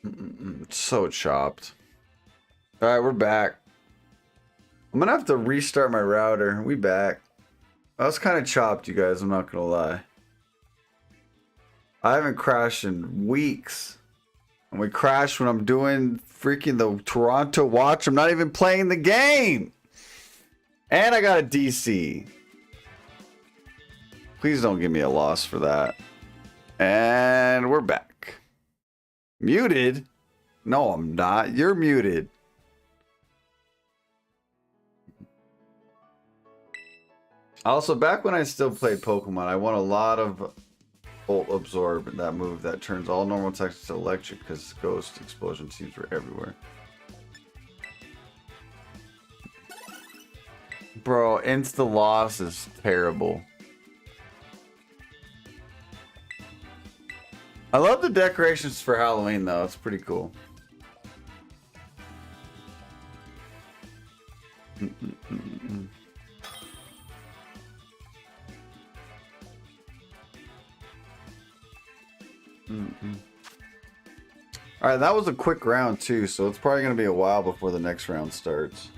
It's so chopped. All right, we're back. I'm gonna have to restart my router. We back. I was kind of chopped, you guys. I'm not gonna lie. I haven't crashed in weeks. And we crash when I'm doing freaking the Toronto watch. I'm not even playing the game. And I got a DC. Please don't give me a loss for that. And we're back. Muted? No, I'm not. You're muted. Also, back when I still played Pokemon, I won a lot of Volt Absorb, that move that turns all normal attacks to electric because Ghost Explosion seems were everywhere. Bro, insta loss is terrible. I love the decorations for Halloween though, it's pretty cool. Alright, that was a quick round too, so it's probably going to be a while before the next round starts.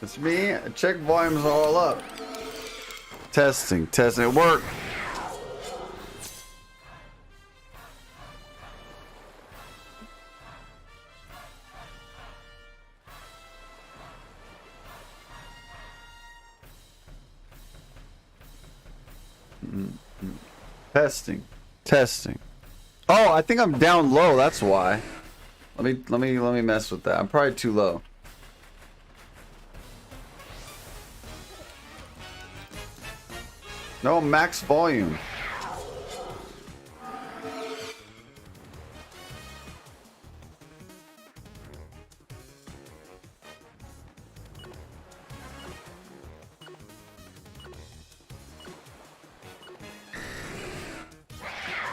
It's me. Check volumes all up. Testing, testing. It worked. Testing, testing. Oh, I think I'm down low. That's why. Let me mess with that. I'm probably too low. No, max volume.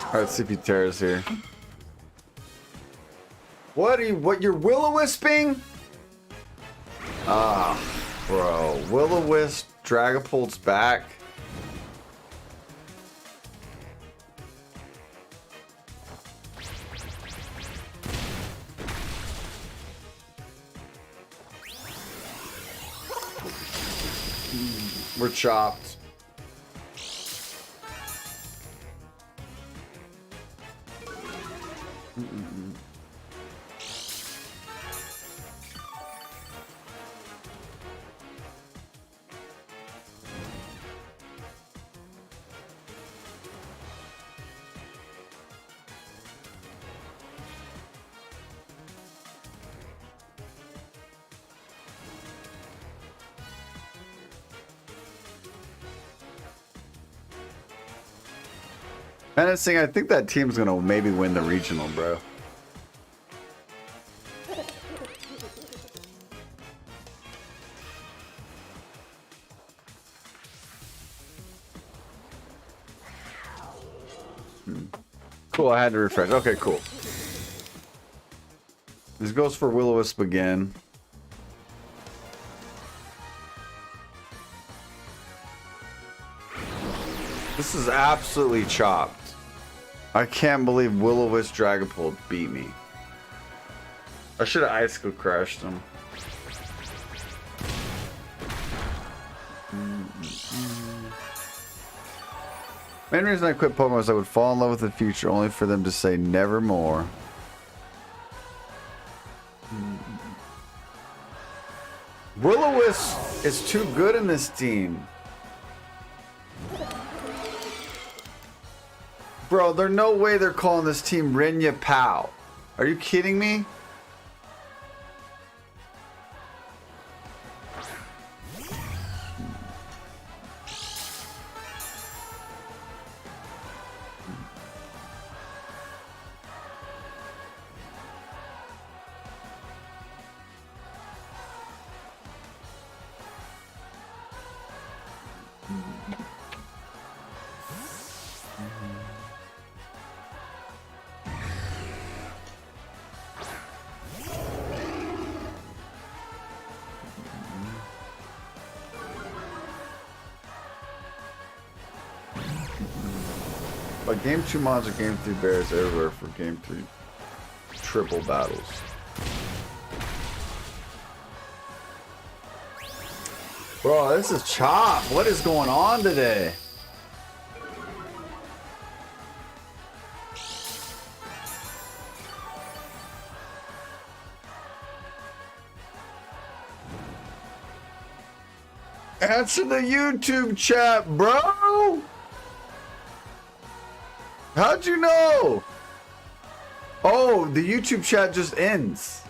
Alright, let's see if he tears here. What you're will-o-wisping? Ah, bro. Will-o-wisp, Dragapult's back. We're chopped. Menacing, I think that team's gonna maybe win the regional, bro. Cool, I had to refresh. Okay, cool. This goes for Will-O-Wisp again. This is absolutely chopped. I can't believe Will-O-Wisp Dragapult beat me. I should have Icicle crushed him. Main reason I quit Pokemon was I would fall in love with the future, only for them to say nevermore. Will-O-Wisp is too good in this team. Bro, there's no way they're calling this team Rinya Pow. Are you kidding me? But Game 2 mods or Game 3 bears everywhere for Game 3 triple battles. Bro, this is Chop. What is going on today? Answer the YouTube chat, bro! How'd you know? Oh, the YouTube chat just ends.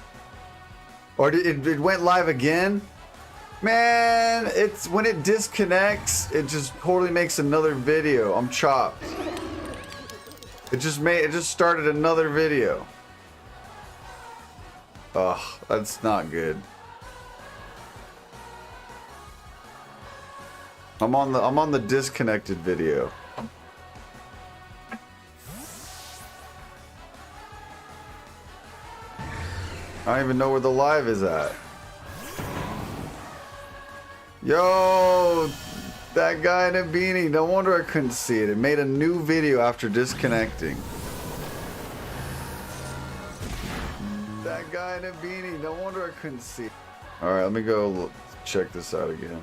Or it went live again? Man, it's when it disconnects, it just totally makes another video. I'm chopped. It just started another video. Ugh, that's not good. I'm on the disconnected video. I don't even know where the live is at. Yo, that guy in a beanie. No wonder I couldn't see it. It made a new video after disconnecting. That guy in a beanie. No wonder I couldn't see it. All right, let me go check this out again.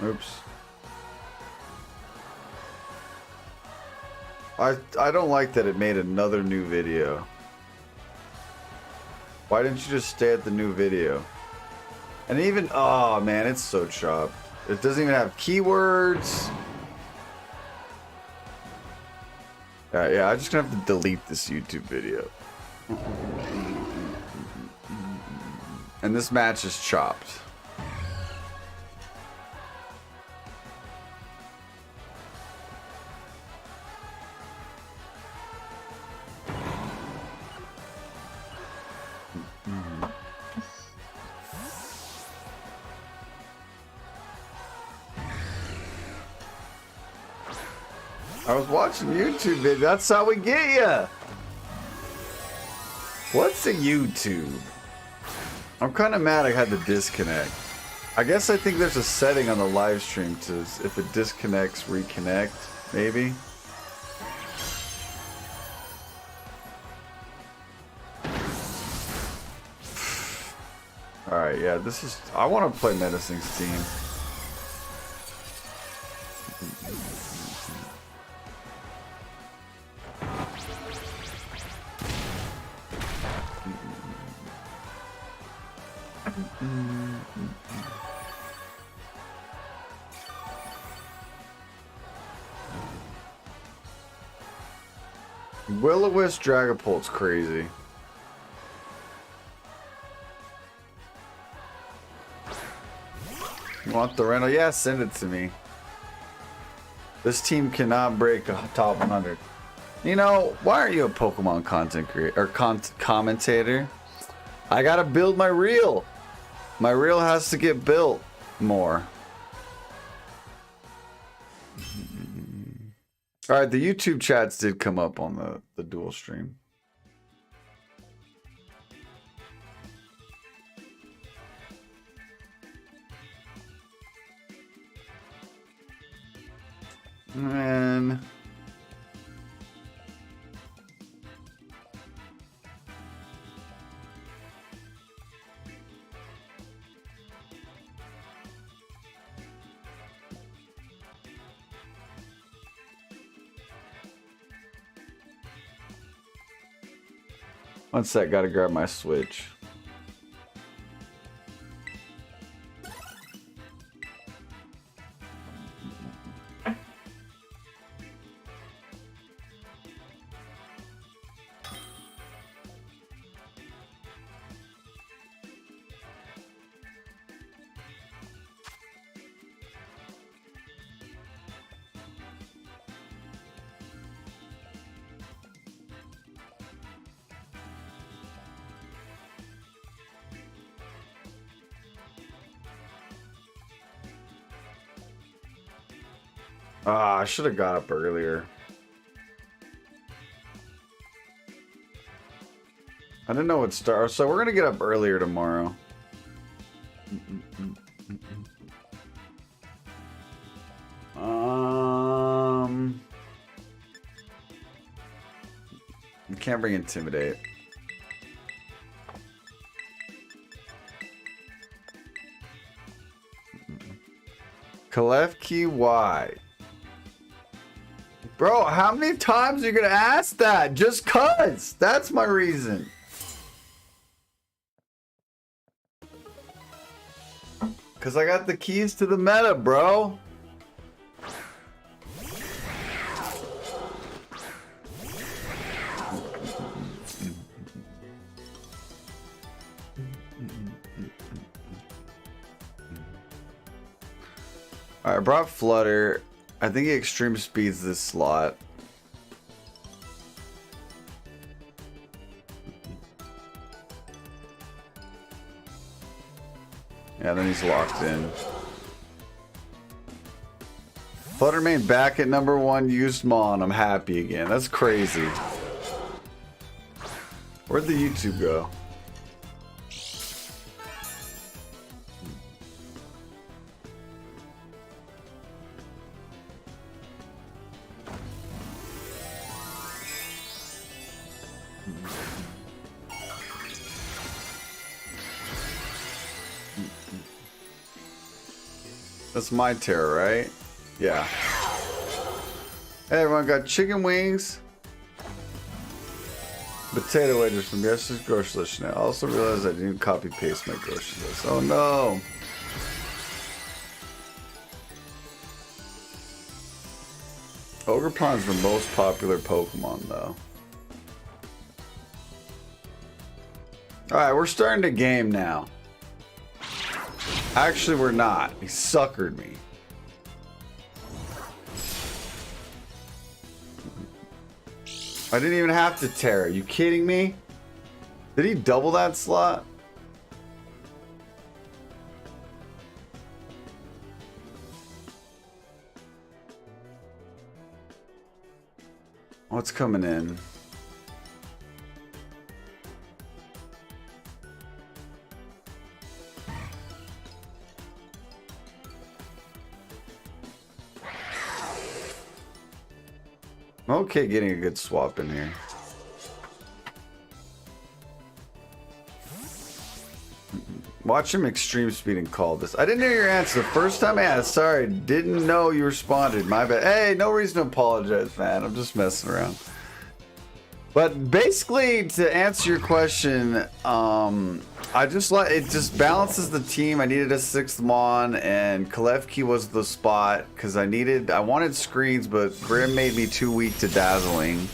Oops. I don't like that it made another new video. Why didn't you just stay at the new video? And even, oh man, it's so chopped. It doesn't even have keywords. Yeah, I'm just gonna have to delete this YouTube video. And this match is chopped. I was watching YouTube video. That's how we get ya. What's a YouTube? I'm kind of mad I had to disconnect. I guess I think there's a setting on the live stream to, if it disconnects, reconnect, maybe. Alright, yeah, this is... I want to play Menacing's team. Will-O-Wisp Dragapult's crazy. You want the rental? Yeah, send it to me. This team cannot break a top 100. You know, why aren't you a Pokemon content creator or commentator? I gotta build my reel. My reel has to get built more. All right, the YouTube chats did come up on the dual stream. Man. One sec, gotta grab my Switch. Ah, I should have got up earlier. I didn't know what start. So we're gonna get up earlier tomorrow. You can't bring Intimidate. Kalefki Y. Bro, how many times are you gonna ask that? Just cuz. That's my reason. Cause I got the keys to the meta, bro. Alright, I brought Flutter. I think he extreme speeds this slot. Yeah, then he's locked in. Fluttermane back at #1, used Mon. I'm happy again. That's crazy. Where'd the YouTube go? That's my terror, right? Yeah. Hey everyone, got chicken wings, potato wedges from yesterday's grocery list. Now, I also realized I didn't copy paste my grocery list. Oh no. Ogerpon's the most popular Pokemon though. Alright, we're starting to game now. Actually, we're not. He suckered me. I didn't even have to tear. Are you kidding me? Did he double that slot? What's coming in? Okay, getting a good swap in here. Watch him extreme speed and call this. I didn't hear your answer the first time I asked. Sorry, didn't know you responded. My bad. Hey, no reason to apologize, man. I'm just messing around. But basically, to answer your question, I just like it. Just balances the team. I needed a 6th Mon, and Kalefki was the spot because I wanted screens, but Grim made me too weak to Dazzling,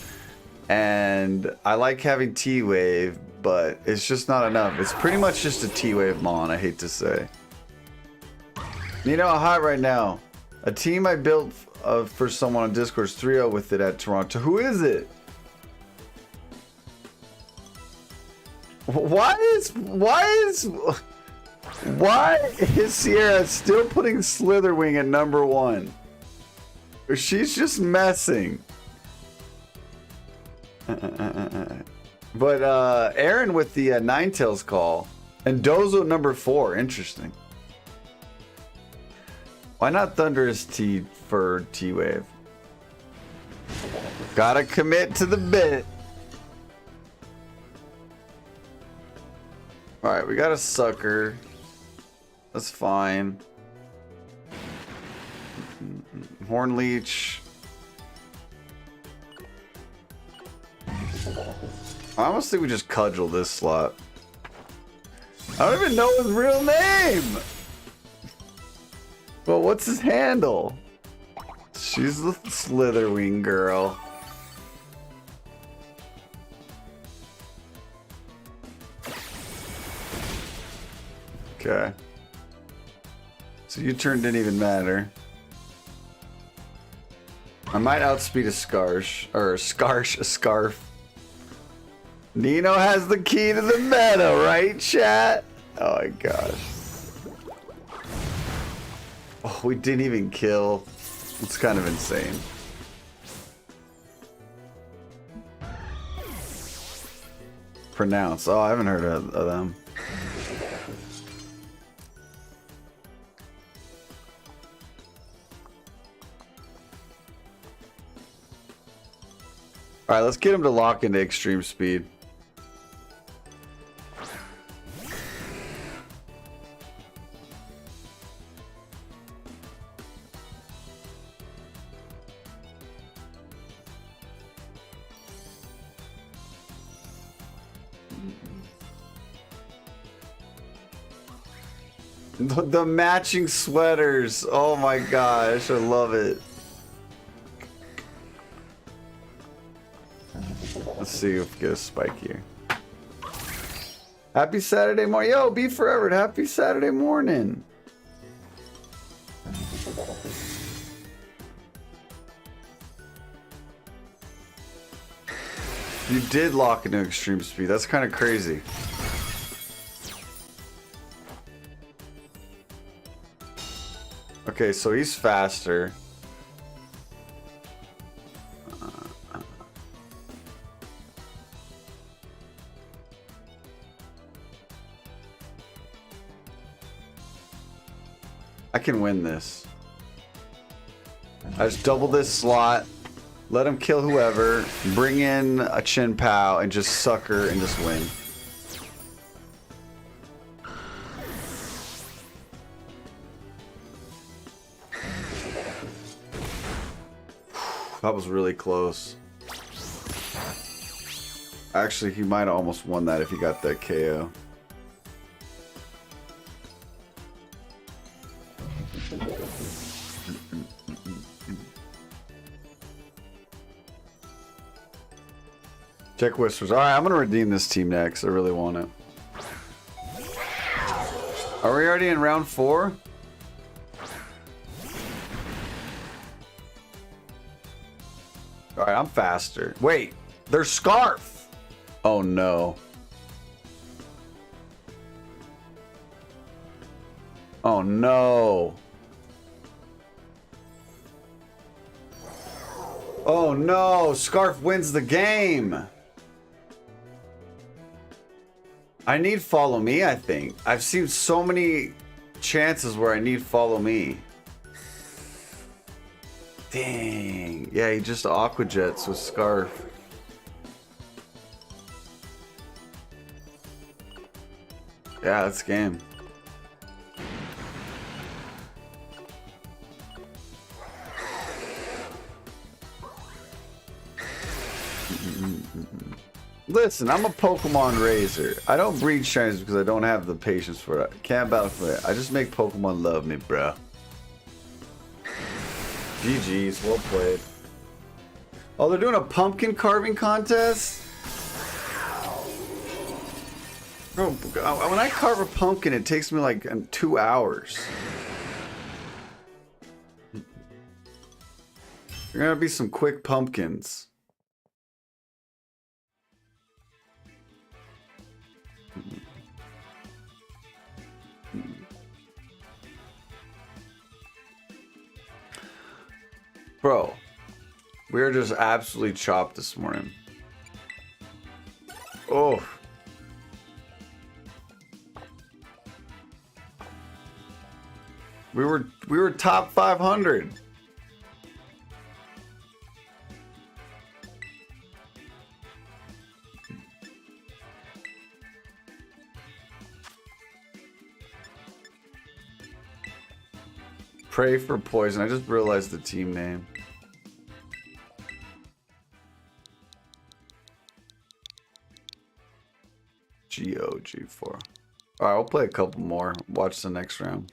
and I like having T-Wave, but it's just not enough. It's pretty much just a T-Wave Mon. I hate to say. You know, hot right now. A team I built for someone on Discord is 3-0 with it at Toronto. Who is it? Why is Sierra still putting Slitherwing at #1? She's just messing. But Aaron with the Ninetales call and Dozo #4. Interesting. Why not Thunderous T for T-Wave? Gotta commit to the bit. Alright, we got a sucker. That's fine. Horn leech. I almost think we just cudgel this slot. I don't even know his real name! Well, what's his handle? She's the Slitherwing girl. Okay. So your turn didn't even matter. I might outspeed a Scarsh, or a Scarf. Nino has the key to the meta, right, chat? Oh my gosh. Oh, we didn't even kill. It's kind of insane. Pronounce. Oh, I haven't heard of them. Alright, let's get him to lock into extreme speed. The matching sweaters. Oh my gosh, I love it. Let's see if we get a spike here. Happy Saturday morning. Yo, be forever. Happy Saturday morning. You did lock into extreme speed. That's kind of crazy. Okay, so he's faster. I can win this. I just double this slot, let him kill whoever, bring in a Chin Pow, and just sucker and just win. That was really close. Actually, he might have almost won that if he got that KO. Check Whispers. Alright, I'm going to redeem this team next. I really want it. Are we already in round 4? Alright, I'm faster. Wait, there's Scarf! Oh no. Oh no. Oh no, Scarf wins the game. I need follow me, I think. I've seen so many chances where I need follow me. Dang. Yeah, he just aqua jets with Scarf. Yeah, that's game. Listen, I'm a Pokemon raiser. I don't breed shinies because I don't have the patience for it. Can't battle for it. I just make Pokemon love me, bro. GG's, well played. Oh, they're doing a pumpkin carving contest? Bro, when I carve a pumpkin, it takes me like 2 hours. There are gonna be some quick pumpkins. Bro, we are just absolutely chopped this morning. Oh. We were top 500. Pray for poison. I just realized the team name. GOG4. Alright, I'll play a couple more. Watch the next round.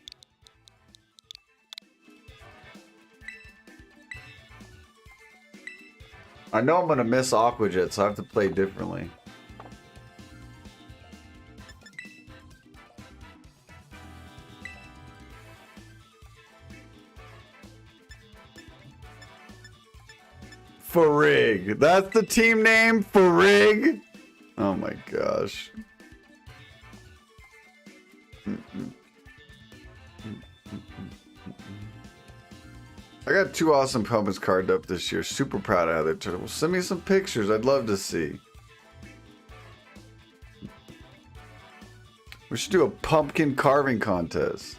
I know I'm gonna miss Aquajet, so I have to play differently. Farig. That's the team name? Farig? Oh my gosh. I got 2 awesome pumpkins carved up this year. Super proud of it. Well, send me some pictures. I'd love to see. We should do a pumpkin carving contest.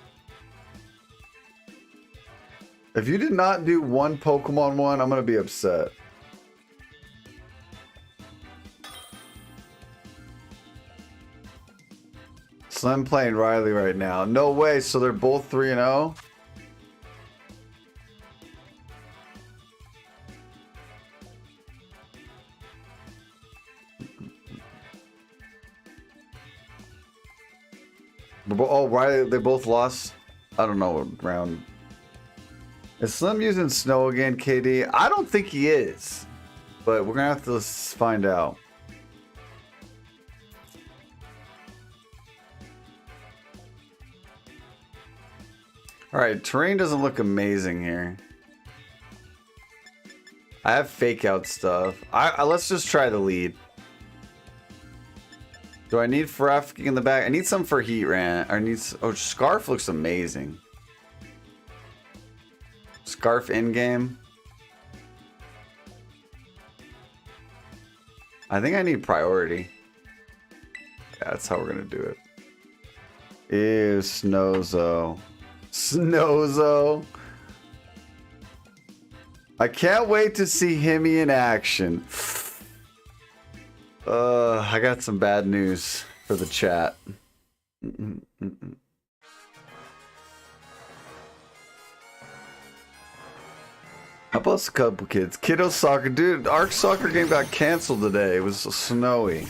If you did not do one Pokemon one, I'm going to be upset. Slim playing Riley right now. No way. So they're both 3-0? Oh, Riley, they both lost. I don't know what round. Is Slim using Snow again, KD? I don't think he is. But we're going to have to find out. Alright, terrain doesn't look amazing here. I have fake out stuff. Let's just try the lead. Do I need Ferafki in the back? I need some for Heatran. Oh, Scarf looks amazing. Scarf in-game. I think I need priority. Yeah, that's how we're gonna do it. Ew, Snowzo. Snowzo. I can't wait to see Himmy in action. I got some bad news for the chat. I plus a couple kids. Kiddo soccer. Dude, our soccer game got canceled today. It was snowy.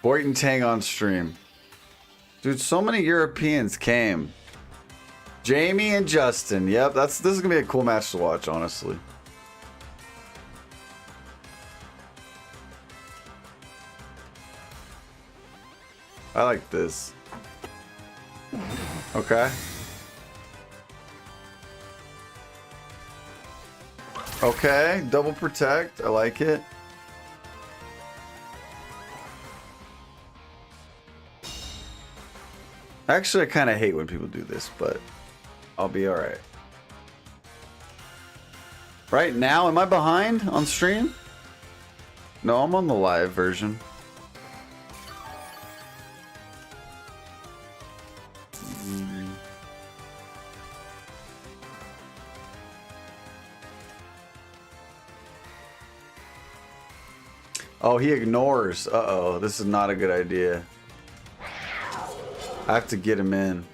Boyton Tang on stream. Dude, so many Europeans came. Jamie and Justin. Yep, this is gonna be a cool match to watch, honestly. I like this. Okay. Okay, double protect. I like it. Actually, I kind of hate when people do this, but I'll be alright. Right now, am I behind on stream? No, I'm on the live version. Oh, he ignores. Uh-oh, this is not a good idea. I have to get him in.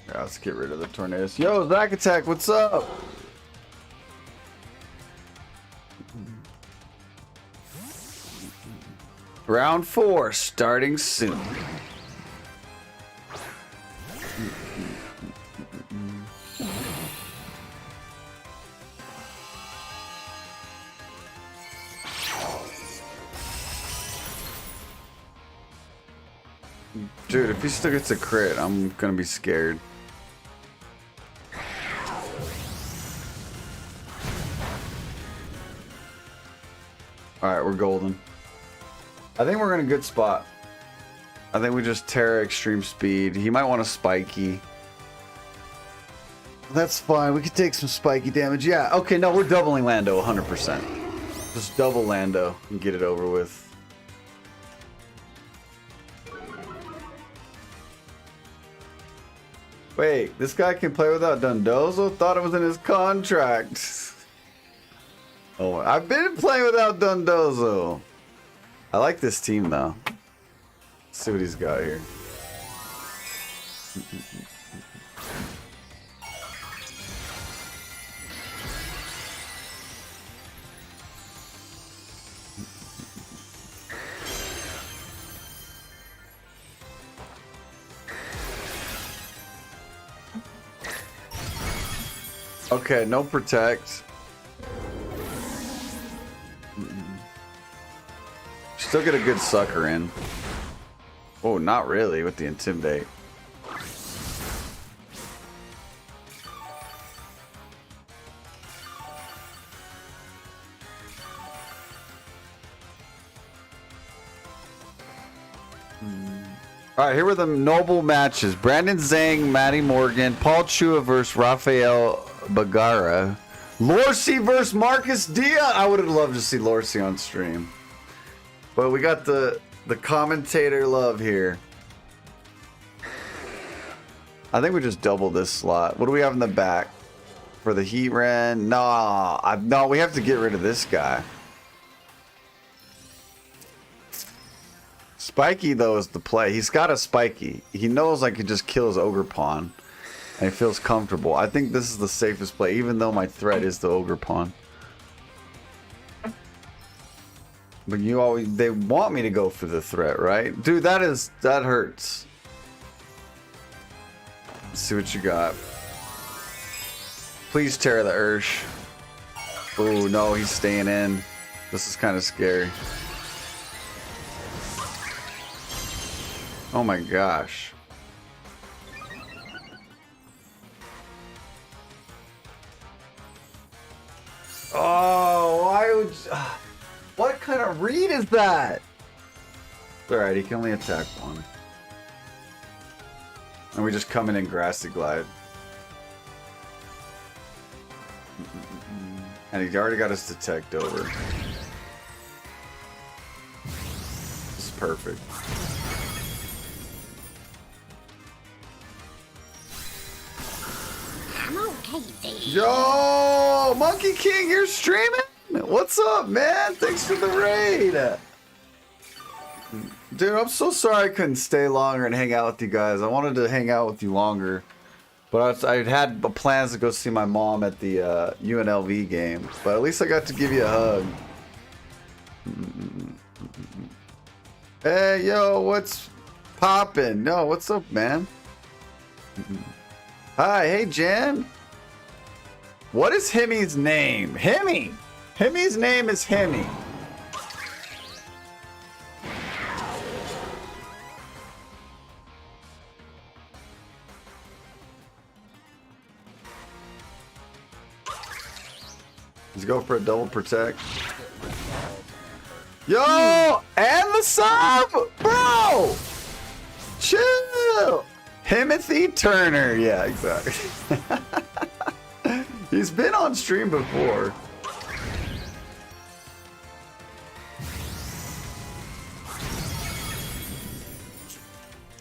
Yeah, let's get rid of the tornadoes. Yo, Zack Attack, what's up? Round 4 starting soon. Dude, if he still gets a crit, I'm gonna be scared. Alright, we're golden. I think we're in a good spot. I think we just Terra Extreme Speed. He might want a Spiky. That's fine. We could take some spiky damage. Yeah, okay, no, we're doubling Lando 100%. Just double Lando and get it over with. Wait, this guy can play without Dundozo? Thought it was in his contract. Oh, I've been playing without Dundozo. I like this team, though. Let's see what he's got here. Okay, no protect. Still get a good sucker in. Oh, not really with the intimidate. All right, here were the noble matches. Brandon Zhang, Matty Morgan, Paul Chua versus Rafael Bagara. Lorsi versus Marcus Diaz. I would have loved to see Lorsi on stream. But we got the commentator love here. I think we just double this slot. What do we have in the back? For the Heat Ren? No, we have to get rid of this guy. Spiky, though, is the play. He's got a Spiky. He knows I can just kill his Ogre Pawn. And he feels comfortable. I think this is the safest play, even though my threat is the Ogre Pawn. But they want me to go for the threat, right? Dude, that hurts. Let's see what you got. Please tear the Ursh. Oh, no, he's staying in. This is kind of scary. Oh my gosh. Oh, why would... What kind of read is that? Alright, he can only attack one. And we just come in and Grassy Glide. And he already got his detect over. This is perfect. Yo, Monkey King, you're streaming? What's up, man? Thanks for the raid. Dude, I'm so sorry I couldn't stay longer and hang out with you guys. I wanted to hang out with you longer. But I had plans to go see my mom at the UNLV game. But at least I got to give you a hug. Hey, yo, what's poppin'? No, what's up, man? Hi, hey, Jan. What is Hemi's name? Hemi! Hemi's name is Hemi. Let's go for a double protect. Yo! And the sub! Bro! Chill! Himothy Turner. Yeah, exactly. He's been on stream before.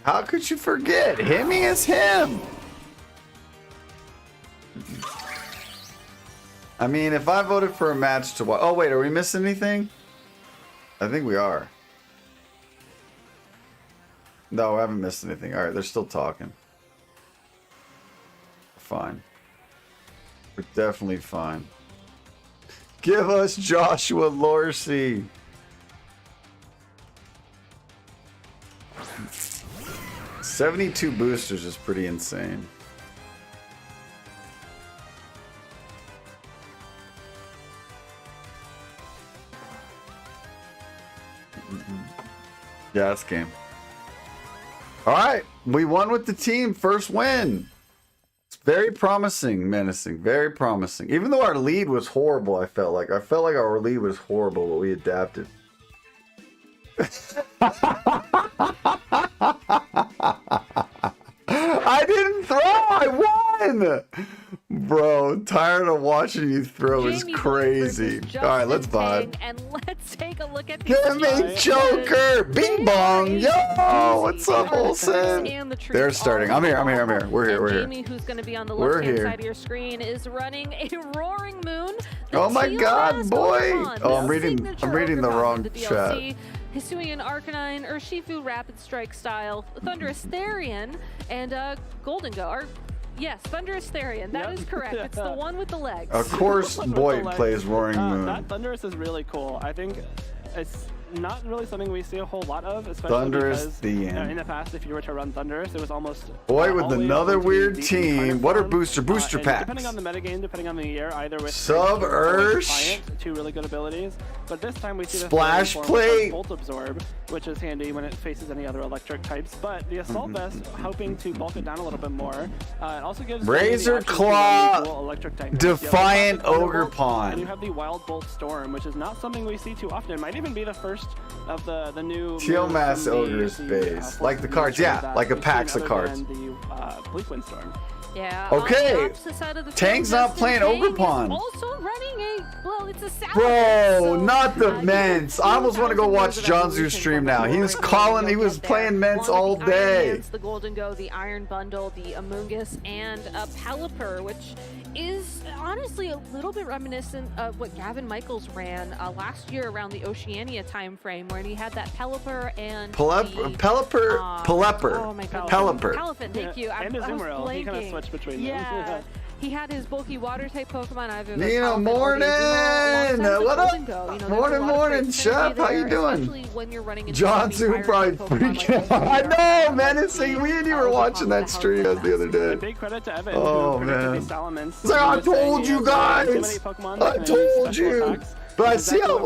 How could you forget? Hemi is him. I mean, if I voted for a match to watch... Oh, wait, are we missing anything? I think we are. No, I haven't missed anything. All right, they're still talking. Fine. We're definitely fine. Give us Joshua Lorsi. $72 boosters is pretty insane. Yeah, that's game. All right, we won with the team. First win. It's very promising, menacing, very promising. Even though our lead was horrible, I felt like our lead was horrible, but we adapted. I didn't throw. I won. tired of watching you throw. It's crazy. All right, let's vibe. And let's take a look at Give me Joker. Bing bong. Yo, what's up, Olsen? They're starting. I'm here. We're here. Jamie, who's going to be on the left-hand side of your screen, is running a Roaring Moon. Oh my God, boy! Oh, I'm reading the wrong chat. Hisuian Arcanine, Urshifu Rapid Strike style, Thunderous Therian, and Golden Go. Yes, Thunderous Therian. That is correct. It's the one with the legs. Of course, Boyd plays Roaring Moon. That Thunderous is really cool. I think it's not really something we see a whole lot of, especially because in the past, if you were to run Thunderous, it was almost Boy with another weird team. What are booster packs? Depending on the metagame, depending on the year, either with Sub Ursh, two really good abilities. But this time we see the Splash Plate, Volt Absorb, which is handy when it faces any other electric types. But the Assault Vest, hoping to bulk it down a little bit more, it also gives Razor Claw, Defiant Ogre Pawn. And you have the Wild Bolt Storm, which is not something we see too often. It might even be the first of the new Teal Mass Ogre's base, like the cards, yeah, like a packs of cards. The Bleak Windstorm. Yeah. Okay. Tang's not playing Ogre Pawn. Also running it's a salad. Bro, not the Ments. I almost want to go watch Janzu's stream now. He was playing Ments all day. The Golden Go, the Iron Bundle, the Amoonguss, and a Pelipper, which is honestly a little bit reminiscent of what Gavin Michaels ran last year around the Oceania time frame, where he had that Pelipper and Pelipper. Oh my God. Pelipper. Thank you. And his Emerald. He kind of switched between them. He had his bulky water type Pokemon. Nina, morning! What up? Morning, Chef. How you doing? Janzu probably freaking out. I know, man. Me and you were watching that stream the other day. Big credit to Evan. Oh, man. I told you guys. I told you. But I see how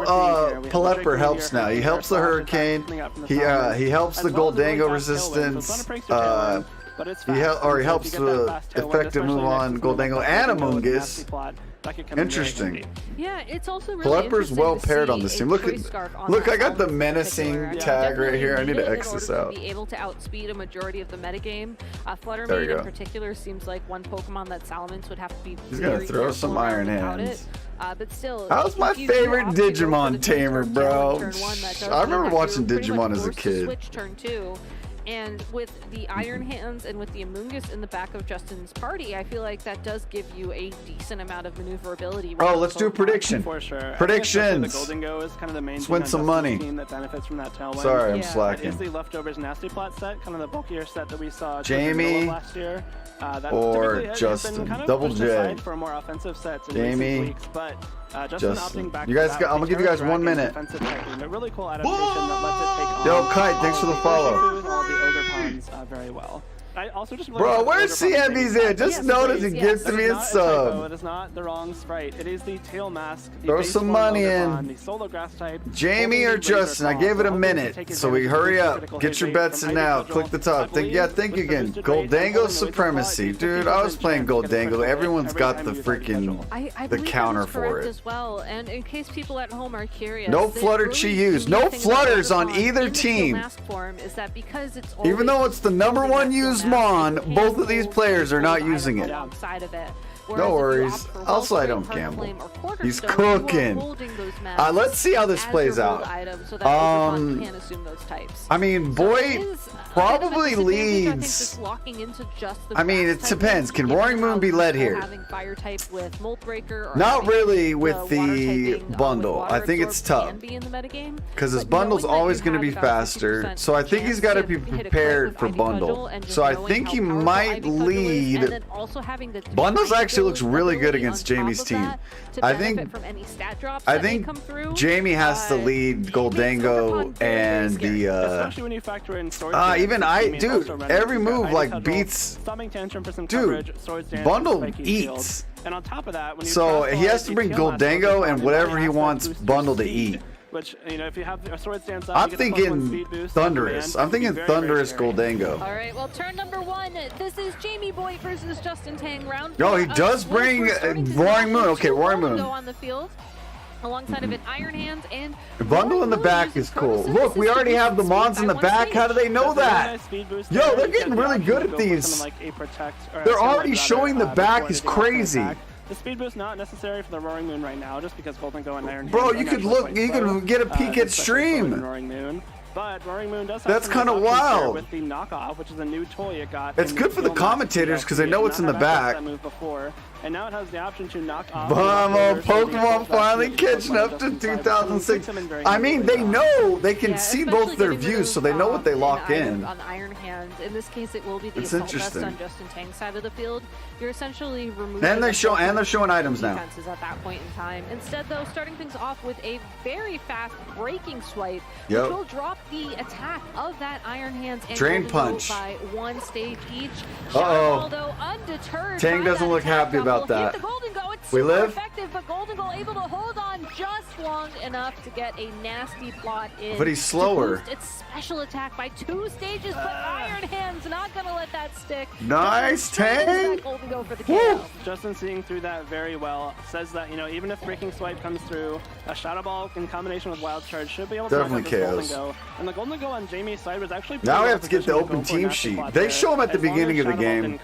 Pelipper helps now. He helps the Hurricane. He helps the Goldango resistance. He helps the effective move on Goldango and Amoonguss. Interesting. Yeah, it's also really Pelipper's well paired on this team. Look, I got the menacing tag right here. I need to X this out. Be able to outspeed a majority of the metagame. Fluttermane in particular seems like one Pokemon that Salamence would have to be. He's gonna throw some Iron Hands. But still, how's my favorite Digimon tamer, bro? I remember watching Digimon as a kid. Switch turn 2. And with the Iron Hands and with the Amoonguss in the back of Justin's party, I feel like that does give you a decent amount of maneuverability. Oh, let's do a prediction. For sure. Predictions. The Golden Go is kind of the main win some money. Team that benefits from that tailwind. Sorry, I'm slacking. It is the Leftovers Nasty Plot set, kind of the bulkier set that we saw Jamie last year. Or Justin. Kind of Double J. For more offensive sets in Jamie. Weeks, but Justin. You guys, I'm gonna give you guys 1 minute. A really cool adaptation that lets it take on. Yo, Kite, thanks for the follow. All the Ogre Pawns very well. I also just bro, where's CMB's at? Just notice he gives me a sub. It is not the wrong sprite. It is the tail mask. Throw some money in. The solo grass type. Jamie or Justin? I gave it a minute, so we hurry up. Get your bets in now. Click the top. Think again. Goldango Supremacy, dude. I was playing Goldango. Everyone's got the freaking the counter for it. As well. And in case people at home are curious, no Flutter Chi-Yus. No Flutters on either team. Even though it's the #1 used Mon, both of these players are not using it. No worries. Also, I don't gamble. He's cooking. Let's see how this plays out. I mean, Boy probably leads. I mean, it depends. Can Roaring Moon be led here? Not really with the bundle. I think it's tough. Because his bundle's always going to be faster. So I think he's got to be prepared for bundle. So I think he might lead. Bundles actually looks really good against Jamie's team. I think Jamie has to lead Goldango and the dude, every move like beats. Dude, Bundle eats. And on top of that, so he has to bring Goldango and whatever he wants Bundle to eat. Which, you know, if you have a sword stance up, I'm thinking Thunderous. I'm thinking Thunderous Goldango. All right, well, turn #1. This is Jamie Boy versus Justin Tang round. Oh, he does bring Roaring Moon. Okay, Roaring Moon. Go on the field alongside of an Iron Hands and Bundle in the back is cool. Look, we already have the Mons in the back. How do they know that? Yo, they're getting really good at these. They're already showing the back is crazy. The speed boost not necessary for the Roaring Moon right now, just because Golden Go and Iron Hands. Bro, you could look. You can get a peek at stream. Roaring Moon. But Roaring Moon does have That's kind of wild. With the knockoff, which is a new toy it got. It's good for the commentators because they know what's in the back. And now it has the option to knock off. Pokemon finally catching up to 2006. I mean, they know they can see both their views, so they know what they lock in. On Iron Hands, in this case, it will be the Assault Vest on Justin Tang's side of the field. You're essentially removing. And they're showing items now. At that point in time. Instead, though, starting things off with a very fast breaking swipe, which will drop the attack of that Iron Hands and Drain Punch by one stage each. Uh-oh. Undeterred. Tang doesn't look happy about that. We live? Effective, but Golden Goal able to hold on just long enough to get a nasty plot in. But he's slower. Its special attack by 2 stages, but Iron Hands not gonna let that stick. Nice, Tang. Golden Goal for the KO. Justin seeing through that very well. Says that, you know, even if Breaking Swipe comes through, a Shadow Ball in combination with Wild Charge should be able to definitely KOs. Golden Go. And the Golden Go on Jamie's side was actually now we have to get the open team sheet. They show them at the beginning of the game.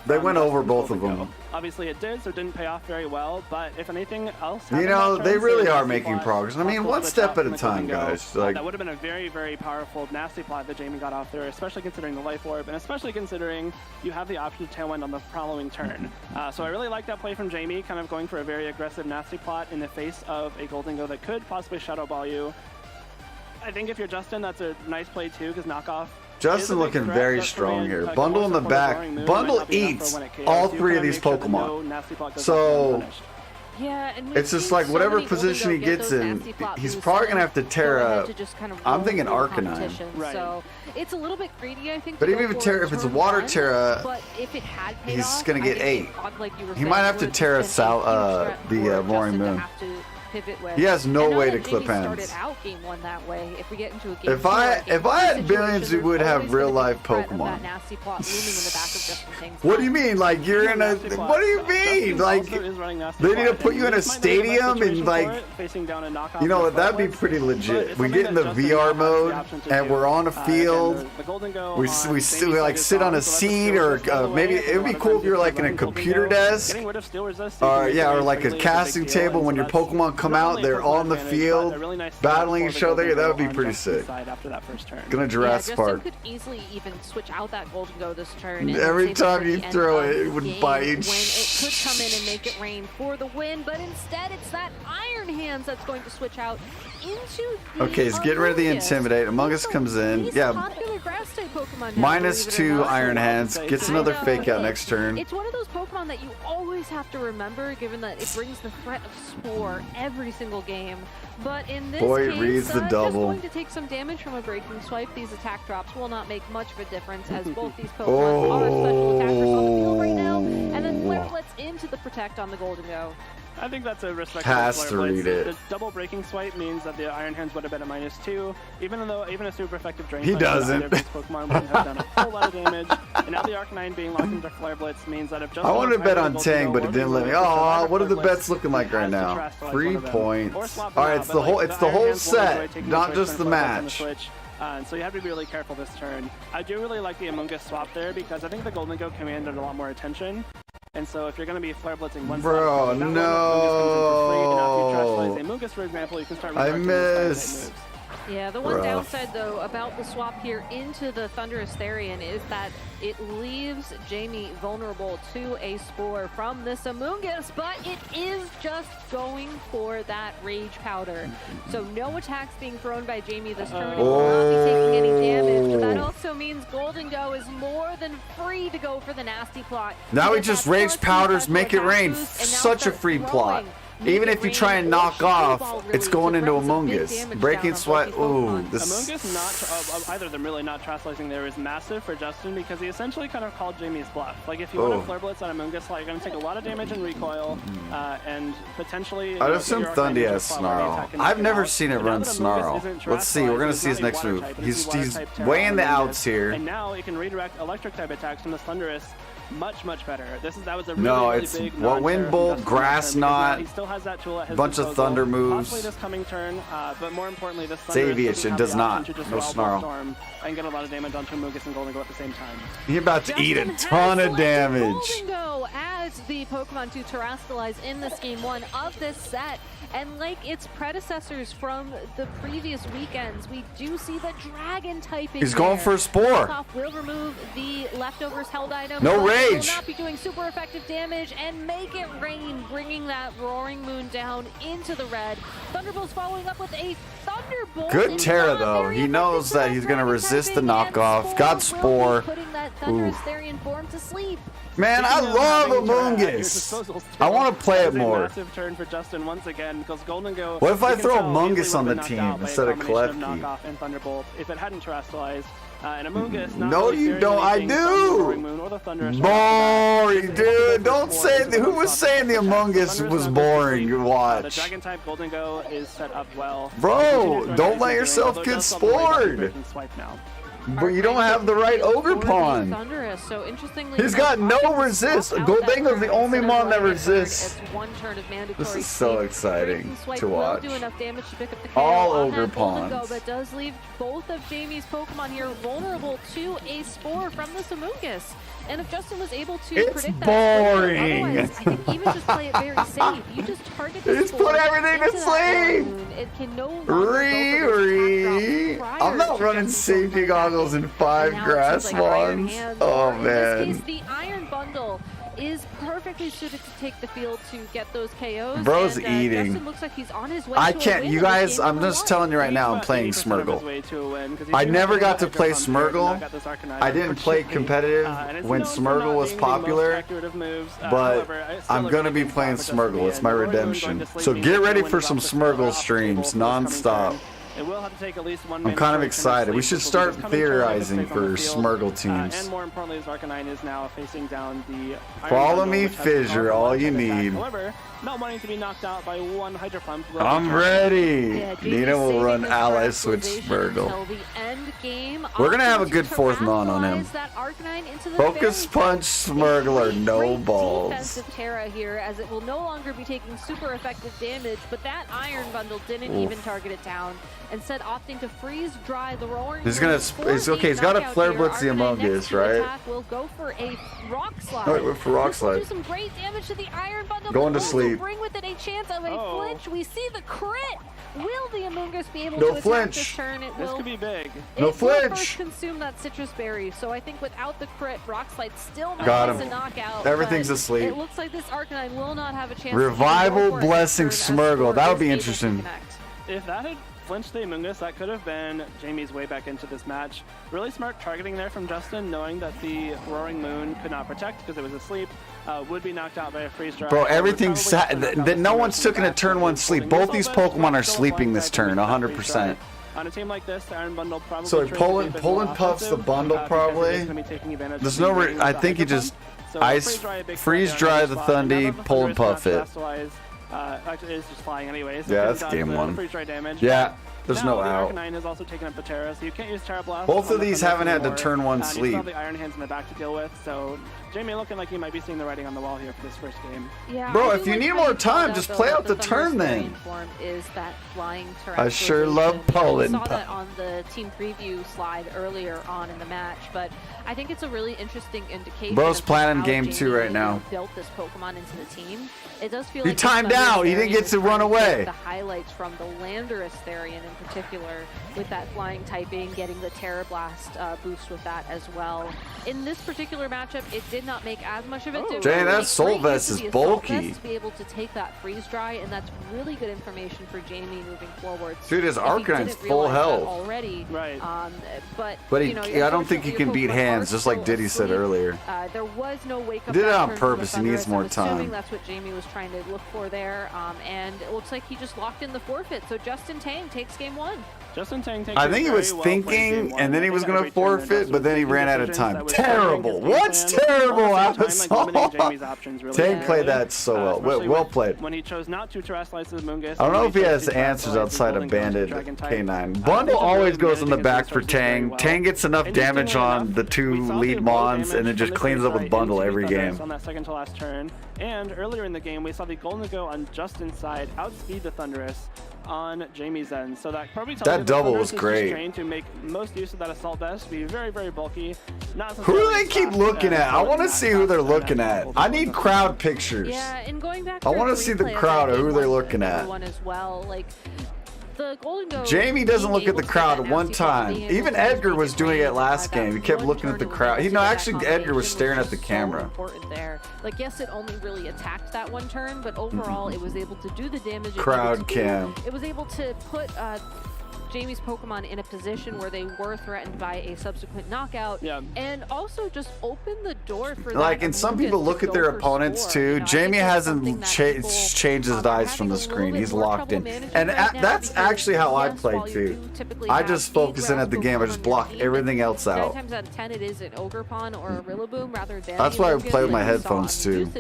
They went over both of them. Obviously it did, so it didn't pay off very well, but if anything else, you know, they really are making progress. I mean, one step at a time, guys. Like, that would have been a very, very powerful, nasty plot that Jamie got off there, especially considering the Life Orb, and especially considering you have the option to Tailwind on the following turn. So I really like that play from Jamie, kind of going for a very aggressive, nasty plot in the face of a Golden Go that could possibly Shadow Ball you. I think if you're Justin, that's a nice play too, because knockoff. Justin looking very strong here. Bundle in the back. Bundle eats all 3 of these Pokemon. So yeah, and it's just like whatever position he gets in, he's probably going to have to Terra. I'm thinking Arcanine. Right. So it's a little bit greedy, I think. But even if it's a Water Terra, but if it had he's going to get 8. He might have to Terra the Roaring Moon. He has no way to clip hands. If I had billions, we would have real life Pokemon. What do you mean? Like you're in a? What do you mean? Like they need to put you in a stadium and like, you know, that'd be pretty legit. We get in the VR mode and we're on a field. We like sit on a seat or maybe it would be cool if you're like in a computer desk. Or like a casting table when your Pokemon come out, they're on the field battling each other. That would be pretty sick. Gonna Jurassic Park. Could easily even switch out that Golden Go this turn. Every time you throw it, it would bite. When it could come in and make it rain for the win, but instead it's that Iron Hands that's going to switch out into the okay, he's getting rid of the Intimidate. Among Us comes in. Yeah. -2 Iron Hands. Gets another Fake Out next turn. It's one of those Pokemon that you always have to remember, given that it brings the threat of Spore every single game. But in this case, reads the double. Just going to take some damage from a Breaking Swipe. These attack drops will not make much of a difference, as both these Pokemon are special attackers on the field right now. And then Flareblitz into the Protect on the Golden Go. I think that's a respectable Has to read it. The double Breaking Swipe means that the Iron Hands would have been a -2, even a super effective Drain He doesn't. Pokemon wouldn't have done a whole lot of damage. And now the Arcanine being locked into Flare Blitz means that if Justin I wanted to bet on Tang, but it didn't let me. Oh, what are the bets looking like right now? 3 points. All right, it's the whole set, not just the match. So you have to be really careful this turn. I do really like the Among Us swap there because I think the Golden Go commanded a lot more attention. And so if you're going to be Flare Blitzing one bro, no. Amoonguss, for example, you can start I missed. Yeah, the one downside, though, about the swap here into the Thunderous Therian is that it leaves Jamie vulnerable to a Spore from this Amoonguss, but it is just going for that Rage Powder. So no attacks being thrown by Jamie this turn. It will not be taking any damage, but that also means Golden Go is more than free to go for the nasty plot. Now he just Rage Powders, make it rain. Such a free plot. Even if you try and knock off, it's going into Amoonguss. Breaking Swipe, ooh. Amoonguss, either of them really not trustalizing there is massive for Justin because he essentially kind of called Jamie's bluff. Like if you want to Flare Blitz on Amoonguss, you're going to take a lot of damage in recoil and potentially... I'd assume Thundy has Snarl. I've never seen it run Snarl. Let's see, we're going to see his next move. He's weighing the outs here. And now it can redirect electric type attacks from the Thunderous. much better. That was a really, No, really it's big well, nod wind to bolt, Justin grass Johnson, because now knot, he still has that tool at his bunch of disposal, thunder moves. possibly this coming turn, but more importantly, this thunder Savage, doesn't it have does the not. option to just No Wild snarl. Storm and get a lot of damage onto Amoonguss and Golden Go at the same time. You're about to eat a Justin ton has of selected damage. Golden Go as the Pokemon to terrestrialize in this game 1 of this set. And like its predecessors from the previous weekends, we do see the dragon typing. He's going there. for a spore. Knockoff will remove the leftovers held item. No but rage. Will not be doing super effective damage and make it rain, bringing that Roaring Moon down into the red. Thunderbolt's following up with a Thunderbolt. Good It's Terra not though. very He knows effective that he's gonna dragon resist the typing, and knockoff. Got will Spore. be putting that Thunderous Ooh. Therian form to sleep. Man, I Speaking of love having Terra at your Amoonguss. disposal still, I want to play that it is a more. massive turn for Justin once again, because Golden Go. What if I you can throw tell Amoonguss easily on the would've been knocked team out by a instead of combination Klefki? Knockoff and Thunderbolt if it hadn't terrestrialized. And Amoonguss not No, really you fearing don't. I anything from the do. Roaring Moon or the Thunderous right off the Boring, bat. dude. Don't say Into who was one-shot saying the attack. Among Us Thunderous was not boring. going to Watch. The Dragon type Golden Go is set up well. Bro, Continues doing don't what let he's yourself doing, get although does stumble away back to spored. breaking swipe now. But you don't have the right Ogre Pawn. Thunderous. So interestingly, He's got no resist. Goldengo's the only mon that resists. It's one turn of mandatory This is so sleep. exciting Breaking Swipe to will watch. do enough damage to pick up the KO All on Ogre that Golden Go, Pawns. but does leave both of Jamie's Pokemon here vulnerable to a Spore from this Amoonguss. And if Justin was able to It's predict that, boring. otherwise, I think even just play it very safe. You just target the Just Spore put everything to into that sleep. Roaring Moon. It can no longer go for those Ree. attack drops I'm not prior to running Justin's safety Pokemon goggles in attacking. 5 And now it grass seems like Iron wands. Hands, Oh or in this man. case, the Iron Bundle is perfectly suited to take the field to get those KOs. Bro's and, eating. Justin looks like he's on his way I to a can't. win You in this guys, game I'm number just one. telling you right now, I'm He's playing about 80% of his Smurgle. way to a win, 'cause he's I been never able got to to play edge on Terra, Smurgle. now got this Arcanine I didn't play unfortunately. competitive And it's when known for Smurgle not was being the most popular, accurate moves. but However, it's still I'm a gonna really be good playing spot for Justin Smurgle. It's Yan. my The Roaring Moon redemption. going to sleep So means get that ready the for win is some off the Smurgle off the streams table for this coming nonstop. turn. It will have to take at least one I'm mana kind of for it to excited. We sleep, should which will be start this coming turn, theorizing if it's safe on for the field. Smurgle teams. And more importantly, his Arcanine is now facing down the Iron Follow Bundle, me, which has a Fissure, powerful all one-hit you attack. need. However, not wanting to be knocked out by one Hydro Pump. will I'm be ready. Yeah, Nina will saving run this Ally Switch terrestrialization Smurgle. until the end game. We're gonna have a Opting good to fourth mon on him. terrestrialize that Arcanine into the Focus fairy Punch Smurgle or no great balls. defensive Terra here, as it will no longer be taking super effective damage, but that Iron Bundle didn't even target it down. Instead, opting to freeze dry the Roaring He's Moon gonna for he's the okay, he's gotta knockout Flare here. Blitz the Arcanine Among next Us, to right? attack will go for a Rock Slide. No, wait, for Rock This will do Slide. some great damage to the Iron Bundle. Going but to will sleep. Bring with it a chance of a Oh. flinch. We see the crit. Will the Among Us be able No to attack flinch. this turn? It This will could be big. No it will flinch. first consume that citrus berry, so I think without the crit, Rock Slide still Got makes him. a knockout. Everything's but asleep. It looks like this Arcanine will not have a chance. Revival to go for it Blessing this turn, as Smurgle. Spore That would is be able to interesting. connect. If that had flinched the Amoonguss, that could have been Jamie's way back into this match. Really smart targeting there from Justin, knowing that the Roaring Moon could not protect because it was asleep. Would be knocked out by a freeze dry. Bro, Would everything's probably sat. knock out That the no Amoonguss one's in the taking a back turn with one the sleep. holding Both these missile, but Pokemon are still sleeping flying this back turn, with that 100%. freeze dry. On a team like this, the Iron Bundle probably. So trains Poland- to be a bit Poland more puffs the offensive, bundle because probably. it is gonna be taking advantage There's of no the re- range I of think he Hydro just Pump. So ice freeze dry a big freeze threat dry there, the now that Thundy, the pull Thunder and is not puff it. terrestrialized, actually, it's just flying anyways. Yeah, It that's does game the one. Freeze dry damage. Yeah, there's Now, no the out. Arcanine has also taken up the Terra, so you can't use Terra Blast. Both on of the these Thunder haven't had to anymore. turn one You still have sleep. the Iron Hands in the back to deal with, so Jamie looking like he might be seeing the writing on the wall here for this first game. Yeah, Bro, I if do you like need how more you time, called out, just though, play that out the Thunderous turn then. Variant form is that flying I sure terrestrialization. love Poland We saw Pup. that on the team preview slide earlier on in the match, but I think it's a really interesting indication. Bro's of planning how game Jamie 2 right now. built this Pokemon into the team. It does feel He like timed the Thunderous out. He didn't Variant get to is run trying take away. The highlights from the Landorus Therian in particular, with that flying typing, getting the Terra Blast boost with that as well. In this particular matchup, it did not make as much of it. Oh. Jay, that Great Soul use Vest of is the Assault bulky. Vest to be able to take that freeze dry, and that's really good information for Jamie moving forward. Dude, his If he Arcanine's didn't full realize that health. already. Right. But you know, I don't think he unfortunately, can your beat Pokemon hands, are just like still Diddy said asleep. earlier. There was no wake up. Did it that on turn from the purpose. He needs Thunderous. more I'm assuming time. that's what Jamie was trying to look for there, and it looks like he just locked in the forfeit. So Justin Tang takes game game one. Justin Tang I think he was thinking, and then he was going to forfeit, but then he ran out of time. Terrible. What's terrible? I Tang played that so well. Well played. When he chose not to terrestrialize his Mungus. I don't know if he has answers outside of Bandit K9. Bundle always goes on the back for Tang. Tang gets enough damage on the 2 lead Mons, and then just cleans up with Bundle every game. On that second to last turn. And earlier in the game, we saw the Golden Go on Justin's side outspeed the Thunderous on Jamie's end. So that probably tells that double was great. Trained to make most use of that assault vest, be very, very bulky. Not who do they keep looking at? I want to see who they're looking at. I need crowd pictures. Yeah, and going back. I want to see the crowd of who they're looking at. One as well, like. The Golden Go Jamie doesn't look at the crowd at one time. Even Edgar was doing it last game. He kept looking at the crowd. Actually, Edgar was staring at the camera. Important there. Like, yes, it only really attacked that one turn, but overall, it was able to do the damage. Crowd cam. It was able to put Jamie's Pokemon in a position where they were threatened by a subsequent knockout, and also just open the door for like, and some people look at their opponents too. Jamie hasn't changed his eyes from the screen. He's locked in, and that's actually how I play too. I just focus in at the game. I just block everything else out. 9 times out of 10 it is an Ogre-Pon or a Rillaboom rather than. That's why I play with my headphones too.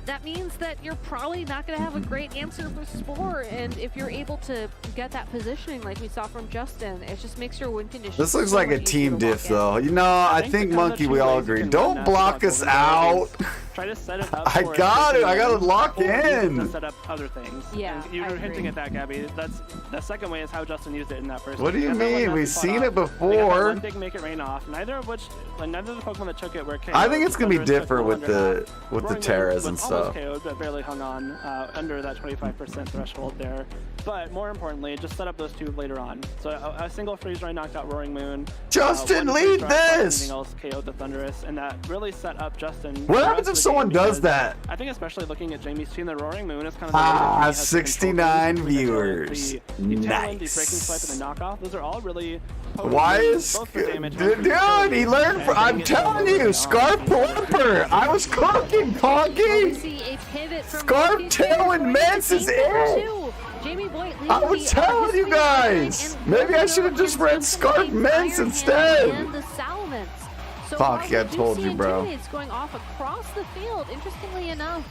That means that you're probably not going to have a great answer for Spore, and if you're able to get that positioning like we saw from Justin, it just makes your win condition. This looks like a team diff, though. You know, I think Monkey, we all agree. Don't block us out. Try to set it up. I got it. I got to lock in. Set up other things. Yeah, you were hinting at that, Gabby. That's the second way is how Justin used it in that first. What do you mean? We've seen it before. One big make it rain off. Neither of the Pokemon that took it were KO'd. I think it's gonna be different with the Terras and stuff. KO'd, but barely hung on under that 25% threshold there. But more importantly, just set up those 2 later on. So a single freeze ray knocked out Roaring Moon. Justin, lead this! Anything else KO'd the Thunderous, and that really set up Justin. What happens if someone does that? I think especially looking at Jamie's team, the Roaring Moon is kind of 69 viewers. Nice. The breaking swipe and the knockoff, those are all really. Why is dude? He learned from. I'm telling you, Scarf Plumper. I was cooking, Conky. Scarf Tailwind Mance is it. I was telling you guys. Maybe I should have just read Scarf Mance instead. Fuck, I told you, bro. It's going off across the field. Interestingly enough,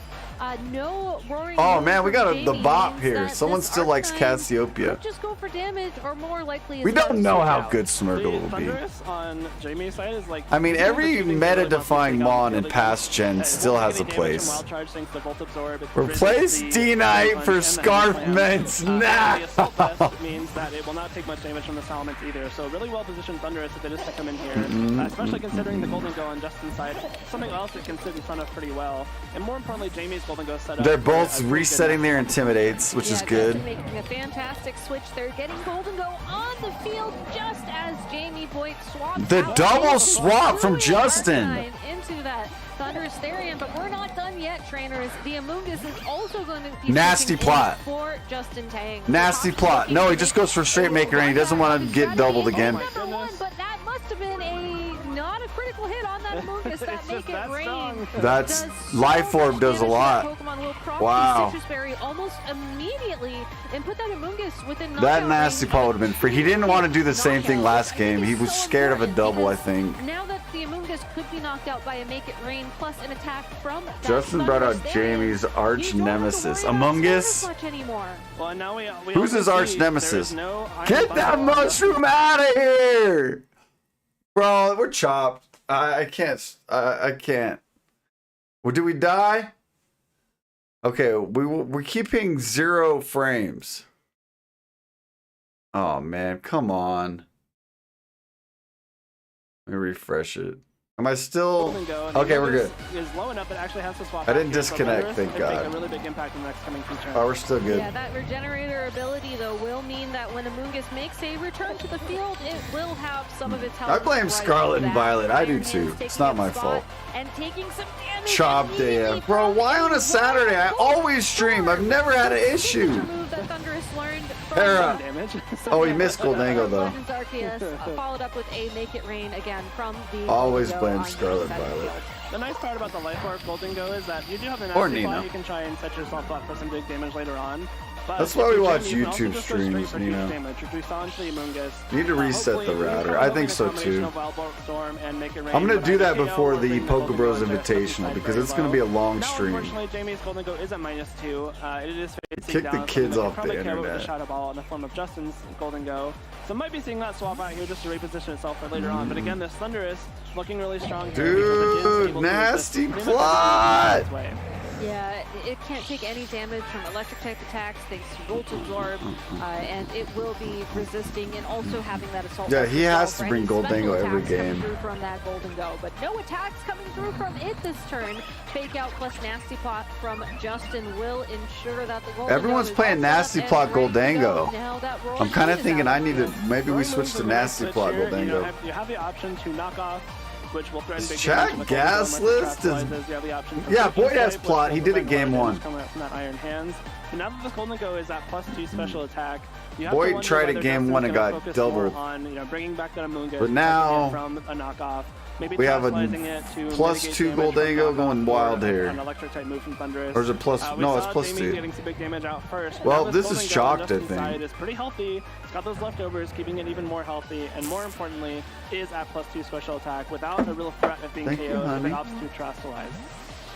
no Roaring. Oh man, we got the bop here. Someone still likes Cassiopeia. Just go for damage, or more likely. We don't know how good Smirgle will be. On Jamie's side is like. I mean, every meta-defying Mon in past gen still has a place. Replace D-Knight for Scarf Mence. Nah. Means that it will not take much damage from the Salamence either. So really well positioned Thunderous if it is to come in here, especially considering the Golden Go on Justin's side. Something else it can sit in front of pretty well, and more importantly, Jamie's Golden Go set up. They're both resetting their Intimidates, which is good. Making a fantastic switch. They're getting Golden Go on the field just as Jamie Boyd swaps. The double swap from Justin into that Thunderous Therian, but we're not done yet, trainers. The Amoonguss is also going to be nasty plot for Justin Tang. Nasty plot. No, he just goes for straight maker and he doesn't want to get doubled again. But that must have been not a critical hit on that Amoonguss. That make it rain. That's Life Orb does a lot. Wow. Almost immediately and put that Amoonguss within that nasty plot would have been free. He didn't want to do the same thing last game. He was scared of a double, I think. Now that the Amoonguss could be knocked out by a Make It Rain plus an attack from Justin brought out Jamie's arch nemesis. Amoonguss? Well, now we who's his arch nemesis? Get that mushroom out of here! Bro, we're chopped. I can't. I can't. Well, did we die? Okay, we're keeping 0 frames. Oh man, come on. Let me refresh it. Am I still? Okay, we're good. I didn't disconnect, thank God. Oh, we're still good. Yeah, that regenerator ability though will mean that when Amoonguss makes a return to the field, it will have some of its health. I blame Scarlet and Violet. I do too. It's not my fault. And taking some damage. Chop day, bro. Why on a Saturday? I always stream. I've never had an issue. Hera. Oh, he missed Goldango though. Followed up with a Make It Rain again from the. Always blame Scarlet Violet. The nice part about the Life Orb Golden Go is that you do have an nasty plot. You can try and set yourself up for some big damage later on. But That's why we watch you can also YouTube just go straight streams, for you huge know. damage, which we saw into the Amoonguss. Need to reset Hopefully, the we can router. try I to think go so in a combination too. of Wild Bolt Storm and make it rain, I'm gonna but do that KO before will the bring Golden Pokebros Go into Invitational side because very it's gonna low. be a long Now, stream. unfortunately, Jamie's Golden Go is at -2. It is facing Kick the down, kids so they off can probably the KO it with internet. a Shadow Ball in the form of Justin's Golden Go. So might be seeing that swap out here just to reposition itself for later on. But again, this Thunderous looking really strong here because it is Dude, able to resist nasty pretty much plot. everything this way. Yeah, it can't take any damage from electric type attacks thanks to Volt Absorb, and it will be resisting and also having that assault. Yeah, vest he as well has to for bring any Golden special Go every attacks coming game. through from that Golden Go, but no attacks coming through from it this turn. Fake out plus Nasty Plot from Justin will ensure that the Golden Everyone's Go is playing all set Nasty and Plot ready to Goldango. go. Now that Roaring I'm kind Moon of is thinking out. I need to maybe we Roaring switch Moon's to a nice Nasty switch Plot here. Goldango. You have the option to knock off, which will threaten Is big Chad damage with Golden Go, gas much list? as Trap Slices. You have the option for Yeah, Breaking Boyd has Swipe, plot. which He will did it prevent game more one. damage coming out from that Iron Hands. But now that this Golden Go is at +2 special attack, you have Boyd to wonder tried it whether game Justin's one and gonna got focus doubled. more on, bringing back that Amoonguss, But now, from a knockoff. Maybe we have a Trap-Slicing it to mitigate +2 damage from Goldango knockoff going or wild here. An electric type move from Thunderous. Or is it plus? We No, it's saw Jamie +2. getting some big damage out first. Well, Now this is Golden Go on chalked, I Justin's think. side is pretty healthy. It's got those leftovers, keeping it even more healthy, and more importantly, is at +2 special attack without a real threat of being Thank you, KO'd if honey. it opts to Trastalize.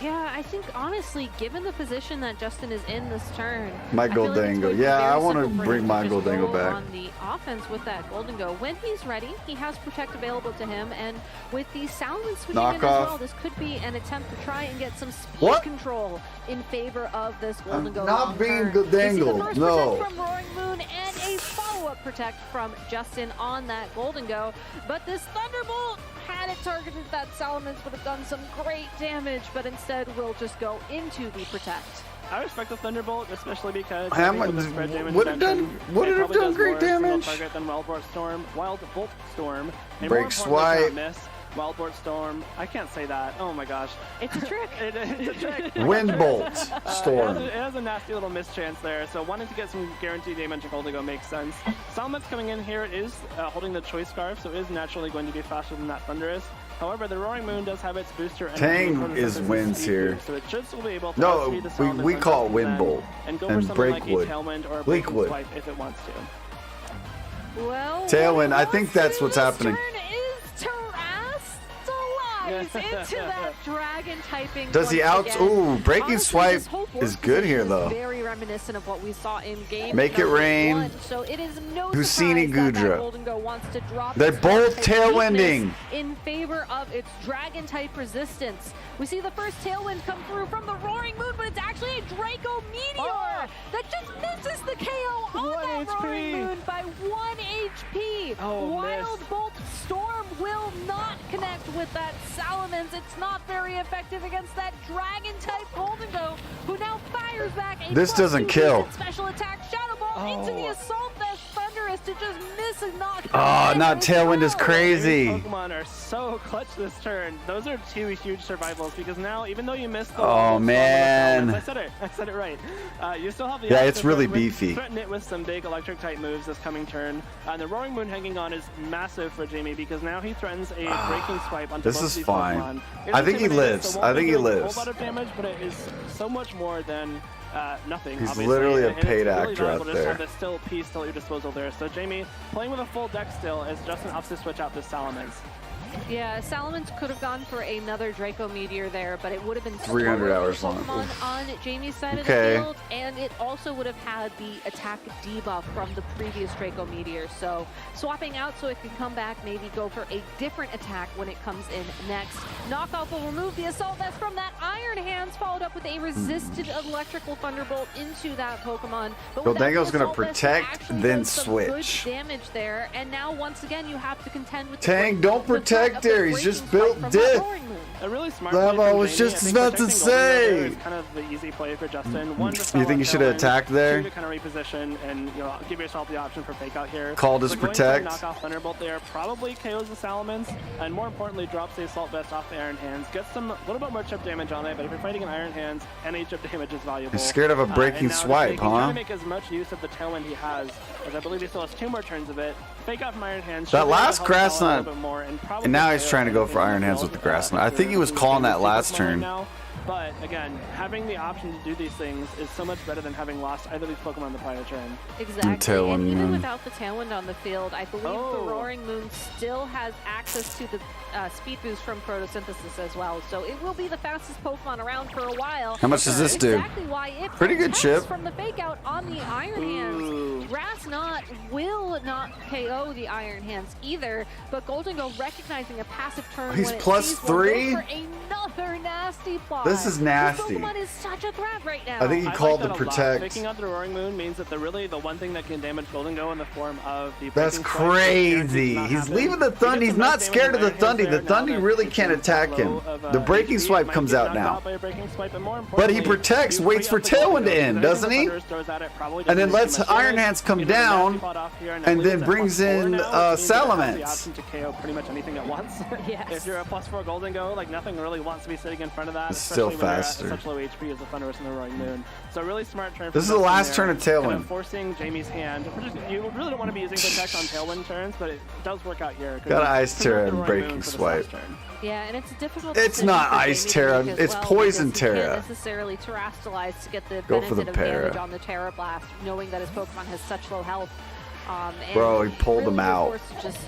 Yeah, I think honestly, given the position that Justin is in this turn, My I feel like it's Goldango. going to be Yeah, very I wanna simple for bring him my to just Goldango roll back. on the offense with that Golden Go. When he's ready, he has Protect available to him, and with the Salmon switching in as Knockoff. well, this could be an attempt to try and get some speed What? control in favor of this Golden I'm Go. not long being turn. We see the Goldango, first no. Protect from Roaring Moon and a follow-up Protect from Justin on that Golden Go, but this Thunderbolt, had it targeted that Salamence, would have done some great damage, but instead will just go into the Protect. I respect the Thunderbolt, especially because How I think much- with the spread damage would it mentioned, done- would it have probably done does great more single damage? target than Wild Bolt Storm, and Break more importantly, Swipe. cannot miss. Wild Bolt Storm. I can't say that. Oh my gosh. It's a trick. It's a trick. Wind Bolt Storm. It has a nasty little mischance there, so wanting to get some guaranteed damage in Golden Go makes sense. Salamet's coming in here is holding the Choice Scarf, so is naturally going to be faster than that Thunderous. However, the Roaring Moon does have its booster energy Tang from the is Surface's wins speed here. boost, so it should still be able to No, outspeed the Salamence we on call it Justin's Wind end Bolt and go and for something like a Breakwood. Tailwind or a Breaking Bleakwood. Swipe if it wants to. Well, Tailwind, what I it think wants that's to what's do this happening. turn is Terrastalize into that dragon typing. Does he once out? again. Ooh, Breaking Honestly, Swipe this whole board is good here position though. is very reminiscent of what we saw in game Make it number rain. 1, so it is no Husini surprise that Gudra. Golden Go wants to drop They're its both type tailwinding. weakness in favor of its dragon type resistance. We see the first tailwind come through from the Roaring Moon, but it's actually a Draco Meteor that just misses the KO on 1 that HP. Roaring Moon by 1 HP. Oh, Wild missed. Bolt Storm will not connect with that Salamence. It's not very effective against that dragon type Golden Go, who now fires back a This doesn't +2 kill. special attack Shadow Ball into the Oh. Assault Vest Thunderous to just miss and knock. Oh, him not as Tailwind is well. crazy. Pokemon are so clutch this turn. Those are two huge survivals because now, even though you missed the Oh, Wild Bolt Storm man. on the Salamence, I said it right. You still have the Yeah, option it's to really threaten- beefy. Threaten it with some big electric type moves this coming turn. And the Roaring Moon hanging on is massive for Jamie because now he threatens a Breaking Swipe onto This both is these fine. Pokemon. It's I think he intimidating, lives. so I won't think be he doing a lives. whole lot of damage, but it is so much more than nothing. He's obviously. literally a And it's paid really actor valuable out to just have there. this still piece still at your disposal there. So Jamie playing with a full deck still as Justin opts to switch out this Salamence. Yeah, Salamence could have gone for another Draco Meteor there, but it would have been 300 slower hours long. Pokemon on Jamie's side Okay. of the field, and it also would have had the attack debuff from the previous Draco Meteor. So swapping out so it can come back, maybe go for a different attack when it comes in next. Knockoff will remove the Assault Vest from that Iron Hands, followed up with a resisted Electrical Thunderbolt into that Pokemon. But without Goldango's the gonna Assault Vest, it protect, actually then does some good switch. damage there, and now once again you have to contend with the Tang, don't the threat protect of the there. He's Breaking just Swipe built from that diff. Roaring Moon. A really smart That play from was Jamie. just I think about to protecting Golden Go there say. is kind of the easy play for Justin. One, just You think you should have attacked there? Two, to kind of reposition and give yourself the option for fake out here. Called his But going protect. for a knockoff Thunderbolt there probably KOs the Salamence, and more importantly drops the Assault Vest off the Iron Hands. Gets some a little bit more chip damage on it, but if you're fighting an Iron Hands, any chip damage is valuable. He's scared of a Breaking And now Swipe, he's trying huh? to make as much use of the Tailwind he has, as I believe he still has 2 more turns of it. Fake out from Iron Hands. That should be able to last help Grass Salamence a Knot- little bit more, and probably And now he's KO trying to go anything for in the Iron Hands field, with the Grass Knot. I after think he was losing calling the that last Pokemon turn. now. But again, having the option to do these things is so much better than having lost either of these Pokemon in the prior turn. Exactly. Tailwind And even Moon. without the Tailwind on the field, I believe the Roaring Moon still has access to the speed boost from Photosynthesis as well. So it will be the fastest Pokemon around for a while. How much does this do? Exactly why it Pretty good protects chip. from the fake out on the Iron Hands. Grass Knot will not KO the Iron Hands either, but Golden Go recognizing a passive turn. He's when it plus sees one, 3? goes for another nasty plot. This is nasty. This Pokemon is such a threat right now. I think he I called like the that a lot. protect. Picking out the Roaring Moon means that the one thing that can damage Golden Go in the form of the That's Breaking Strike is guaranteed crazy. to not He's happen. leaving the He gets Thundy. the He's most not damage scared of the with Iron Thundy. Hands The there now Thundy that really it's can't in attack low him. of, The Breaking HP. Swipe Might comes get out knocked now. by a Breaking Swipe, and more But he importantly, protects, you waits free for up the Golden Tailwind to Go. end, If doesn't he? Thunders throws at it, probably And then doesn't lets do much Iron damage. Hands come You get a down, nasty plot off here, and I believe then it's at brings +4 in, now, which means it has the Salamence. option to KO pretty much anything at once. Yes. If you're a +4 Golden Go, like nothing really wants to be sitting in front of that. It's still especially when you're faster. at such low HP as the Thunderous and the Roaring Moon. So really smart turn. This is from the Justin last there, turn of Tailwind. kind of forcing Jamie's hand. You really don't want to be using Protect on Tailwind turns, but it does work out here. Got Ice Terra and Roaring Breaking Moon for this Swipe. last turn. Yeah, and it's a difficult. It's decision not for Ice Jamie Terra, to make as it's well, Poison because he can't Terra. necessarily Terrastalize to get the Go benefit for the of Para. damage on the Terra Blast, knowing that his Pokemon has such low health. And Bro, he pulled really him you're out. forced to just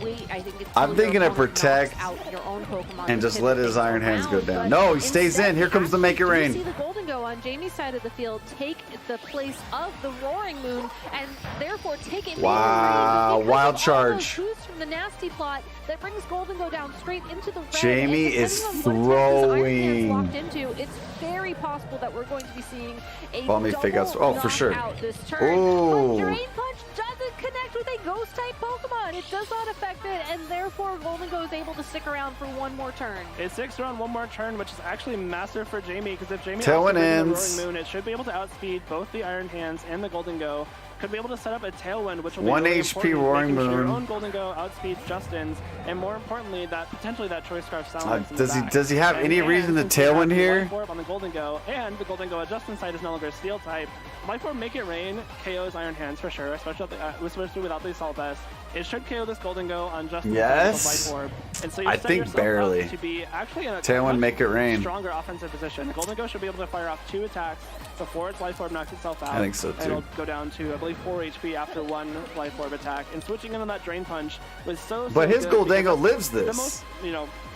wait, I think, until I'm your thinking of opponent knocks protect out your own Pokemon and to just pivot let his things Iron Hands go around, down. but No, he stays instead in. Here comes the Make It you Rain. see the Golden Go on Jamie's side of the field take the place of the Roaring Moon, and therefore take it. Wow, because wild of all charge. those boosts from the nasty plot that brings Golden Go down straight into the red. Jamie And is depending on what attack his Iron Hands throwing. locked into, it's very possible that we're going to be seeing a Follow me, fake outs. Oh, for sure. knockout this turn. Ooh. But Drain Punch doesn't connect with a Ghost type Pokemon. It does not affect it, and therefore Golden Go is able to stick around for one more turn. It sticks around one more turn, which is actually massive for Jamie, because if Jamie Tailwind outspeeds the ends. Roaring Moon, it should be able to outspeed both the Iron Hands and the Golden Go. Could be able to set up a Tailwind, which will be 1 really HP important, Roaring making sure your Moon. own Golden Go outspeeds Justin's, and more importantly, that potentially that Choice Scarf Salamence in the back. Does he have any reason to since you have Tailwind the here? Life Orb on the Golden Go, and the Golden Go at Justin's side is no longer Steel type. Life Orb Make It Rain KOs Iron Hands for sure, especially without the Assault Vest. It should KO this Golden Go on Justin's Yes. Life Orb. And so you I set think yourself barely. up to be actually in a Tailwind much Make It Rain. stronger offensive position. Golden Go should be able to fire off 2 attacks before its Life Orb knocks itself out. I think so, And too. it'll go down to, I believe, 4 HP after 1 Life Orb attack. And switching in on that Drain Punch was so But his good because Goldango lives the this. most,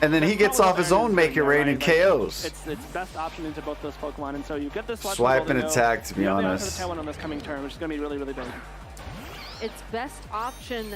And then he that's gets probably off his what own Iron Make is It doing Rain there, and right? But KOs. It's best option into both those Pokemon. And so you get this Swipe and attack, to be you have honest. the Tailwind on this coming turn, which is going to be really, really big. Its best option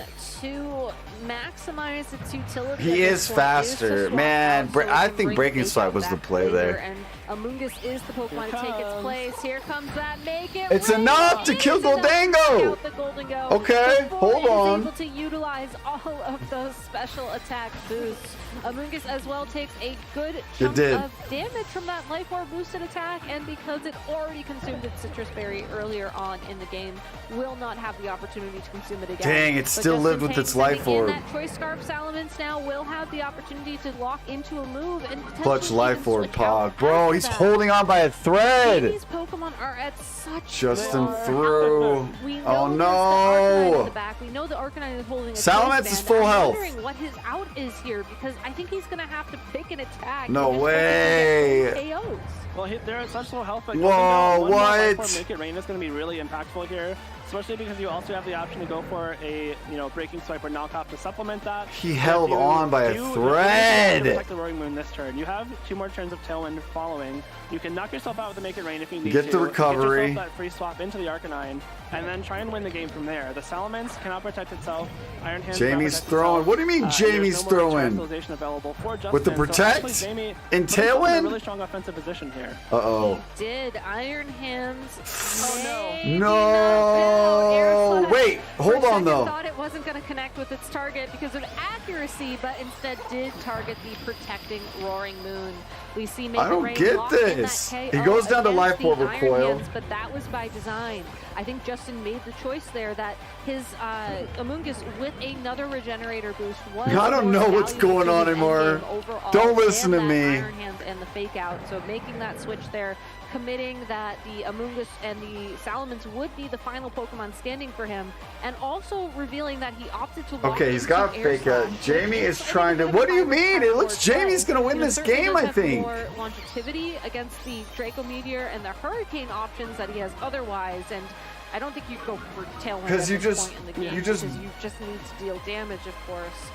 to maximize its utility. He at is this point faster. to swap Man, out so I it can think bring Breaking Fake Swipe Out was the back play later, there. And Amoonguss is the Pokemon to take its comes. place. Here comes that Make It It's Rain. enough to It kill is enough to Goldango. take out the Golden Go Okay, before hold it is on. able to utilize all of those special attack boosts. Amoonguss as well takes a good chunk did. of damage from that Life Orb boosted attack, and because it already consumed its Citrus Berry earlier on in the game, will not have the opportunity to consume it again. Dang, it But still just lived in with case, its Life sending in Orb. That Choice Scarf Salamence now will have the opportunity to lock into a move and potentially Clutch Life even Orb switch out Pog. Bro, after he's that. holding on by a thread. These Pokemon are at such Justin low threw. health. We know Oh, there's the Arcanine no. in the back. We know the Arcanine is holding a Salamence Choice is Band. full I'm health. wondering what his out is here, because I think he's going to have to pick an attack. No and just way. focus on getting KOs. Well, they're at such low health, but Whoa, Golden Go, one more Life what? Orb Make It Rain is going to be really impactful here, especially because you also have the option to go for a Breaking Swipe or knockoff to supplement that. He If held you on by a do- if thread. you protect the Roaring Moon this turn. You have 2 more turns of Tailwind following. You can knock yourself out with the Make It Rain if you need Get to. the recovery. Get yourself that free swap into the Arcanine, and then try and win the game from there. The Salamence cannot protect itself. Iron Hands cannot Jamie's protect throwing. itself. What do you mean There's Jamie's no more throwing? Terrestrialization available for With the Justin, so protect actually Jamie and put himself in a Tailwind? really strong offensive position here. Uh-oh. Did Iron Hands? Oh, maybe no. knock out Air No. Slash? Wait, hold For a on, second, though. Thought it wasn't going to connect with its target because of accuracy, but instead did target the protecting Roaring Moon. We see Make I It don't Rain get lock in this. that He KO goes down to against Life the Orb Iron recoil. Hands, but that was by design. I think Justin made the choice there that his Amoonguss with another Regenerator boost was I don't more know what's valuable going to on his anymore. endgame overall Don't listen than to that me. Iron Hands and the fake out. So making that switch there, committing that the Amoonguss and the Salamence would be the final Pokemon standing for him, and also revealing that he opted to lock Okay, he's into got Air fake out. Slash. Jamie is So I think trying to. it's What do you gonna mean? be It looks more Jamie's play. gonna win You know, this certainly game, does I have more more longevity against the Draco Meteor and the Hurricane options that he has otherwise, and I don't think you go for Tailwind because you because just you just need to deal damage, of course.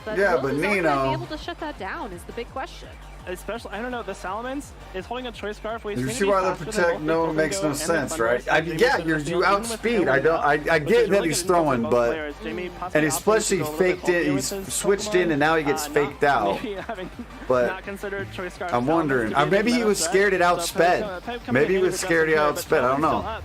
But yeah, will but this Arcanine be Nino. able to shut that down is the big question. Especially, I don't know, the Salamence is holding a Choice Scarf. You see why the protect no makes no sense, right? Yeah, you outspeed. I get that he's throwing, but and especially faked it. He's switched in and now he gets faked out. But I'm wondering, maybe he was scared it outsped. Maybe he was scared he outsped. I don't know.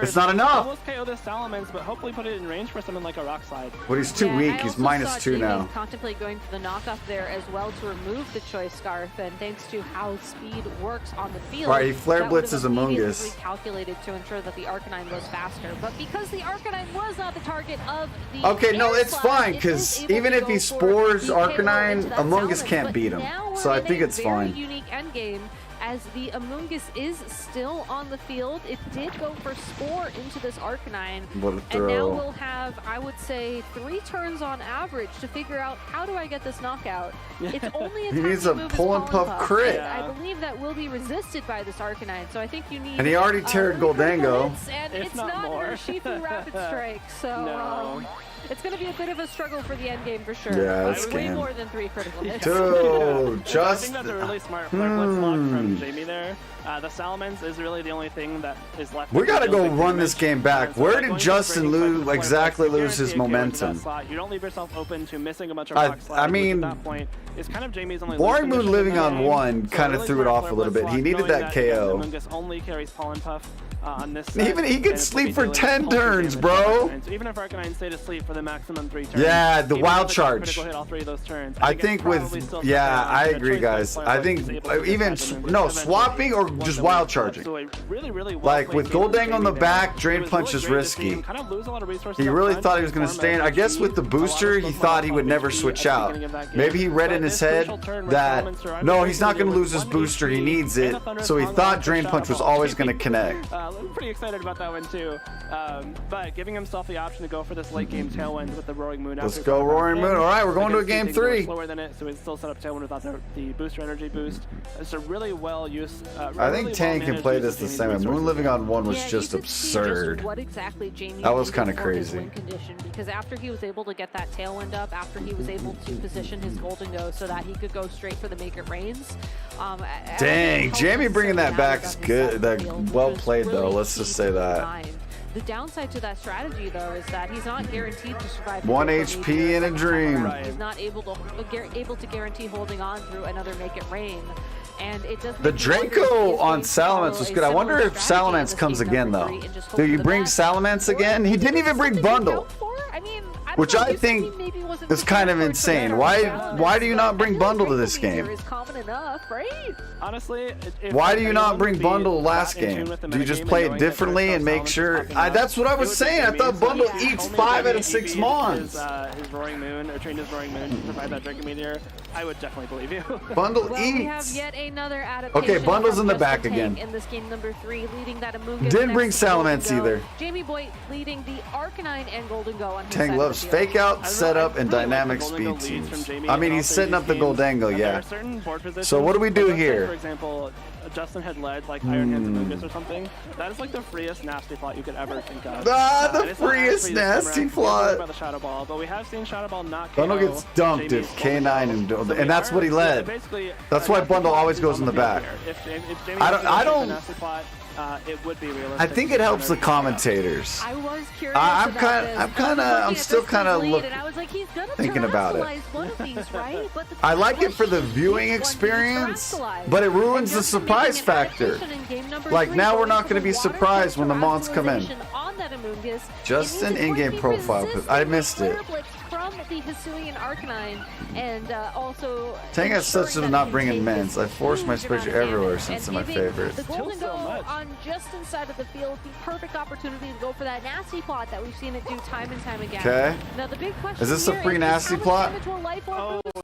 It's not enough. Almost KO this Salamence, but hopefully put it in range for something like a Rock Slide. But he's too weak. He's -2 now. Contemplate going for the knockoff there as well to remove the Choice Scarf, and thanks to how speed works on the field, right, he flare blitzes Amoonguss. Recalculated to ensure that the Arcanine was faster, but because the Arcanine was not the target of the okay, no, it's slide, fine because even if he spores Arcanine, Amoonguss can't beat him. So I think it's fine. Unique endgame. As the Amoonguss is still on the field, it did go for Spore into this Arcanine. What a and throw. now we'll have, I would say, 3 turns on average to figure out how do I get this knockout. It's only a He needs a pull and puff crit. I believe that will be resisted by this Arcanine, so I think you need. And he already teared Goldango. And If it's not not more. Urshifu Rapid Strike, so No. it's going to be a bit of a struggle for the end game for sure. Yeah, but it's way game. more than 3 critical hits. Dude, I just think that's a really smart flare blitz block from Jamie there. The Salamence is really the only thing that is left. we gotta go Big run damage. this game back. So Where by did going Justin for breaking lose fight with exactly flare lose blitz, his you guarantee a KO into that momentum? slot. You don't leave yourself open to missing a bunch of I- rock I slides, which mean, at that point is kind of Jamie's only Boring losing Moon mission living in that on game. one So kind of really threw it smart off a flare little bit. blitz He block, needed knowing that again, KO. Amoonguss only carries Pollen Puff on this Even side, he could and it's sleep for dealing 10 pulse turns, damage bro. to Arcanine. So even if Arcanine stayed asleep for the maximum 3 turns, Yeah, the even wild if it's a charge. critical hit all 3 of those turns, I it's think probably with still yeah, something I that agree, Choice guys. Scarf I is think able to even catch Amoonguss no eventually. swapping or Once just the wild wind charging. so a really, really Like with well-played game Goldango on from the Jamie back, there. Drain It was Punch really is great to see risky. him kind of lose a lot of resources He up really front thought to he was going to farm stay in. I guess XP. with the A lot of booster, he those thought he Molotov would never XP switch at the out. beginning of that game. Maybe he read But in his this head crucial turn when that Salamence survived no, the he's not Draco going to Meteor lose his with booster. He 1 needs HP it. and a Thunderous So he Tongue thought on Drain for Punch was Shadow always Ball. going to connect. I'm pretty excited about that one too. But giving himself the option to go for this late game Tailwind with the Roaring Moon. Let's after go coming back Roaring in. Moon. All right, we're going to a Against game things that were 3. slower than it, so it's still set up Tailwind without the booster energy boost. It's a really well used. I think Tang can play this the same way. Moon Living on 1 was Yeah, just you could see just absurd. what exactly Jamie That was needed kinda for his crazy. win condition, because after he was able to get that Tailwind up, after he was able to position his Goldango so that he could go straight for the Make It Rains. Dang, Jamie bringing that back is good. That well played though. Let's just say that. The downside to that strategy, though, is that he's not guaranteed to survive. 1 the HP in a dream. Right. He's not able to guarantee holding on through another Make It Rain. And it does The make you wonder if Draco he's on going to follow Salamence was a good. I wonder similar if strategy in Salamence this comes game again number though. 3 and just hope Do you for the bring best. Salamence Or again? He didn't even bring something to Bundle. count for? I mean, I don't Which know, I UCP think maybe wasn't is kind of prepared for it insane. better Why- than Salamence, why do you but not bring I think Bundle to Draco this game? Meteor is common enough, right? Honestly, if Why do you not anyone bring would be Bundle last that in tune game? with the Do you just metagame play and it knowing that differently first and off make Salamence is sure? popping up, That's what I it was would be saying. I Jamie. thought So Bundle yeah, eats only 5 out Jamie of 6 used Mons. His Roaring Moon, or trained his Roaring Moon to provide that Draco Meteor. I would definitely believe you. Bundle Well, we have eats. yet another adaptation. Okay, Bundle's from in the Justin back Tank again. in this game number 3, leading that Amoonguss. Didn't bring next to Salamence Goldango. either. Jamie Boy leading the Arcanine and Goldango on his Tang side loves of the field. fake out, I setup, and really like dynamic the speed Goldango leads from teams. Jamie I mean, in he's all setting three up the games. Goldango, There yeah. are certain board positions, So what do we do let's say, here? For example, Justin had led like Iron Hands Amoonguss or something. That is like the freest nasty plot you could ever think of. Ah, the And it's not freest actually this time nasty around. plot. We're worried about the Shadow Ball, but we have seen Shadow Ball not Bundle KO gets dumped Jamie's if K9 and Goldango. So we and that's are- what he led. basically, That's why nasty Bundle plot always is goes in the on field back. here. If Jamie I don't- was I to don't- nasty plot, it would be realistic. I think it helps the commentators. I was curious I'm about kinda- this. I'm kinda- I was looking I'm at still this kinda lead, look- and I was like, he's gonna thinking about it. terrestrialize one of these, right? But the I like it for the question is, viewing which one do you experience, terrestrialize? but it ruins And the just surprise making an factor. adaptation in game number Like, 3, now we're going not for gonna the be water surprised when the Mons come in. terrestrialization on that Amoonguss. Just It an means it's going in-game to be profile. I missed it. resisting flare blitz from the Hisuian Arcanine, and also Tang has such ensuring to that not he bring in can take mens. this I forced my huge amount Spritzer of everywhere damage, since and they're my giving favorite. The Still so Goldango much. on just inside of the field, the perfect opportunity to go for that nasty plot that we've seen it do time and time again. Okay. Now the big question Is this a here free is nasty how much plot? damage will Life Orb Oh, boost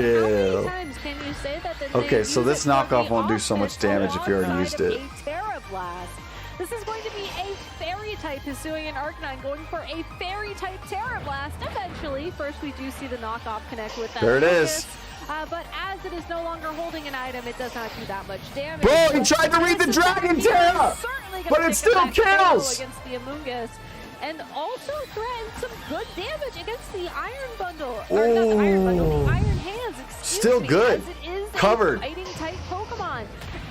Chill. times can you say that? Okay, so this knockoff won't do so much damage if you already used it. A Terra Blast. This is going to be a Fairy type pursuing an Arcanine, going for a Fairy type Terra Blast eventually. First, we do see the knockoff connect with that. There it focus. is. But as it is no longer holding an item, it does not do that much damage. Bro, he tried to read the Dragon Terra! But it still kills! Against the Amoonguss. And also threatens some good damage against the Iron Bundle. Or not the Iron Bundle, the Iron Hands, excuse Still me, good. as it is Covered. a fighting type Pokemon.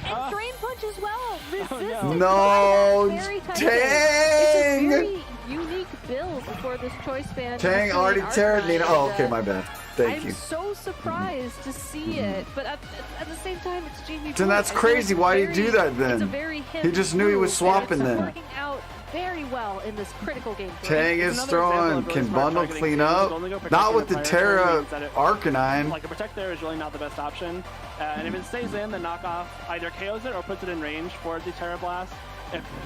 And Drain Punch as well. Resistant. No, It's a Tang! very unique build for this choice band. Tang already Terra Nina. Oh, okay, my bad. Thank you. I'm so surprised to see it, but at the same time, it's Jamie. Then Boy. that's I feel crazy. it's Why did very- he do that It's a then? very hip He just knew he was move, swapping and it's then. working out very well in this critical game. for Tang him. is It's another example throwing. of really Can smart Bundle targeting clean too. up? Only go Not protecting with the player, Terra means that it- Arcanine. Like a Protect there is really not the best option. And if it stays in, the knockoff either KOs it or puts it in range for the Terra Blast.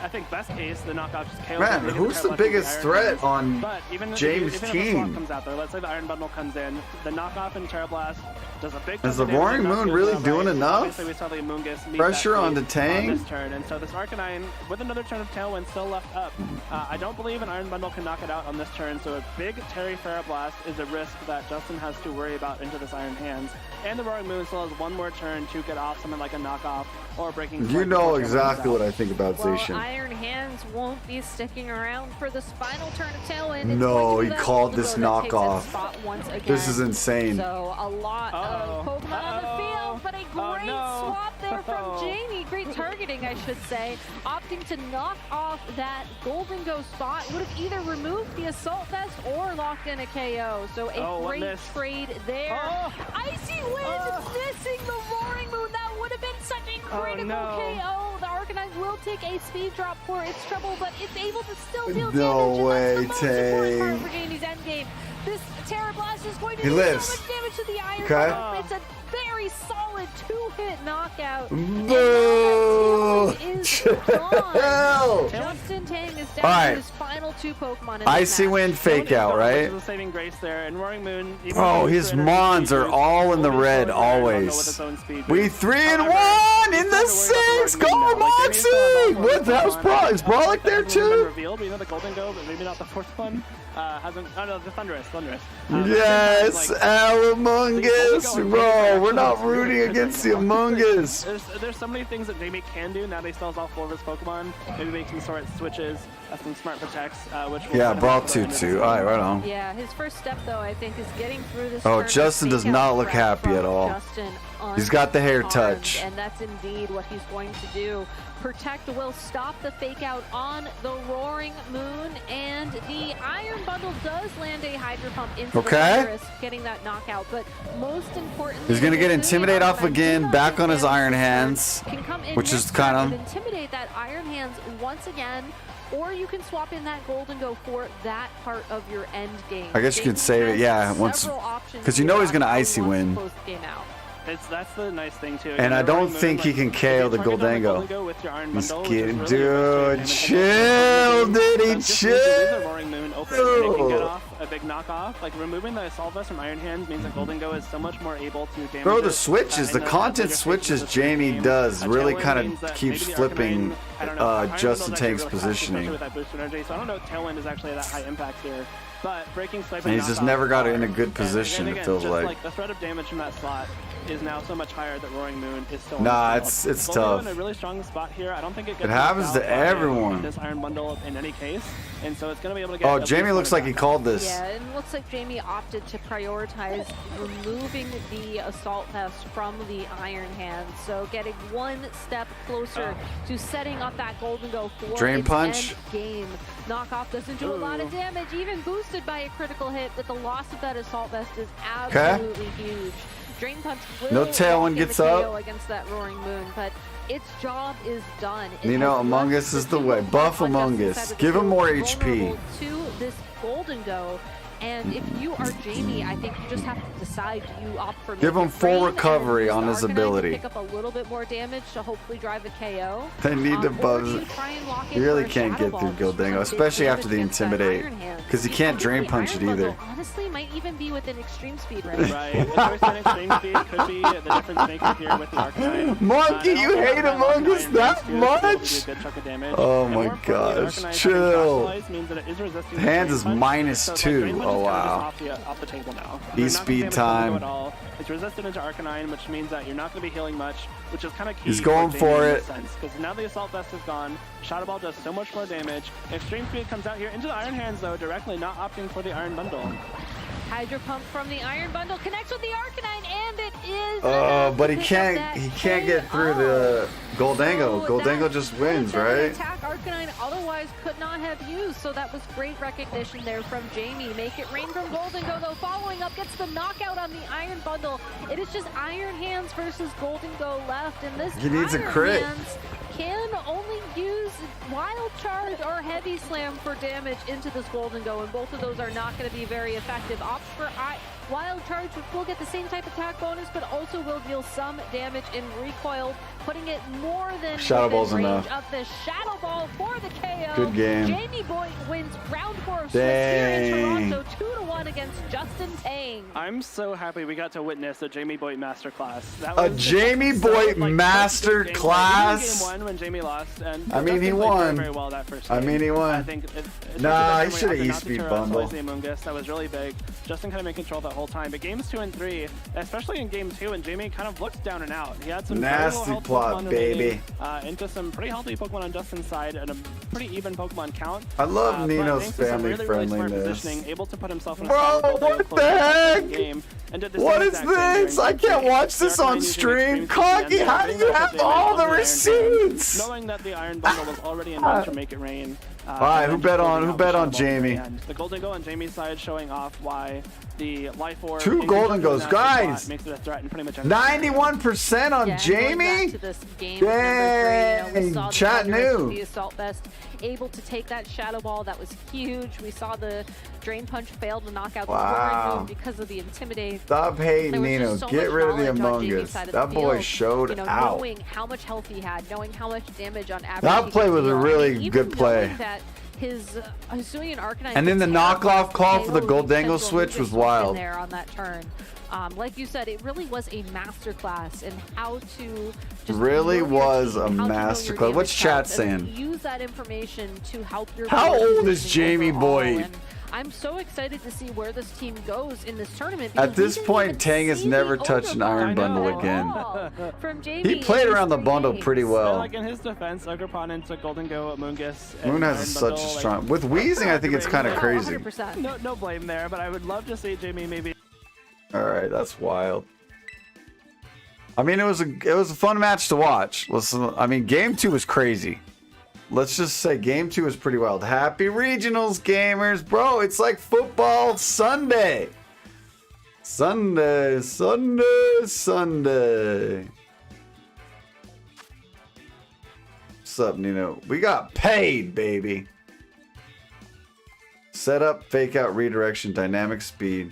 I think best case, the knockoff just KOs Man, it, maybe who's Terra the Blast with biggest Iron threat Hands. on But even James' if a team? swap comes out there, let's say the Iron Bundle comes in, the knockoff and Terra Blast does a big Is chunk the of damage, Roaring it knocks Moon you really outright. doing enough? Obviously, we saw the Amoonguss meet Pressure that on the fate Tang? on this turn, and so this Arcanine, with another turn of Tailwind still left up, I don't believe an Iron Bundle can knock it out on this turn, so a big Terry Terra Blast is a risk that Justin has to worry about into this Iron Hands. And the Roaring Moon still has one more turn to get off something like a knockoff or a breaking. You know exactly what I think about Well, Zacian. Iron Hands won't be sticking around for this final turn of Tailwind. It's No, going to be he that called Golden this Go that takes its knockoff. spot once again. This is insane. So a lot of Pokemon on the field, but a great no. swap there from Jamie. Great targeting, I should say. Opting to knock off that Golden Go spot. Would have either removed the Assault Vest or locked in a KO. So a what great miss? trade there. Icy Wind missing the Roaring Moon. That would have been such a critical no. KO. The Arcanine will take a speed drop for its trouble, but it's able to still deal No damage. way, and that's the most important part Tang. for Jamie's endgame. This Terra Blast is going to He do lives. so much damage to the Iron Okay. Bundle. It's a very solid two-hit knockout. Boo! And is gone. Hell! Justin Tang is down All right. to his final two Pokemon in this Icy match. Wind fake out, right? There's a saving grace there, and Roaring Moon. even Bro, though his it's energy Mons are boost, all in the only red, slows Iron Bundle with always. its own speed We boost. 3 and However, 1 in he's the starting to 6. worry Go about the Roaring Moon now. Like, Jamie's still Moxie! on What the hell's Pokemon. Brawl? Is Brawlic Hasn't there been too? Revealed. We know the Golden Go, but maybe not the fourth one. Hasn't. Oh no, the Thunderous. Yes, Like, Alamungus, bro. We're not rooting against the Among Us. There's so many things that Jamie can do now that he still has all 4 of his Pokemon. Maybe make some smart switches, some smart protects, which will Yeah, put him Brawl at the end of the 2-2. season. All right, right on. Yeah, his first step, though, I think, is getting through this. Oh, turn. Justin does Fake out not look threat happy from at all. Justin He's got the hair unarmed, touch. And that's indeed what he's going to do. Protect will stop the fake out on the Roaring Moon, and the Iron Bundle does land a Hydro Pump into Okay. the virus, getting that knockout. But most importantly, He's gonna get the Intimidate off Arcanine again, does back on his damage Iron this turn, Hands, can come in which is next kind turn of- and intimidate that Iron Hands once again. Or you can swap in that Golden Go for that part of your end game. I guess you could Jamie save it, has yeah, once- several options 'cause you know he's to gonna act Icy once Wind. close the game out. That's the nice thing too. And I the don't Roaring Moon, think he like, can if you KO the target down Goldango. Golden Go with your Iron He's Bundle, which getting, is really dude, frustrating, chill, and dude, it just means you leave the chill. Roaring Moon open and it can get off a big knockoff. Like removing the Assault Vest from Iron Hands means that Golden Go is so much more able to damage. Bro, the it, switches, in the later content phases switches of the Jamie game. does A really Tailwind kind means that of keeps maybe the flipping Arcanine, I don't know, Iron Justin Bundle's actually Tank's really fast, positioning. especially with that boost energy. So I don't know if Tailwind is actually that high impact here. But breaking swipe And he's just never got it in a good position, it again, feels just like. the threat of damage from that slot is now so much higher that Roaring Moon is still. Nah, on the it's field. Golden Go tough. in a really strong spot here. I don't think it gets It happens knocked to out by everyone. This Iron Bundle in any case, and so it's going to be able to get. Oh, at Jamie least looks one like he attack. called this. Yeah, and it looks like Jamie opted to prioritize removing the Assault Vest from the Iron Hands. So getting one step closer to setting up that Golden Go for Drain its Punch. end game. Knockoff doesn't do a lot of damage, even boosted by a critical hit, but the loss of that Assault Vest is absolutely huge. Drain Punch will No Tailwind lock in gets the KO up. against that Roaring Moon, but its job is done. It You know, has Among left Us is the single way. hit Buff on Among Justin's Us. side of the Give him field more HP. vulnerable to this Golden Go. And if you are Jamie, I think you just have to decide, do you opt for Give him Make It full Rain recovery and on use his the Arcanine to ability. pick up a little bit more damage to hopefully drive a KO? They need to Or buzz do it. you try and lock in You really for a can't Shadow get through Ball, Gildango, just some especially big after the damage against that Intimidate. Iron Hand? Because you I can't think Drain the Punch Iron it either. Bundle honestly might even be within extreme speed range. Right. If there's an extreme speed, could be the difference maker here with the Arcanine. Monkey, And you also hate having that Among Us Arcanine that boost too is able to do much? a good chunk of damage. Oh And my more importantly, the gosh, Arcanine having chill. Fastlight means that it is resisting the Hands Drain is Punch. minus So it's 2. Drain Punch Oh, is kind of wow. just off the table now. E You're not gonna speed damage time. Gildango at all. It's resistant into Arcanine, which means that you're not going to be healing much, which is kind of key. He's going for it. Because now the Assault Vest is gone. Shadow Ball does so much more damage. Extreme Speed comes out here into the Iron Hands, though, directly, not opting for the Iron Bundle. Hydro Pump from the Iron Bundle connects with the Arcanine, and it is. But he enough to pick up can't. that He can't get through KO. the Goldango. So Goldango that just could wins, have been an right? Attack Arcanine otherwise could not have used. So that was great recognition there from Jamie. Make it rain from Goldango, though. Following up, gets the knockout on the Iron Bundle. It is just Iron Hands versus Goldango left, and this He needs a Iron crit. Hands can only use Wild Charge or Heavy Slam for damage into this Goldango, and both of those are not going to be very effective. Opts for Wild Charge, which will get the same type of attack bonus, but also will deal some damage in recoil, putting it more than Shadow within Ball's range enough. of the Shadow Ball for the KO. Good game. Jamie Boyd wins round 4 of Swiss here in Dang. Toronto, 2-1 against Justin Tang. I'm so happy we got to witness a Jamie Boyd masterclass. That A was Jamie so, Boyd like, master game class? Game 1 when Jamie lost, and I mean, Justin he played won. very well that first I game. mean, he won. I think Nah, he shoulda E-speed bundle. The Among Us, that was really big. Justin kind of in control that whole time. But games 2 and 3, especially in game 2, and Jamie kind of looked down and out. He had some very Nasty low health plot, Pokemon baby. remaining, into some pretty healthy Pokemon on Justin's side and a pretty even Pokemon count. I love But Nino's thanks to some family really, really smart friendliness. positioning, able to put himself in a Bro, solid goal what to close the out heck? game, and did the What same is exact thing during this? I game can't 3. watch this Arcanine on using stream. extreme Conky, speed how and do bringing you back have damage all on the Iron Hand, receipts? knowing that the Iron Bundle was already in run to make it rain. Alright, who bet on Jamie? The Goldango on Jamie's side showing off why the Life Orb 2 in Golden conjunction with Goes, Nasty guys. Plot makes it a threat in pretty much every 91% on Yeah, and going back Jamie? to this game number 3, we Dang, saw the chat Thunderous knew. with the Assault Vest able to take that Shadow Ball. That was huge. We saw the Drain Punch fail to knock out the Wow. Roaring Move because of the Intimidate. Stop hating There was Nino. just so Get much rid of the knowledge on Among Jamie's Us. side of That the boy field, showed you know, out. knowing how much health he had, knowing how much damage on average. That he play could was a deal. really I mean, good even play. knowing that his Hisuian Arcanine And then the could tear knockoff call for the KO Goldango potential switch Lucas was in wild. there on that turn. Like you said, it really was a masterclass in how to just Really know your was team, a how to know your masterclass. damage What's chat counts, and saying? use that information to help your How players old is positioning Jamie overall, Boyd? and I'm so excited to see where this team goes in this tournament. At because we this didn't point, even Tang has see never the touched an overpower Iron Bundle at again. all from Jamie He in played these around the 3 bundle games. pretty And, well. like in his defense, Agripon into Goldango, Amoonguss, and Moon has Iron such a Bundle, like, strong... With Wheezing, I think it's kind of Oh, crazy. 100%. no blame there, but I would love to see Jamie maybe. Alright, that's wild. I mean, it was a fun match to watch. Listen, I mean, game 2 was crazy. Let's just say game 2 was pretty wild. Happy regionals, gamers. Bro, it's like football Sunday. Sunday. What's up, Nino? We got paid, baby. Setup, fake out, redirection, dynamic speed.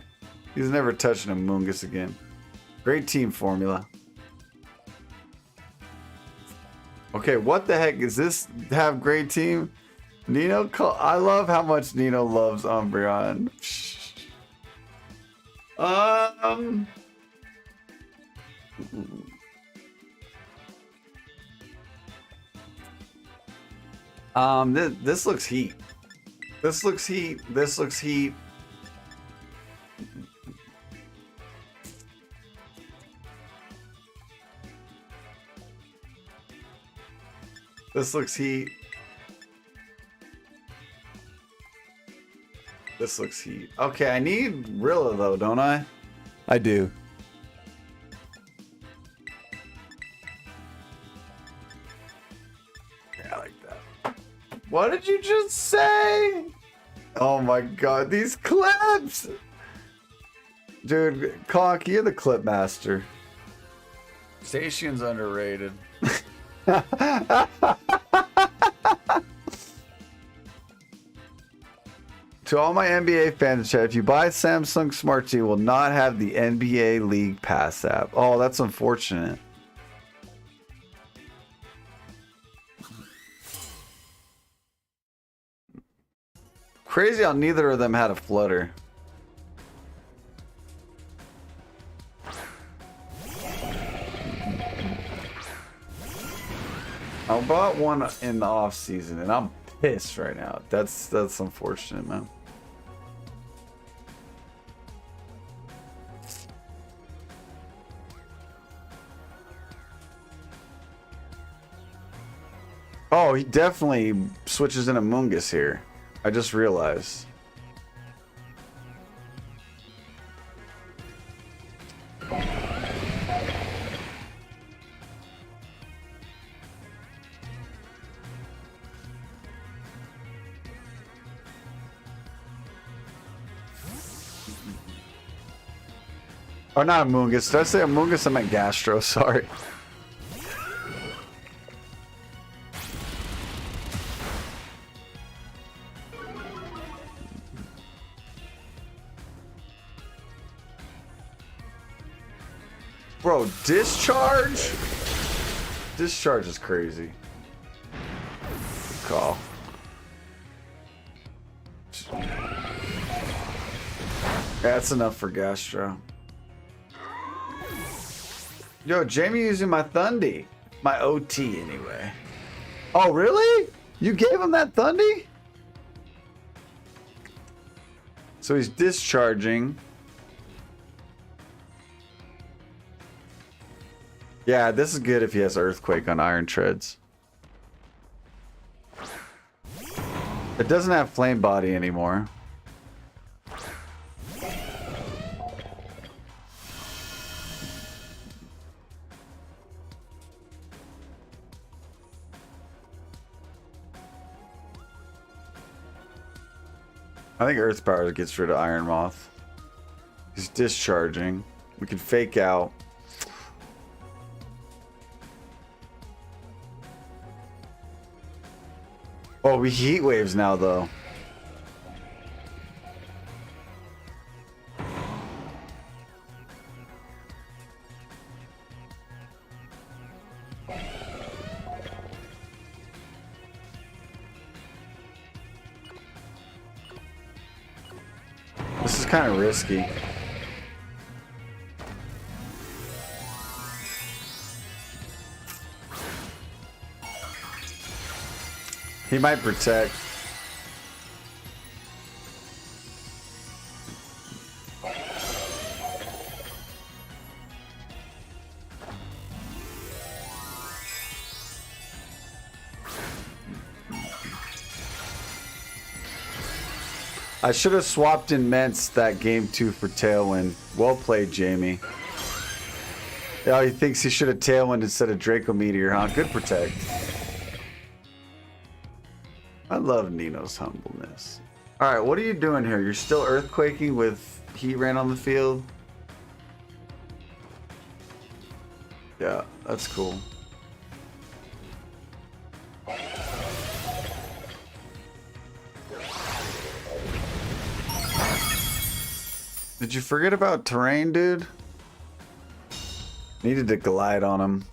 He's never touching a Mungus again. Great team formula. Okay, what the heck is this? Have great team? Nino, I love how much Nino loves Umbreon. This looks heat. This looks heat. This looks heat. This looks heat. This looks heat. Okay, I need Rilla though, don't I? I do. Yeah, I like that. What did you just say? Oh my god, these clips! Dude, Conk, you're the clip master. Station's underrated. To all my NBA fans in chat, if you buy Samsung Smart TV, you will not have the NBA League Pass app. Oh, that's unfortunate. Crazy how neither of them had a flutter. I bought one in the off season and I'm pissed right now. That's unfortunate, man. Oh, he definitely switches in Among Us here. I just realized. Oh, not Among Us. Did I say Among Us? I meant Gastro. Sorry. Bro, discharge? Discharge is crazy. Good call. That's enough for Gastro. Yo, Jamie using my Thundy. My OT, anyway. Oh, really? You gave him that Thundy? So he's discharging. Yeah, this is good if he has Earthquake on Iron Treads. It doesn't have Flame Body anymore. I think Earth Power gets rid of Iron Moth. He's discharging. We can fake out. Oh, we heat waves now, though. This is kind of risky. He might protect. I should have swapped in Ments that game 2 for Tailwind. Well played, Jamie. Oh, he thinks he should have Tailwind instead of Draco Meteor, huh? Good protect. I love Nino's humbleness. Alright, what are you doing here? You're still earthquaking with Heat Rain on the field? Yeah, that's cool. Did you forget about terrain, dude? Needed to glide on him.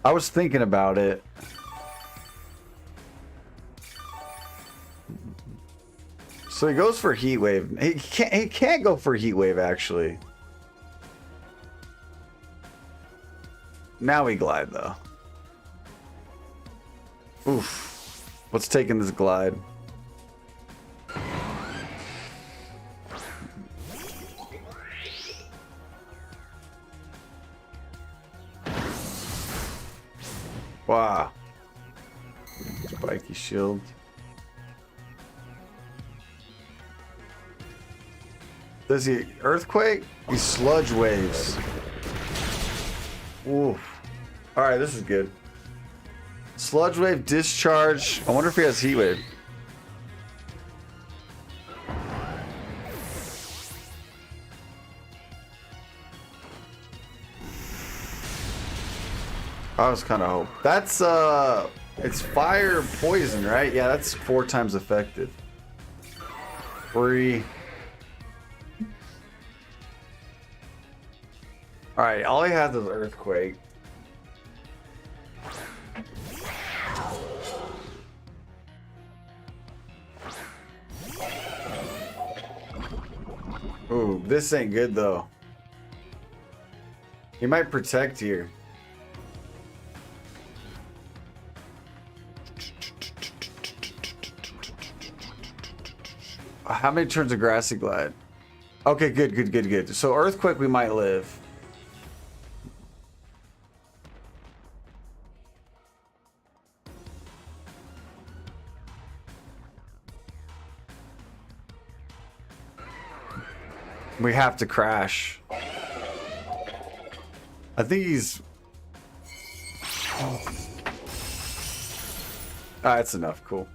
I was thinking about it. So he goes for Heat Wave. He can't go for Heat Wave, actually. Now we glide, though. Oof. What's taking this glide? Wow. Spiky shield. Does he earthquake? He sludge waves. Oof. Alright, this is good. Sludge wave, discharge. I wonder if he has heat wave. I was kind of hope. That's it's fire poison, right? Yeah, that's 4 times effective. Free. Alright, all he has is Earthquake. Ooh, this ain't good though. He might protect here. How many turns of Grassy Glide? Okay, good. So Earthquake, we might live. We have to crash. I think he's... Ah, that's enough. Cool.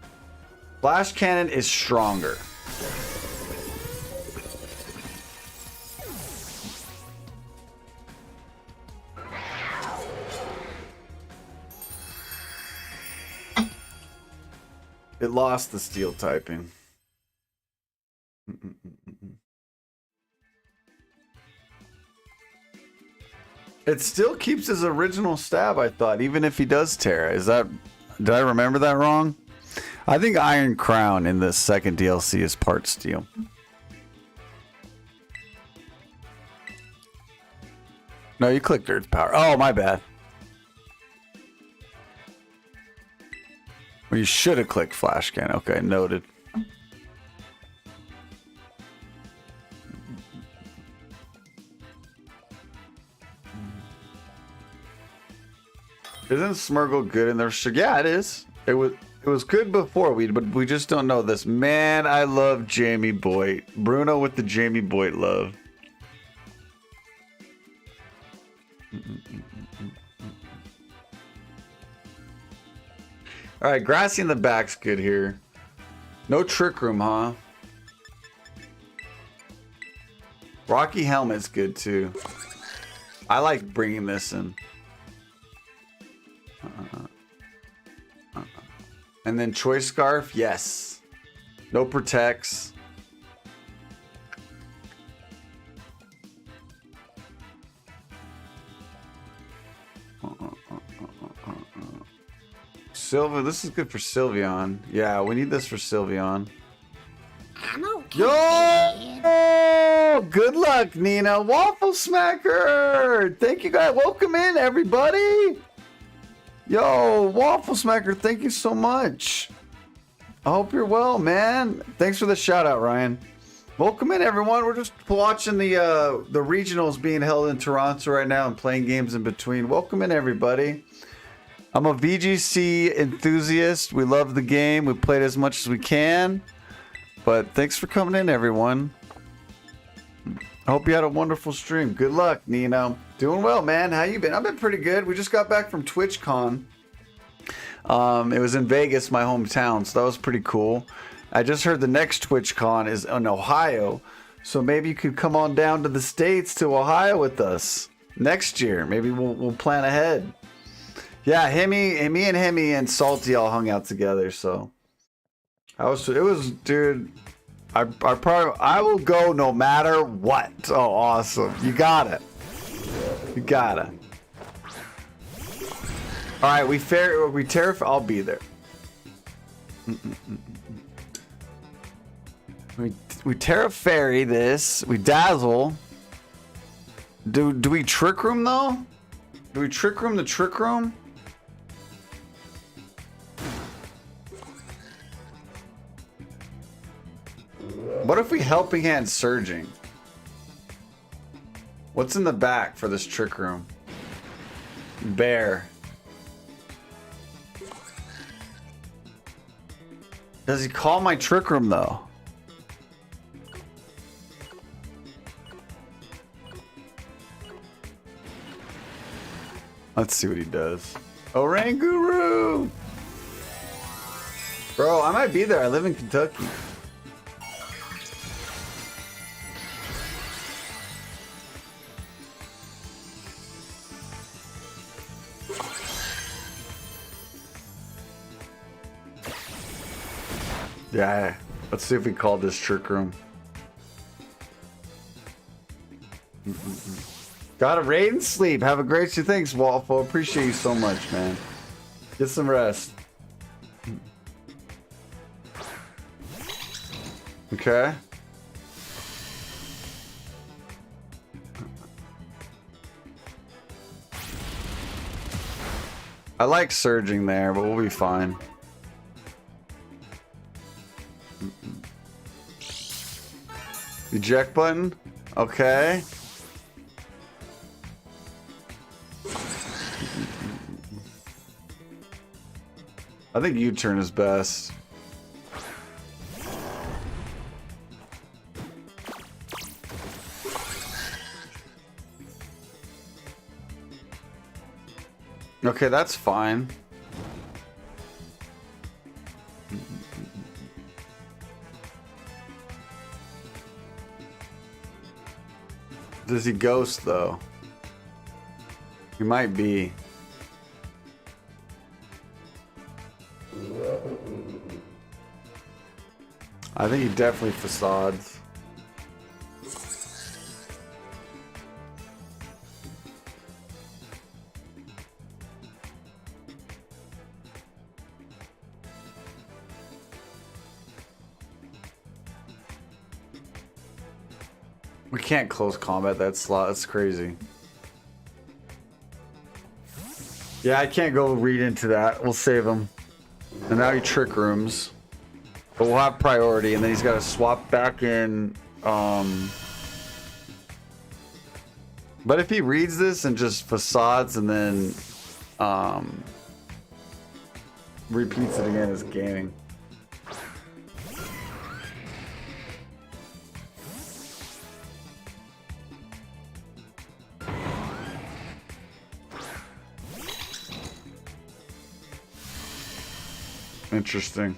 Flash Cannon is stronger. It lost the steel typing. It still keeps his original stab, I thought, even if he does Terra. Is that... Did I remember that wrong? I think Iron Crown in the second DLC is part steel. No, you clicked Earth Power. Oh, my bad. Well, you should have clicked Flash Cannon. Okay, noted. Isn't Smurgle good in there? Yeah, it is. It was good before, but we just don't know this. Man, I love Jamie Boyd. Bruno with the Jamie Boyd love. All right, Grassy in the back's good here. No Trick Room, huh? Rocky Helmet's good too. I like bringing this in. And then Choice Scarf, yes. No protects. Sylva, this is good for Sylveon. Yeah, we need this for Sylveon. I'm okay. Yo! Good luck, Nina. Waffle Smacker! Thank you guys. Welcome in, everybody. Yo, Waffle Smacker, thank you so much. I hope you're well, man. Thanks for the shout out, Ryan. Welcome in, everyone. We're just watching the regionals being held in Toronto right now and playing games in between. Welcome in, everybody. I'm a VGC enthusiast. We love the game. We played as much as we can. But thanks for coming in, everyone. I hope you had a wonderful stream. Good luck, Nino. Doing well, man. How you been? I've been pretty good. We just got back from TwitchCon. It was in Vegas, my hometown, so that was pretty cool. I just heard the next TwitchCon is in Ohio, so maybe you could come on down to the States to Ohio with us next year. Maybe we'll plan ahead. Yeah, me and Hemi and Salty all hung out together, so it was, dude. I will go no matter what. Oh, awesome! You got it. You got it. All right, we terrify. I'll be there. We Terra Fairy this. We Dazzle. Do we Trick Room though? Do we Trick Room the Trick Room? What if we Helping Hand Surging? What's in the back for this Trick Room? Bear. Does he call my Trick Room though? Let's see what he does. Oranguru! Bro, I might be there. I live in Kentucky. Yeah. Let's see if we call this trick room. Got a raid and sleep. Have a great day. Thanks, Waffle. Appreciate you so much, man. Get some rest. Okay. I like surging there, but we'll be fine. Eject button? Okay. I think U-turn is best. Okay, that's fine. Does he ghost though? He might be. I think he definitely facades. We can't close combat that slot. That's crazy. Yeah, I can't go read into that. We'll save him. And now he trick rooms. But we'll have priority, and then he's got to swap back in. But if he reads this and just facades and then repeats it again as gaming. Interesting.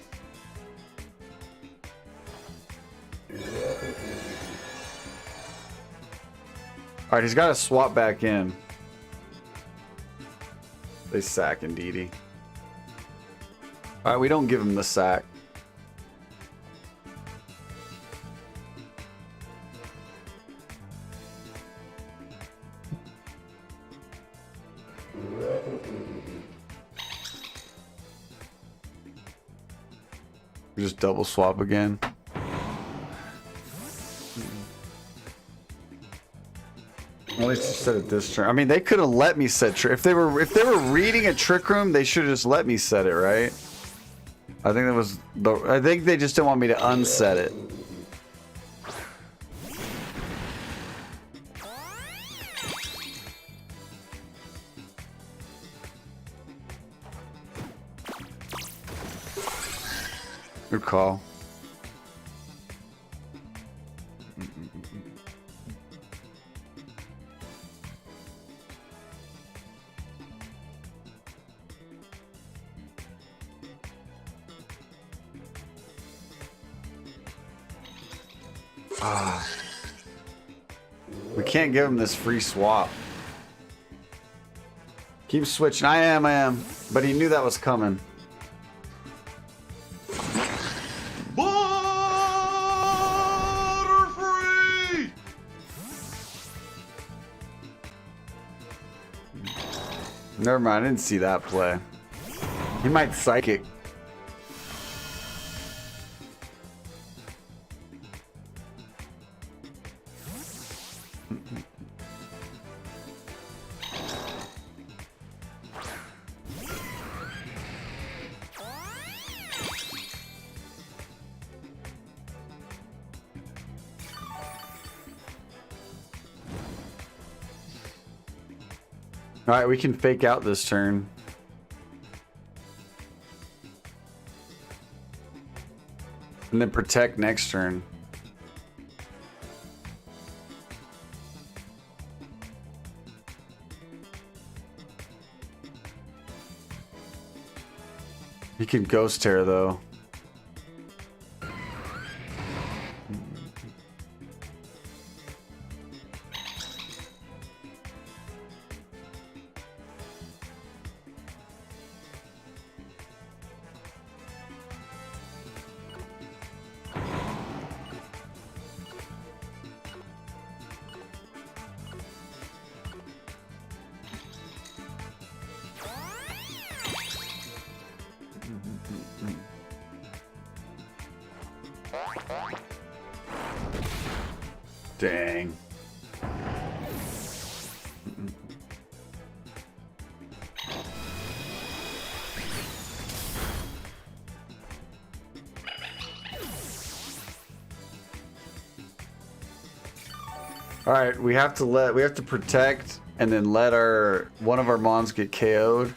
All right, he's got to swap back in. They sack Indeedy. All right, we don't give him the sack. We just double swap again. At least you set it this turn. I mean, they could have let me set trick. If they were reading a trick room, they should have just let me set it, right? I think that was the. I think they just didn't want me to unset it. Good call. We can't give him this free swap. Keep switching. I am. But he knew that was coming. Butterfree! Never mind. I didn't see that play. He might psychic. All right, we can fake out this turn. And then protect next turn. He can ghost tear though. Dang. All right, we have to protect and then let one of our mons get KO'd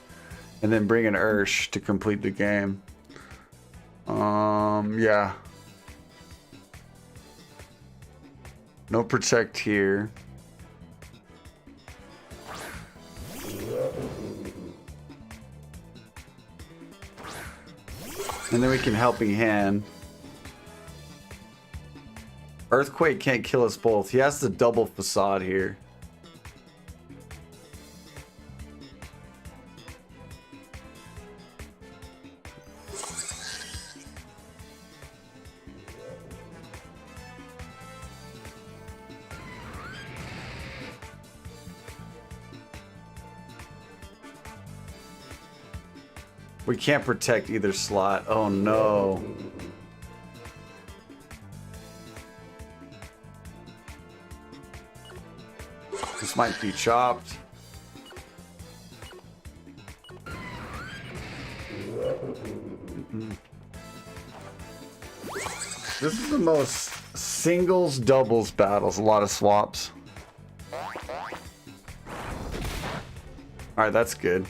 and then bring an Ursh to complete the game. Yeah. No protect here. And then we can helping hand. Earthquake can't kill us both. He has the double facade here. We can't protect either slot. Oh no. This might be chopped. This is the most singles doubles battles. A lot of swaps. Alright, that's good.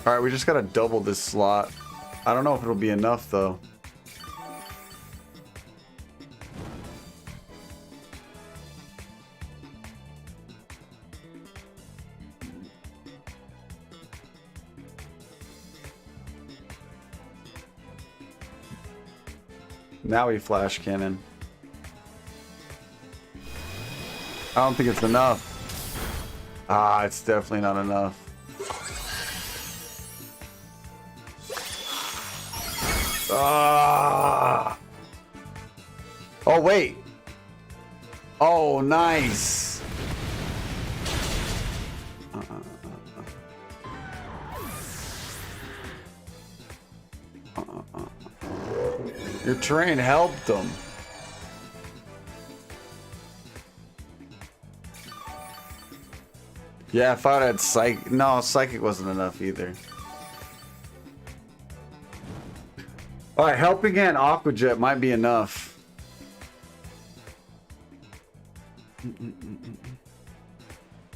Alright, we just gotta double this slot. I don't know if it'll be enough though. Now we flash cannon. I don't think it's enough. Ah, it's definitely not enough. Ah. Oh, wait. Oh, nice. Your terrain helped them. Yeah, if I had psychic. No, psychic wasn't enough either. Alright, helping hand Aqua Jet might be enough.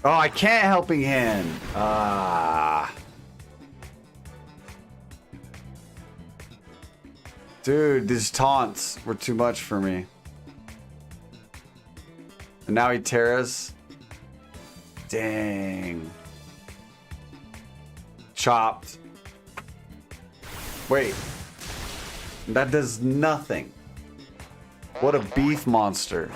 Oh, I can't helping hand. Ah. Dude, these taunts were too much for me. And now he tears. Dang. Chopped. Wait. That does nothing. What a beef monster.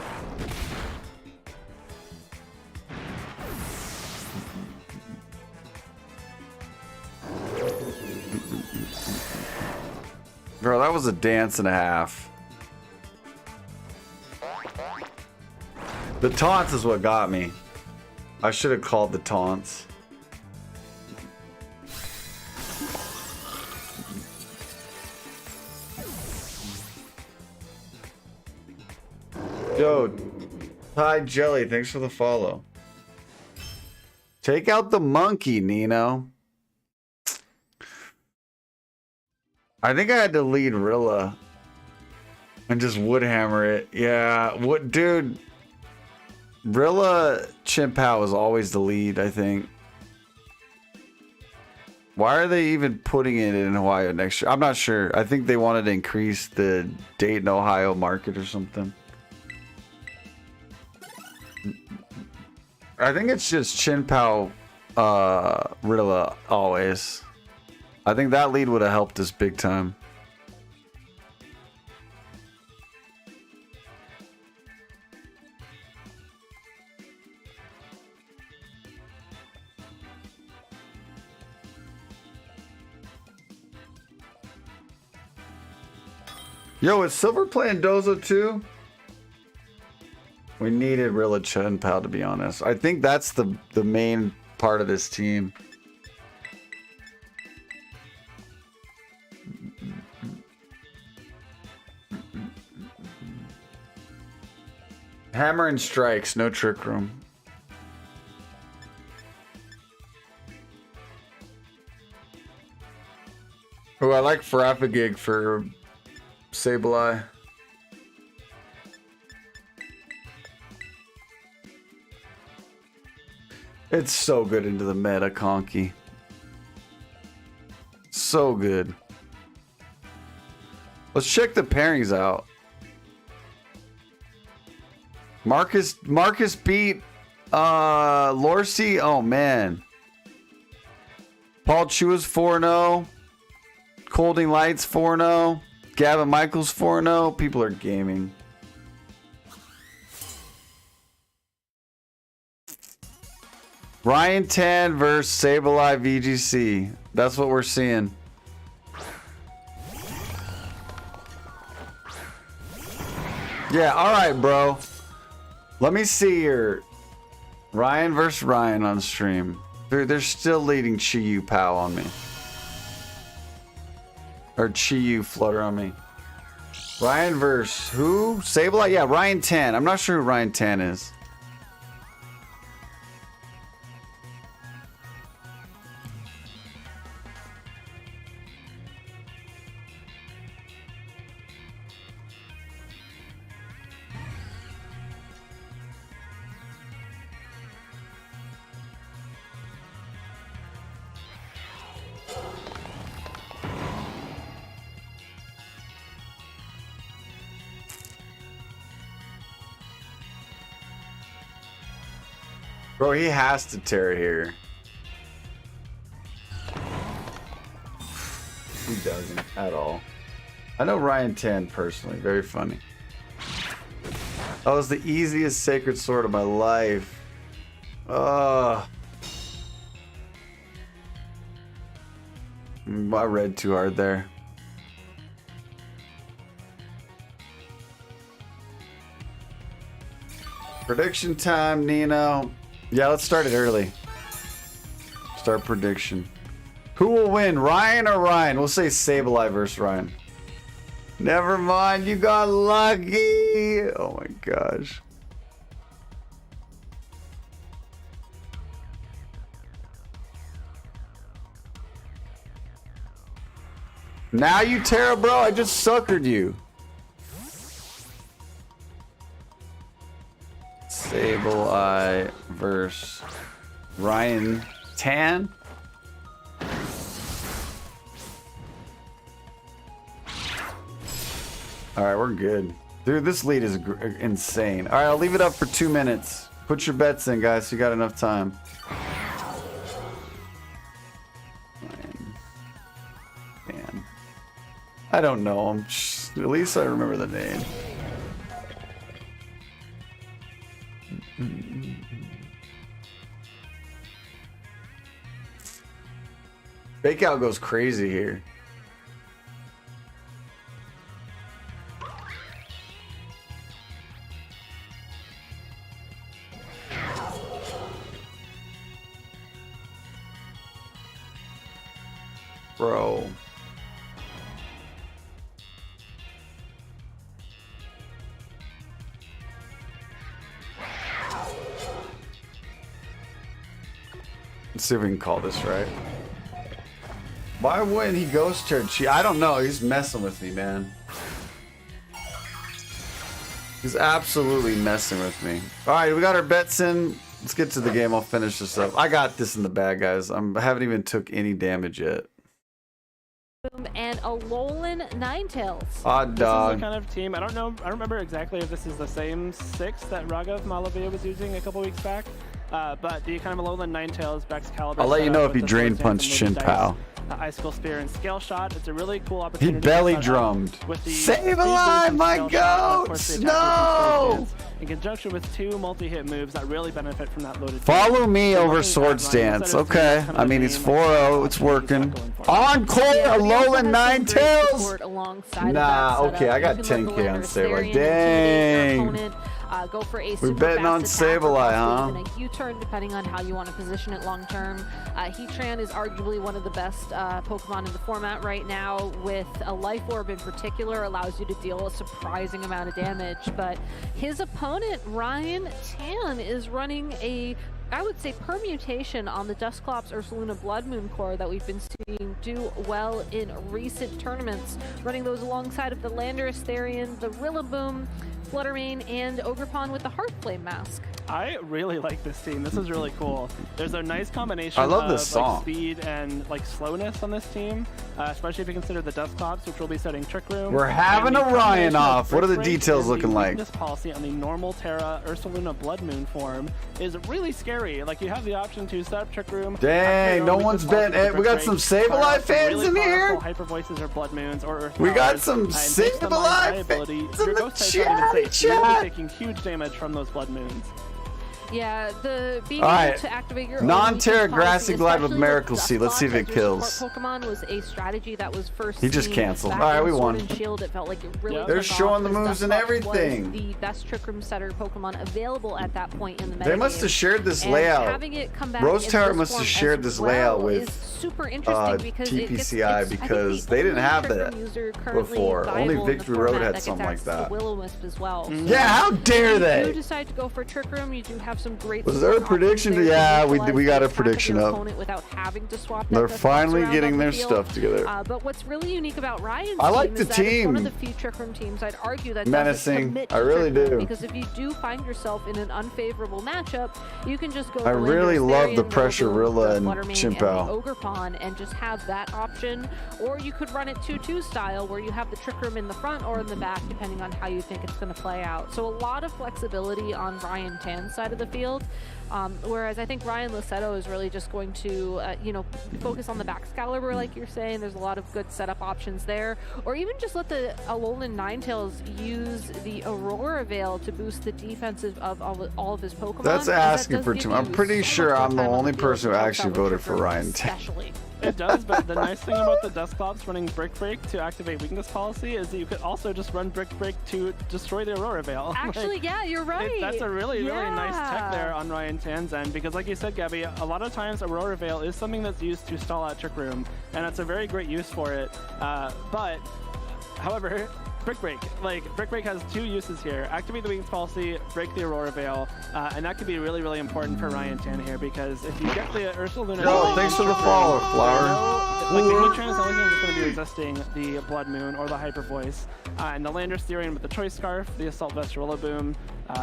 Girl, that was a dance and a half. The taunts is what got me. I should have called the taunts. Yo, Thai Jelly, thanks for the follow. Take out the monkey, Nino. I think I had to lead Rilla and just woodhammer it. Yeah, what, dude? Rilla Chimpao is always the lead, I think. Why are they even putting it in Ohio next year? I'm not sure. I think they wanted to increase the Dayton, Ohio market or something. I think it's just Chinpao, Rilla always. I think that lead would have helped us big time. Yo, is Silver playing Dozo too? We needed Rilla Chun Pal, to be honest. I think that's the main part of this team. Hammer and strikes, no trick room. Oh, I like Farafagig for Sableye. It's so good into the meta, Conky. So good. Let's check the pairings out. Marcus beat Lorcy. Oh man. Paul Chua's 4-0. Colding Lights 4-0. Gavin Michaels 4-0. People are gaming. Ryan Tan versus Sableye VGC. That's what we're seeing. Yeah, alright, bro. Let me see your Ryan versus Ryan on stream. They're still leading Chi-Yu Pow on me. Or Chi-Yu Flutter on me. Ryan versus who? Sableye? Yeah, Ryan Tan. I'm not sure who Ryan Tan is. Bro, he has to tear it here. He doesn't at all. I know Ryan Tan personally. Very funny. That was the easiest Sacred Sword of my life. I read too hard there. Prediction time, Nino. Yeah, let's start it early. Start prediction. Who will win, Ryan or Ryan? We'll say Sableye versus Ryan. Never mind, you got lucky. Oh my gosh. Now you Terra, bro. I just suckered you. Sableye versus Ryan Tan. All right, we're good. Dude, this lead is insane. All right, I'll leave it up for 2 minutes. Put your bets in, guys, so you got enough time. Man. I don't know him. At least I remember the name. Fake out goes crazy here. Bro. Let's see if we can call this right. Why wouldn't he ghost her? I don't know. He's messing with me, man. He's absolutely messing with me. All right, we got our bets in. Let's get to the game. I'll finish this up. I got this in the bag, guys. I haven't even took any damage yet. And a Alolan Ninetales. Odd dog. This is the kind of team. I don't know. I don't remember exactly if this is the same 6 that Raghav Malavia was using a couple weeks back. But the kind of Alolan Ninetales, Excalibur. I'll let you know if he drain punched Shin Pao. Icicle Spear and Scale Shot. It's a really cool opportunity. He belly drummed. With the Save alive, my goats! No! in conjunction with 2 multi-hit moves that really benefit from that loaded. Follow me So over looking Sword at Stance. Ryan, Okay. kind of I mean, the he's main, 4-0. It's option he's working. going for. Encore, Yeah, but he also Alolan has some great Ninetales. support alongside of Nah, that okay, I got setup. You can let 10K the on Lander Sableye. Therian intimidate your Dang. opponent, go for a We're super betting fast on attack or Sableye, possibly huh? even a U-turn, depending on how you want to position it long term. Heatran is arguably one of the best Pokemon in the format right now, with a Life Orb in particular allows you to deal a surprising amount of damage. But his opponent, Ryan Tan, is running a, I would say, permutation on the Dusclops Ursaluna Blood Moon core that we've been seeing do well in recent tournaments, running those alongside of the Landorus Therian, the Rillaboom, Fluttermane, and Ogerpon with the Heartflame mask. I really like this team. This is really cool. There's a nice combination I love of this song. like, speed and like slowness on this team, especially if you consider the Dusclops, which will be setting Trick Room. We're having And the a Ryan combination of off. What are the Brick Break details and looking the like? weakness policy on the normal Terra Ursaluna Blood Moon form is really scary. Like, you have the option to set up Trick Room. Dang, activate no all one's weakness policy bet. for We got Brick some Break, fire Sableye out some fans really in here. powerful Hyper Voices or Blood Moons or Earth We got Powers, some and based on my Sableye ability, fans in your the Ghost types aren't even safe. chat. You're really taking huge damage from those Blood Moons. Yeah, the being All able right. to activate your own Non-Terra weakness Grassy policy, Glide with especially Miracle Seed. Let's see if it Dusclops as your kills. support Pokemon was a strategy that was first He just seen canceled. back All right, in we Sword won. and Shield. It felt like it really Yeah. They're took showing off the because moves and Dusclops everything. was the best Trick Room setter Pokemon available at that point in the meta. They must have shared this And layout. having it come back Rose in Tower this must have form shared as this well layout with, is super interesting because TPCI it's, because I think, they didn't only have Trick that Room user currently before. Only viable in the Victory Road format had that gets something like access to that. Will-O-Wisp as well. Mm-hmm. So Yeah, how dare if you they? do decide to go for Trick Room, you do have some great. Was there a support prediction? options there to Yeah, we neutralize got the a attack of prediction your up. opponent without having to swap They're that Dusclops finally around getting on the their field. stuff together. But what's really unique about Ryan's I like team the is that it's one of team. the few Trick Room teams I'd argue that Menacing. doesn't commit to I really Trick Room, do. because if you do find yourself in an unfavorable matchup, you can just go. I the really Landorus love the Therian, pressure Rillaboom, Rilla the and Fluttermane, Chimpo. and the Ogerpon, and just have that option. Or you could run it 2-2 style, where you have the Trick Room in the front or in the back, depending on how you think it's going to play out. So a lot of flexibility on Ryan Tan's side of the field. Whereas I think Ryan Lusetto is really just going to, focus on the back Excalibur, like you're saying. There's a lot of good setup options there. Or even just let the Alolan Ninetales use the Aurora Veil to boost the defensive of all of his Pokemon. That's because that asking does for give too much. I'm you pretty so sure much more I'm the time on only field person to who help actually out with voted Trick for Room Ryan Tan. especially. It does, but the nice thing about the Dusclops running Brick Break to activate weakness policy is that you could also just run Brick Break to destroy the Aurora Veil. Actually, yeah, you're right. That's a really nice tech Yeah. there on Ryan Tan's end, because like you said, Gabby, a lot of times Aurora Veil is something that's used to stall out Trick Room, and that's a very great use for it. But, however, Brick Break. Brick Break has 2 uses here. Activate the weakness policy, break the Aurora Veil, and that could be really, really important for Ryan Tan here, because if you get the Ursaluna... Yo, thanks for the follow, Flower. Like, the Heatran is the only thing that's going to be resisting the Blood Moon or the Hyper Voice. And the Landorus Therian with the Choice Scarf, the Assault Vest Rillaboom,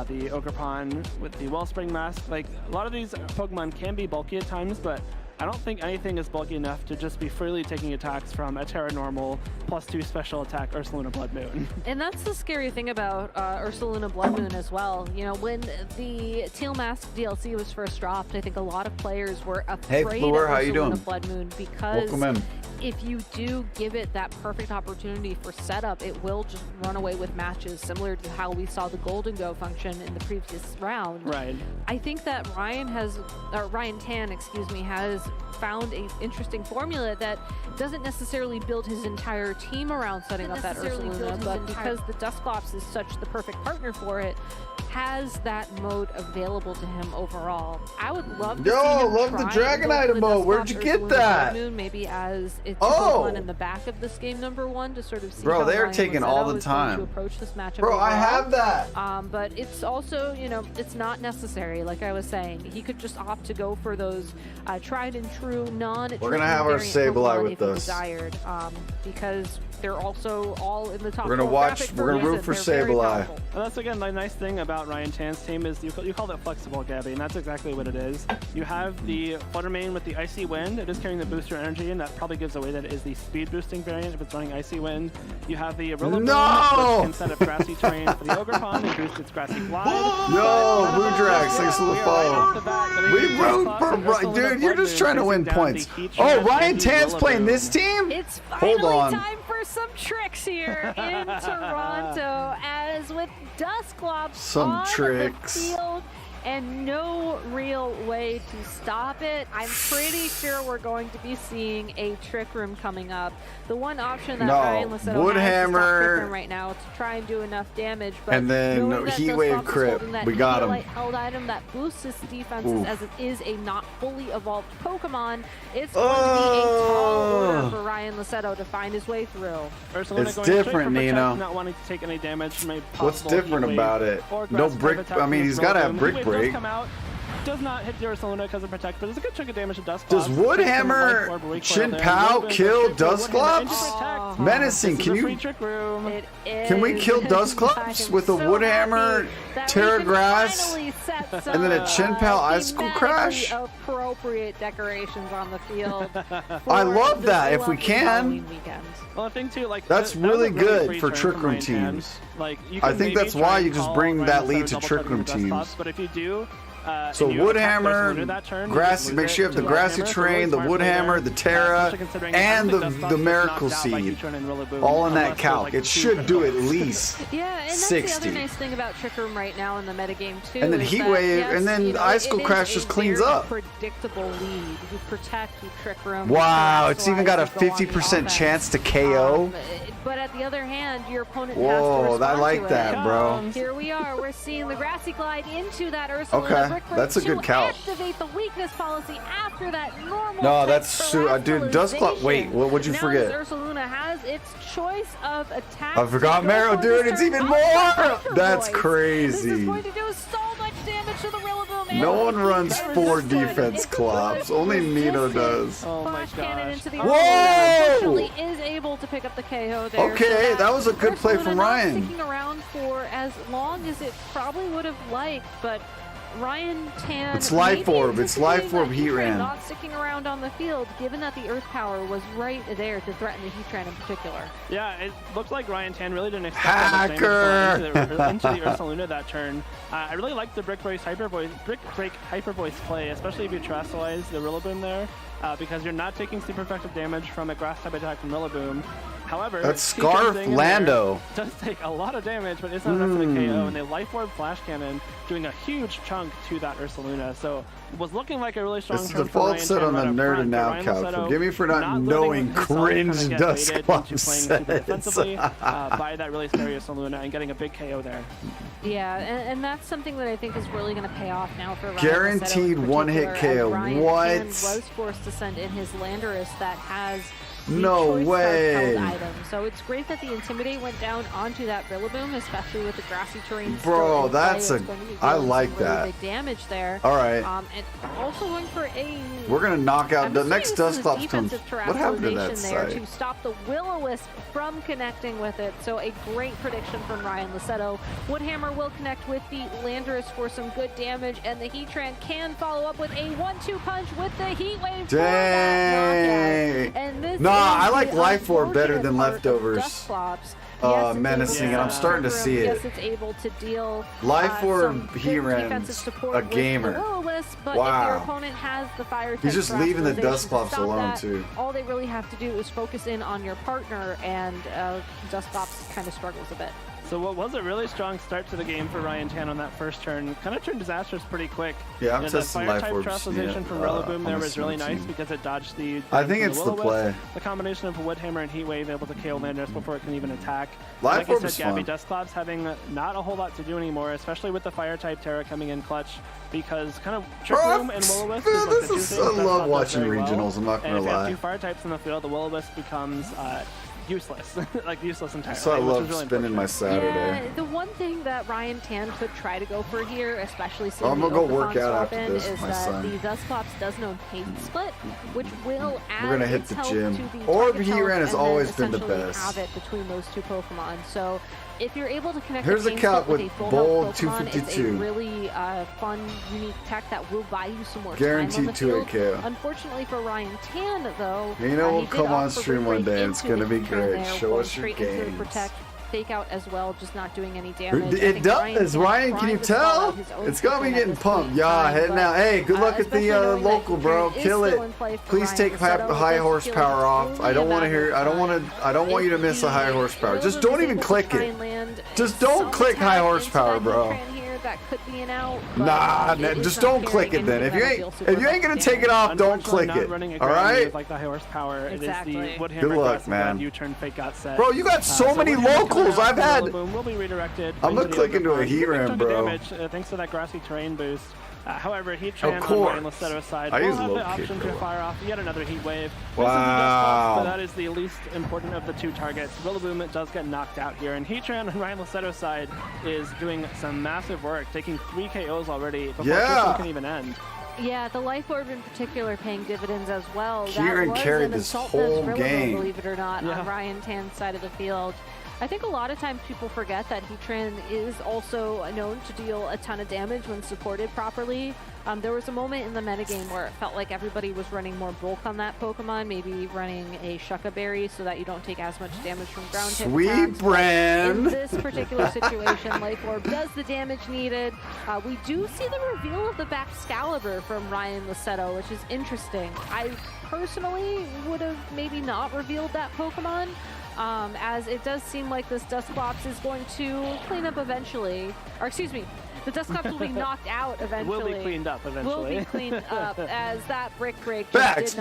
the Ogerpon with the Wellspring Mask. Like, a lot of these Pokemon can be bulky at times, but I don't think anything is bulky enough to just be freely taking attacks from a Terra Normal +2 special attack Ursaluna Blood Moon. And that's the scary thing about Ursaluna Blood Moon as well. You know, when the Teal Mask DLC was first dropped, I think a lot of players were afraid Fleur, of how you doing? Ursaluna Blood Moon because Welcome in. if you do give it that perfect opportunity for setup, it will just run away with matches, similar to how we saw the Golden Go function in the previous round. Right. I think that Ryan Tan, has found an interesting formula that doesn't necessarily build his entire team around setting up that Ursaluna, but because the Dusclops is such the perfect partner for it, has that mode available to him overall. I would love to see him love the try and go Dragonite for the mode. Where'd you Dusclops get Ursaluna that? Blood Moon, maybe as it's Oh! one in the back of this game #1 to sort of see Bro, how they are Ryan taking all the Lusetto is going time. to approach this matchup Bro, I overall. have that. But it's also, it's not necessary. Like I was saying, he could just opt to go for those tried and true We're gonna have our Sableye with if he us. desired, because they're also all in the top. We're gonna 12 watch- graphic we're gonna reason. root for They're very Sableye. powerful. And that's, again, the nice thing about Ryan Tan's team is you called it flexible, Gabby, and that's exactly what it is. You have the Fluttermane with the Icy Wind. It is carrying the booster energy, and that probably gives away that it is the speed boosting variant if it's running Icy Wind. You have the Rillaboom, No! which can set up grassy terrain for the Ogerpon and boost its grassy glide. Yo, Boodrax, thanks for the follow. We root for Ryan. Dude, you're just trying to win points. Oh, Ryan Tan's playing this team? It's Hold finally on. time for are some tricks here in Toronto, as with Dusclops Some on tricks. the field and no real way to stop it. I'm pretty sure we're going to be seeing a Trick Room coming up. The one option that No, Ryan Licetto has to stop Trick Woodhammer. Room right now to try and do enough damage, but And then knowing that Heat Wave Dusclops is Crypt. holding that We got him. Heat held item that boosts his defenses, Oof. as it is a not fully evolved Pokemon, it's going to be a tall order for Ryan Licetto to find his way through. Ursaluna It's going straight different, for protect, Nino. not wanting to take any damage from a What's possible different Heat Wave about it? or No Grass brick. type attack I mean, from he's got to have Rillaboom. brick Heat Wave break. does come out, does not hit the Ursaluna because of Protect, but it's a good chunk of damage to Dusclops. Does Woodhammer Chin Pao kill Dusclops? Menacing, can you? It is. Can we kill Dusclops with a Woodhammer, Terra Grass, and then a Chin Pao Icicle Crash? Appropriate decorations on the field. I love for that, this if we lovely can. Halloween weekend. Well, I think too, like That's that was really a good free for turn Trick from Room Ryan Tan. teams. Like, you I can think maybe that's try why and you just call bring Ryan that Licetto lead to double Trick tugging Room the Dusclops, teams. but if you do, So and you attack Woodhammer, Ursaluna that turn, you grassy. just Make lose sure you it have the to grassy Woodhammer, so terrain, the really smart play Woodhammer, there, the Terra, especially considering and I don't think Dusclops the gets Miracle knocked out by Seed. Heatran and Rillaboom All in that unless there's, calc. like, It two should do at crits. least Yeah, and that's 60. the other nice thing about Trick Room right now in the metagame too. And then is Heat that, Wave, yes, and then you know, Icicle it is Crash a just cleans very up. Predictable lead. You protect, you Trick Room. Wow, you it's even got a terrestrialize, you go on the 50% offense. chance to KO. But at the other hand, your opponent Whoa, has to respond I like to that, it. bro. Here we are. We're seeing the Grassy Glide into that Ursaluna. Okay, Brick Break that's a good to calc. activate the weakness policy after that normal. No, type that's dude. Dusclops. Wait, what would you now forget? This Ursaluna has its choice of attack. I forgot Marrow, dude. It's even more. That's This is crazy. going to do so much damage to the Rillaboom. and No one runs that 4 resisted. defense It clops. was Only Nino resistant. does. Oh my Flash cannon gosh. into the Whoa! Ursaluna, unfortunately is able to pick up the KO there. Okay, so that was a good play Ursaluna from not Ryan. sticking around for as long as it probably would have liked, but Ryan Tan. It's Life maybe Orb. It's Life Orb anticipating that Heatran. Heatran not sticking around on the field, given that the Earth Power was right there to threaten the Heatran in particular. Yeah, it looked like Ryan Tan really didn't expect that much damage Hacker! into the Ursaluna that turn. I really like the Brick Break Hyper Voice play, especially if you terrestrialize the Rillaboom there, because you're not taking super effective damage from a grass type attack from Rillaboom. However, That's Heat Scarf Jumping in Lando. there does take a lot of damage, but it's not enough for the KO, and the Life Orb Flash Cannon doing a huge chunk to that Ursaluna. So it was looking like a really strong It's the turn for default Ryan set Tan on the right up Nerd front, and but Now Ryan calc. Licetto Forgive me for not letting knowing himself cringe kinda get baited into Dusclops playing super sets. defensively by that really scary Ursaluna and getting a big KO there. Yeah, and that's something that I think is really going to pay off now for Ryan Guaranteed Licetto in one-hit particular, KO. as Ryan What? Tan was forced to send in his Landorus that has the No choice way. card held item. So it's great that the Intimidate went down onto that Rillaboom, especially with the grassy terrain. still Bro, in play. that's It's a- going to be I dealing like some really that. big damage there. All right. And also going for a. We're going to knock out I'm the assuming next this is Dusclops comes. defensive What happened to that terrestrialization there site? to stop the Will-O-Wisp from connecting with it. So a great prediction from Ryan Licetto. Woodhammer will connect with the Landorus for some good damage, and the Heatran can follow up with a 1-2 punch with the Heat Wave for that knockout. Dang. And this Nah, is I like the Life Orb better than unfortunate part of Leftovers. Dusclops. Menacing, and I'm starting to Trick see Room. it. Yes, it's able to deal Life Orb some good Heatran's defensive support a with gamer. the Will-O-Wisp, but if Wow. your opponent has the fire He's type just leaving the terrestrialization to Dusclops stop alone, that, too. all they really have to do is focus in on your partner, and Dusclops kind of struggles a bit. So what was a really strong start to the game for Ryan Tan on that first turn kind of turned disastrous pretty quick. Yeah, I'm the testing fire Life type Orbs, terrestrialization yeah, from Rillaboom on there the was really swim nice team. because it dodged the I think it's the Will-O-Wisp. play. The combination of Woodhammer and Heat Wave able to KO Landorus before it can even attack. Life like Orb I is said, Gabby fun. Dusclops having not a whole lot to do anymore, especially with the fire type Terra coming in clutch, because kind of Trick Bro, Room and Will-O-Wisp man, is like the two this is- things I love Dusclops does watching very well. regionals, I'm not And gonna if you have lie. two fire types in the field, the Will-O-Wisp becomes useless, like useless entirely. So I which love is really spending my unfortunate. Saturday. Yeah, the one thing that Ryan Tan could try to go for here, especially seeing I'm the gonna go work Oberfon out swap after in, this is with my that son. the Dusclops does know Hate Split, which will add We're gonna hit its the health gym. to the Orb target's Heatran health has and always then been the essentially best. have it between those two Pokemon. So if you're able to connect Here's the a Pain calc Split with with a full Bold health Pokemon, it's a 252. really fun, unique tech that will buy you some more Guaranteed time on the 2-8 field. KO. Unfortunately for Ryan Tan, though, You know, he we'll did come opt on for stream Brick one Break day and it's into gonna the be Heatran great. there, Show going us your straight into the games. Protect. fake out as well, just not doing any damage. It does, Ryan. Can you tell? It's got me getting pumped. Yeah, heading out. Hey, good luck at the local, bro. Kill it. Please take high horsepower off. I don't want to hear. I don't want you to miss a high horsepower. Just don't even click it. Just don't click high horsepower, bro. That could be an out. Nah, just don't click it then. If you ain't gonna take it off, don't click it. All right. Like the high horsepower, Exactly. it is the Good luck, man. U-turn fake got set. Bro, you got so many locals. I've had. Will be redirected. I'm gonna click into a heat ram, bro. Damage, thanks to that grassy terrain boost. However, Heat Tran Of on course. Ryan Lussetto's side I will use have low the option kick, to fire off yet another heat wave. Wow. But that is the least important of the two targets. Rillaboom does get knocked out here, and Heat Tran on Ryan Lussetto's side is doing some massive work, taking 3 KOs already before this one can even end. Yeah, the Life Orb in particular paying dividends as well. Kieran That was carried an this assault whole Rillaboom, game. believe it or not, on Ryan Tan's side of the field. I think a lot of times people forget that Heatran is also known to deal a ton of damage when supported properly. There was a moment in the metagame where it felt like everybody was running more bulk on that Pokemon, maybe running a Shucka Berry so that you don't take as much damage from ground type Sweet attacks. brand. In this particular situation, Life Orb does the damage needed. We do see the reveal of the Excalibur from Ryan Lussetto, which is interesting. I personally would have maybe not revealed that Pokemon. As it does seem like this Dusclops is going to clean up eventually. Or excuse me, the Dusclops will be knocked out eventually. Will be cleaned up eventually. Will be cleaned up as that Brick Break Backs.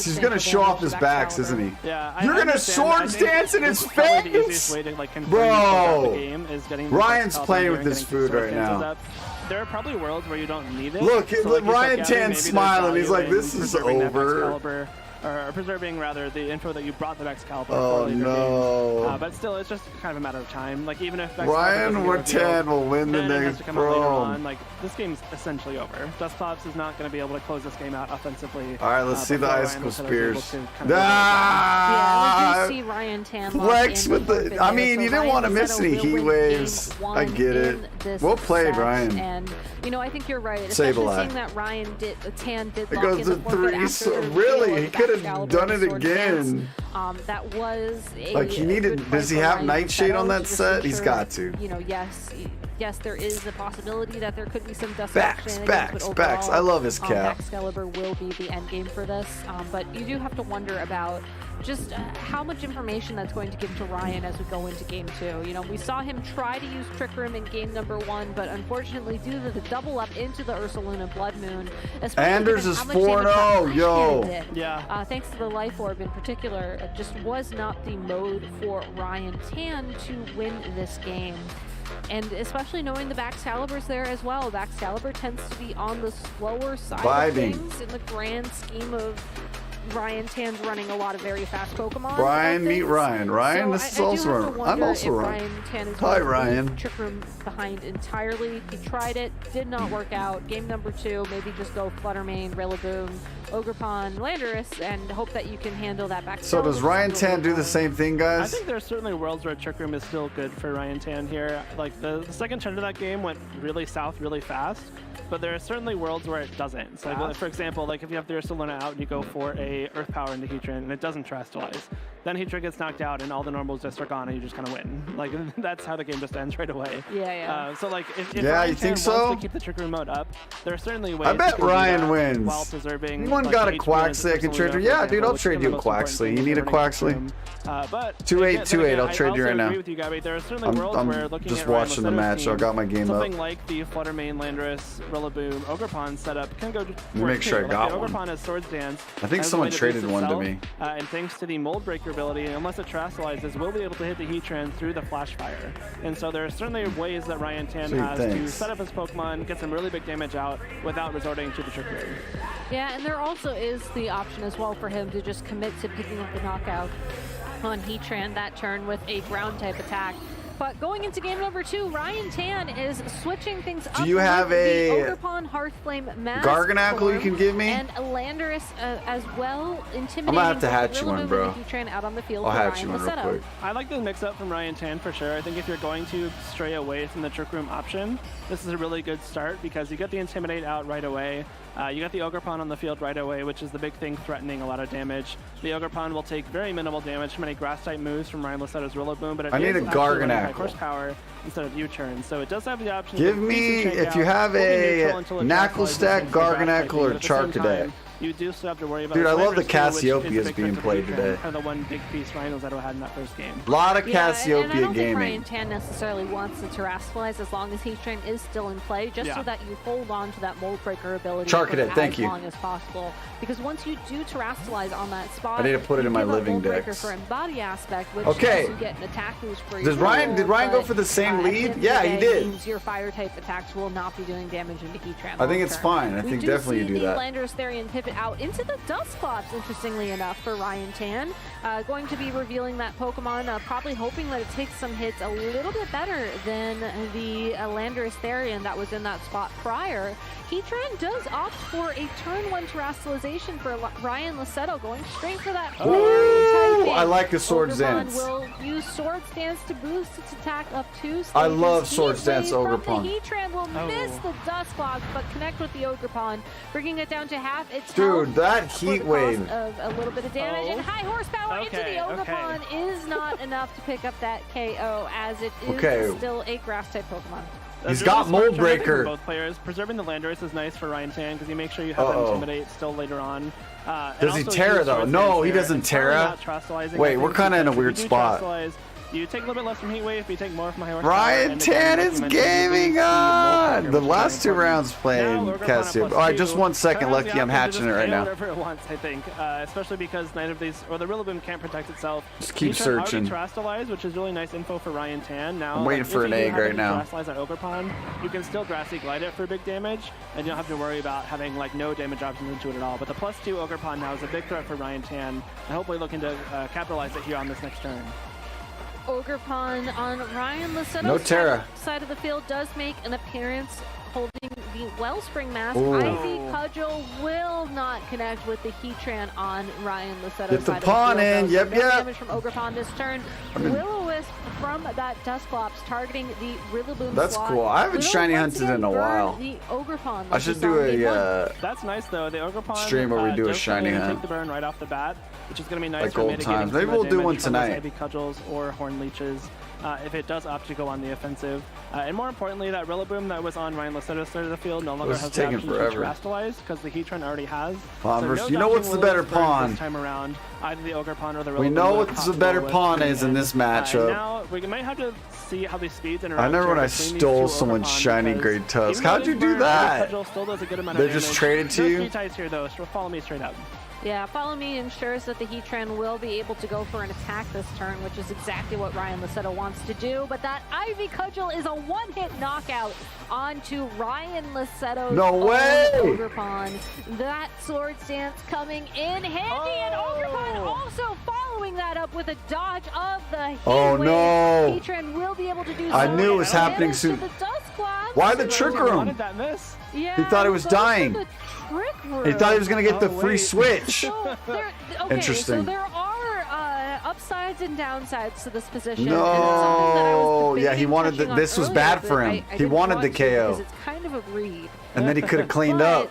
He's gonna show off his backs, isn't he? Yeah, You're gonna swords dance in his probably the easiest face, way to like bro. the game is getting Ryan's playing with his his food right now. There are probably worlds where you don't need it. Look, so like Ryan Gabby, Tan's maybe smiling. there's He's like, value "This in is preserving that over." Excalibur, or preserving rather the info that you brought the Excalibur. Oh no! But still, it's just kind of a matter of time. Like even if Ryan Tan will win the next pro. Like this game's essentially over. Dusclops is not going to be able to close this game out offensively. All right, let's see the icicle spears. Yeah, we do see Ryan Tan flex with the. I mean, you didn't want to miss any heat waves. I get it. Well played, Ryan. And you know, I think you're right. Especially seeing that Tan did lock in the three. So really, he could have done it again. That was like he needed. Does he have Nightshade on that set? He's got to. You know, yes, there is a possibility that there could be some dust backs. I love his cap. Excalibur will be the end game for this, but you do have to wonder about just how much information that's going to give to Ryan as we go into game 2. You know, we saw him try to use Trick Room in game number 1, but unfortunately due to the double up into the Ursaluna Blood Moon, Anders is 4-0, yo. Yeah. Thanks to the Life Orb in particular, it just was not the mode for Ryan Tan to win this game. And especially knowing the Excalibur's there as well. Excalibur tends to be on the slower side of things in the grand scheme of Ryan Tan's running a lot of very fast Pokemon. Brian, meet Ryan. Ryan, so this is also Ryan. I'm also Ryan. Ryan Tan is Hi, Ryan. Trick Room behind entirely. He tried it, did not work out. Game number 2, maybe just go Fluttermane, Rillaboom, Ogerpon, Landorus, and hope that you can handle that back. So does Ryan Tan do the same thing, guys? I think there's certainly worlds where Trick Room is still good for Ryan Tan here. Like the second turn of that game went really south really fast, but there are certainly worlds where it doesn't. So like, for example, like if you have the Ursaluna out and you go for a Earth Power into Heatran and it doesn't Terastallize, then Heatran gets knocked out and all the normals just are gone and you just kind of win. Like that's how the game just ends right away. Yeah. So like if Ryan Tan wants to keep the Trick Room mode up, there are certainly ways. I bet Ryan wins. While preserving. Anyone got a Quaxley I can trade you? Yeah, dude, I'll trade you a Quaxley. You need a Quaxley? But 2828, I'll trade you right now. I agree with you, Gabby. There are certainly worlds where looking just at watching the match. I got my game up. Something like the Fluttermane, Landorus, Rillaboom, Ogerpon setup can go. Let me make sure I got one. Ogerpon has Swords Dance. I think someone traded one to me. And thanks to the Mold Breaker ability, unless it Terastallizes, we'll be able to hit the Heatran through the Flash Fire. And so there are certainly ways that Ryan Tan has to set up his Pokemon, get some really big damage out without resorting to the Trick Room. Yeah, and there also is the option as well for him to just commit to picking up the knockout on Heatran that turn with a ground type attack. But going into game number 2, Ryan Tan is switching things up. Do you have a Ogerpon Hearthflame Mask Garganacl you can give me? And Landorus as well, intimidating. I'm gonna have to hatch you one, bro. Heatran out on the field. I'll hatch you one real quick. I like the mix-up from Ryan Tan for sure. I think if you're going to stray away from the Trick Room option, this is a really good start because you get the Intimidate out right away. You got the Ogerpon on the field right away, which is the big thing threatening a lot of damage. The Ogerpon will take very minimal damage from any grass-type moves from Ryan Luseto's Rillaboom, but it I need a is actually running high Garganacl. horsepower instead of U-turn, so it does have the option Give to me, decent if you shakeout, have will be a neutral until it Knackle draws stack, against the grass Garganacl, type, or but at the same Charcadet. time, you do still have to worry about Dude, I love the Flanders too, which is Cassiopeias a big being threat to played U-turn, today. kind of the one big piece Ryan Luceto had in that first game. A lot of And I Cassiopeia don't think gaming. Ryan Tan necessarily wants to terrestrialize as long as Heatran is still in play, just so that you hold on to that mold breaker ability for Charcadet, thank as you. long as possible. Because once you do terrestrialize on that spot, I need to put it you in my give up living mold breaker decks. for embody aspect, which Okay. lets you get an attack boost for your Did Ryan but, go for the same at the lead? end of Yeah, the he day, did. means your fire type attacks will not be doing damage into Heatran. I think it's long fine. term. I We think do definitely see you do the that. Landorus Therian pivot out into the Dusclops, interestingly enough, for Ryan Tan. Going to be revealing that Pokemon, probably hoping that it takes some hits a little bit better than the Landorus Therian that was in that spot prior. Heatran does opt for a turn 1 terrestrialization for Ryan Lusето, going straight for that Ooh, typing. I like the Swords Ogerpon Dance. will use Swords Dance to boost its attack up 2 stages. I love Swords Heat Dance Wave from Ogerpon. the Heatran will Oh. miss the Dusclops, but connect with the Ogerpon, bringing it down to half its Dude, health that for Heat the Wave. cost of a little bit of damage, Oh. and high horsepower into Okay, the Ogerpon is not enough to pick up that KO, as it is Okay. still a grass-type Pokemon. He's There's got a smart Mold strategy Breaker. for both players. Preserving the Landorus is nice for Ryan Tan because you make sure you have that Intimidate still later on. And Does he also Terra, use though? Swords No, Dance he there. doesn't It's probably Terra. not terrestrializing, Wait, I think, we're kinda in a because if weird you do spot. terrestrialize, you take a little bit less from Heat Wave, but you take more from High Horsepower. Ryan and Tan again, is like you mentioned, you gaming lose the Mold on! Breaker, The which is last two very important. rounds playing Now, Ogerpon at Cassiopeia. +2 Alright, just 1 second. kinda has Lucky, the I'm option to hatching just it right KO now. whatever it wants, I think, especially because neither of these, or the Rillaboom can't protect itself. Just keep Heatran already searching. terrestrialized, which is really nice info for Ryan Tan. Now, I'm waiting if for an you egg happen right to now. terrestrialize on Ogerpon, you can still Grassy Glide it for big damage, and you don't have to worry about having like no damage options into it at all. But the +2 Ogerpon now is a big threat for Ryan Tan, and hopefully looking to capitalize it here on this next turn. Ogerpon on Ryan Luseto's No Terra. side of the field does make an appearance holding the Wellspring Mask. Ooh. Ivy Cudgel will not connect with the Heatran on Ryan Luseto's Get the side pawn of the field. in. though, Yep, so no yep. damage from Ogerpon this turn. Will-O-Wisp from that Dusclops targeting the Rillaboom That's slot. cool. I haven't Will shiny once hunted in a again burn while. The Ogerpon, I like should we do saw in game one. a That's nice though. The Ogerpon Stream where we do a does shiny really hunt. take the burn right off the bat, which is going to be nice Like for old mitigating times. some Maybe of the we'll do damage one from those tonight. Heavy Cudgels or Horn Leeches. If it does opt to go on the offensive. And more importantly, that Rillaboom that was on Ryan Luseto's side of the field no longer This is has the taking option forever. to terrestrialize because the Heatran already has. Pawn So versus- no you know what's dodging the better Will-O-Wisp burns pawn? This time around, either the Ogerpon or the Rillaboom. We know will what the possible better with pawn coming is in this matchup. And now we might have to see how these speeds interact. I remember here when I between these stole two someone's Ogerpon shiny because Great Tusk. even though How'd you this do burn, that? Cudgel still does a good amount They of just damage. traded to No you? three ties here though, so follow me straight up. Yeah, Follow Me ensures that the Heatran will be able to go for an attack this turn, which is exactly what Ryan Luceto wants to do. But that Ivy Cudgel is a one-hit knockout onto Ryan Luceto's No way! Ogerpon. That Swords Dance coming in handy, and Ogerpon also following that up with a dodge of the Heat Oh, Wave. no. Heatran will be able to do I some knew it was damage happening to soon. the Dusclops. Why the trick room? Wanted that miss. Yeah, He thought he was go for dying. the trick room. He thought he was gonna get the Oh, free wait. switch. So there, okay, Interesting. So there are upsides and downsides to this position. and it's something that I No, was yeah, he debating wanted touching the, on this was earlier, bad but for him. I He didn't wanted want the to because KO, it's kind of a read. and then he could have cleaned up.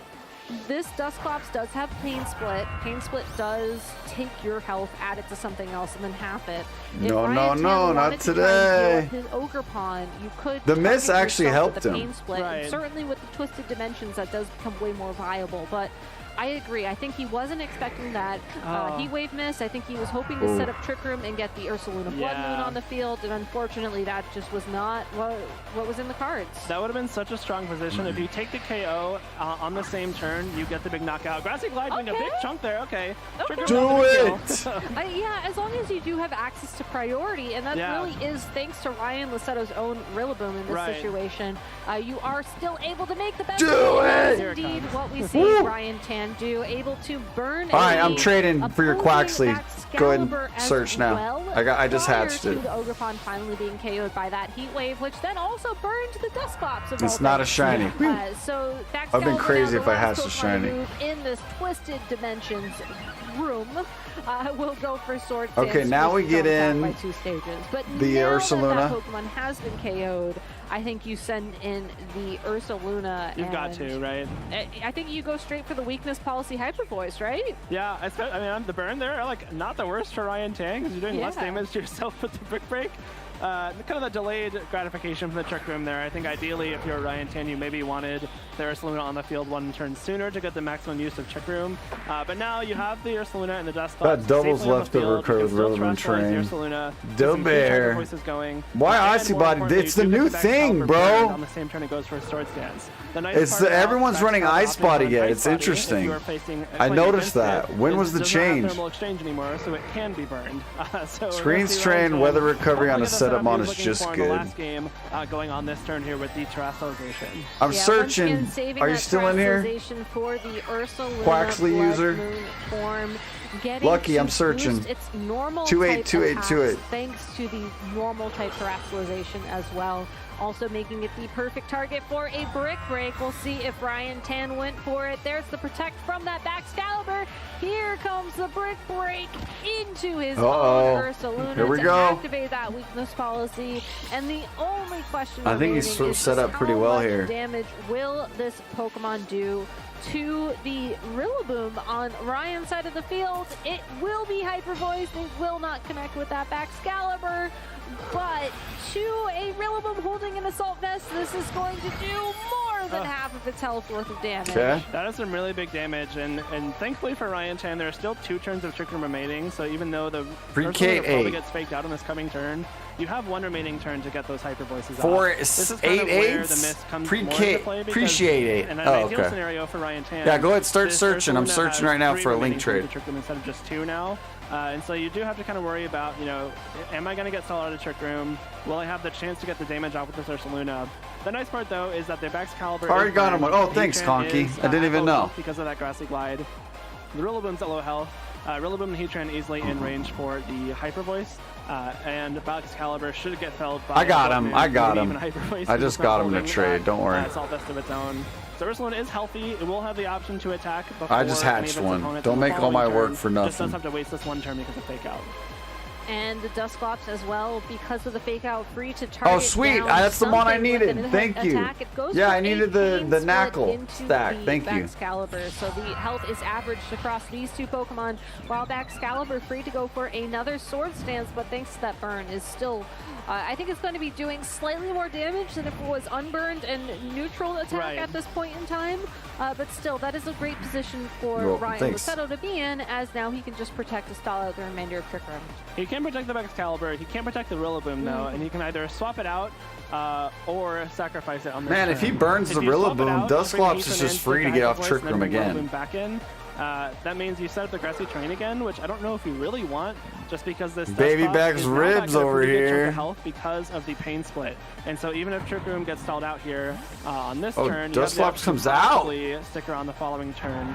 This Dusclops does have Pain Split. Pain Split does take your health, add it to something else, and then half it. If No, Ryan no, Tan no, wanted not to try and today. heal up his Ogerpon, you could The miss target actually yourself with helped the him. Pain Split, and Right. certainly with the Twisted Dimensions, that does become way more viable. But I agree. I think he wasn't expecting that Heat Wave miss. I think he was hoping to set up Trick Room and get the Ursaluna Blood Yeah. Moon on the field, and unfortunately, that just was not what was in the cards. That would have been such a strong position. If you take the KO on the same turn, you get the big knockout. Grassy Glide doing a big Okay. chunk there. Okay. Okay. Trigger Do round it! the kill. Yeah, as long as you do have access to priority, and that Yeah. really is thanks to Ryan Luceto's own Rillaboom in this Right. situation. You are still able to make the best Do of That is it! Here it indeed comes. what we see Woo! Ryan Tan do, able to burn. All right, I'm a trading for your opposing Quaxley. Excalibur Go ahead and as search now. well, I just prior hatched to it. the Ogerpon finally being KO'd by that Heat Wave, which then also burned the Dusclops. of It's all not a things. shiny. So that I've been Excalibur crazy now if the I last hatched a Pokemon shiny. move in this Twisted Dimensions. room will go for Sword Okay, Dance, now which we get don't in by 2 stages. But the now Ursaluna. that Pokemon has been KO'd, I think you send in the Ursaluna. You've got to, right? I think you go straight for the weakness policy Hyper Voice, right? Yeah, I mean, the burn there, like, not the worst for Ryan Tang, because you're doing less damage to yourself with the Brick Break. Kind of the delayed gratification from the Trick Room there. I think ideally, if you're Ryan Tan, you maybe wanted the Ursaluna on the field 1 turn sooner to get the maximum use of Trick Room. But now you have the Ursaluna and the Dust That doubles leftover code Rillaboom train. Going. Why Icy Body? It's the new thing, bro. On the same turn, it goes for a Sword Stance. Everyone's running Ice Body yet. It's interesting. I noticed that. When was the change? Thermal exchange anymore, so it can be burned. Screen strain, weather recovery on a setup mon is just good. Last game going on this turn here with the terrestrialization. I'm searching. Are you still in here? For the Ursaluna Quaxley user. Form, Lucky, I'm searching. Its normal 282828. Thanks to the normal type terrestrialization as well. Also making it the perfect target for a Brick Break. We'll see if Ryan Tan went for it. There's the protect from that Excalibur. Here comes the Brick Break into his own Ursaluna Here we to go. activate that weakness policy. And the only question I think he's remaining is set up pretty how well much here. damage will this Pokemon do to the Rillaboom on Ryan's side of the field? It will be Hyper Voice. They will not connect with that Excalibur. But to a Rillaboom holding an Assault Vest, this is going to do more than half of its health worth of damage. Okay. That is some really big damage, and thankfully for Ryan Chan, there are still 2 turns of Trick Room remaining, so even though the Ursaluna probably gets faked out on this coming turn, you have 1 remaining turn to get those Hyper Voices For out. This is 8 kind of where the 8s? miss comes more into play because Appreciate 8. in an Oh, ideal okay. scenario for Ryan Tan, Yeah, go ahead, start this searching. I'm Ursaluna searching has right now 3 for a link remaining turns trade. of Trick Room instead of just 2 now. And so you do have to kind of worry about, am I going to get stalled out of Trick Room? Will I have the chance to get the damage out with this Ursaluna? The nice part, though, is that the Excalibur Already got him one. Oh, thanks, Conky. I didn't even know. Because of that Grassy Glide. The Rillaboom's at low health. Rillaboom and Heatran easily in range for the Hyper Voice. And Excalibur should get felled by... I got him. I got him. Hyper-Voice. I just got him in a trade. Don't worry. Assault Vest of its own. So Ursaluna is healthy. It will have the option to attack before I just hatched any of its one. opponents Don't in the make all my following work turn. for Just does nothing. have to waste this 1 turn because of Fake Out. And the Dusclops as well, because of the Fake Out, free to target. Oh, sweet. Down that's the one I something with needed. an Thank you. attack. It goes Yeah, for I needed a the split Knackle into stack. the Thank you. Excalibur. So the health is averaged across these 2 Pokemon, while Excalibur free to go for another Sword Stance, but thanks to that burn is still... I think it's going to be doing slightly more damage than if it was unburned and neutral attack at this point in time. But still, that is a great position for Ryan Lusetto to be in, as now he can just protect to stall out the remainder of Trick Room. He can protect the Excalibur. He can't protect the Rillaboom, though, and he can either swap it out or sacrifice it on this Man, if he burns the Rillaboom, Dusclops is just free to get off Trick Room again. Back in. That means you set up the Grassy Terrain again, which I don't know if you really want, just because this Baby Back's ribs over here. Health because of the Pain Split, and so even if Trick Room gets stalled out here on this turn, Dusclops comes out. Stick around the following turn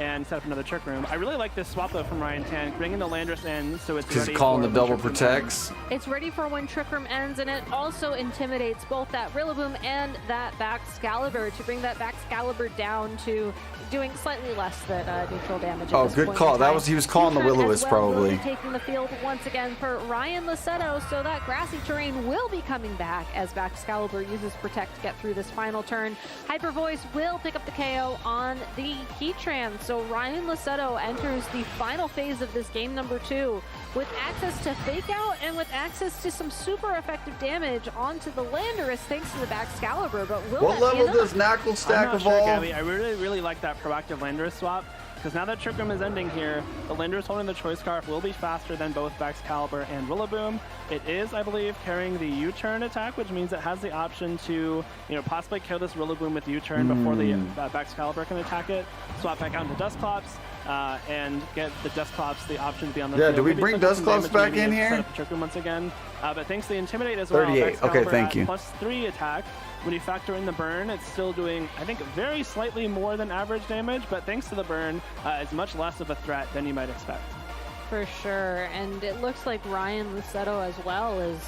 and set up another Trick Room. I really like this swap though from Ryan Tan, bringing the Landorus in so it's ready. Just calling the double protects. It's ready for when Trick Room ends, and it also intimidates both that Rillaboom and that Excalibur to bring that Excalibur down to doing slightly less than neutral damage. Oh, good call. That was he was calling the Will-O-Wisp probably. Taking the field once again for Ryan Lusetto, so that Grassy Terrain will be coming back as Excalibur uses Protect to get through this final turn. Hyper Voice will pick up the KO on the Heatran, so Ryan Lusetto enters the final phase of this game number 2 with access to Fake Out and with access to some super effective damage onto the Landorus thanks to the Excalibur. But will what that be level enough? does Knackle stack I'm not evolve? sure, Gabby. I really like that proactive Landorus swap, because now that Trick Room is ending here, the Landorus holding the Choice Scarf will be faster than both Excalibur and Rillaboom. It is, I believe, carrying the U-turn attack, which means it has the option to, possibly kill this Rillaboom with U-turn before the Excalibur can attack it. Swap back out into Dusclops and get the Dusclops the option to be on the field. Do we Maybe bring set some Dusclops damage, back maybe in set here? up Trick Room once again. But thanks to the Intimidate as well. 38. Okay, Excalibur thank at you. +3 attack. When you factor in the burn, it's still doing, I think, very slightly more than average damage, but thanks to the burn, it's much less of a threat than you might expect. For sure, and it looks like Ryan Lusetto as well is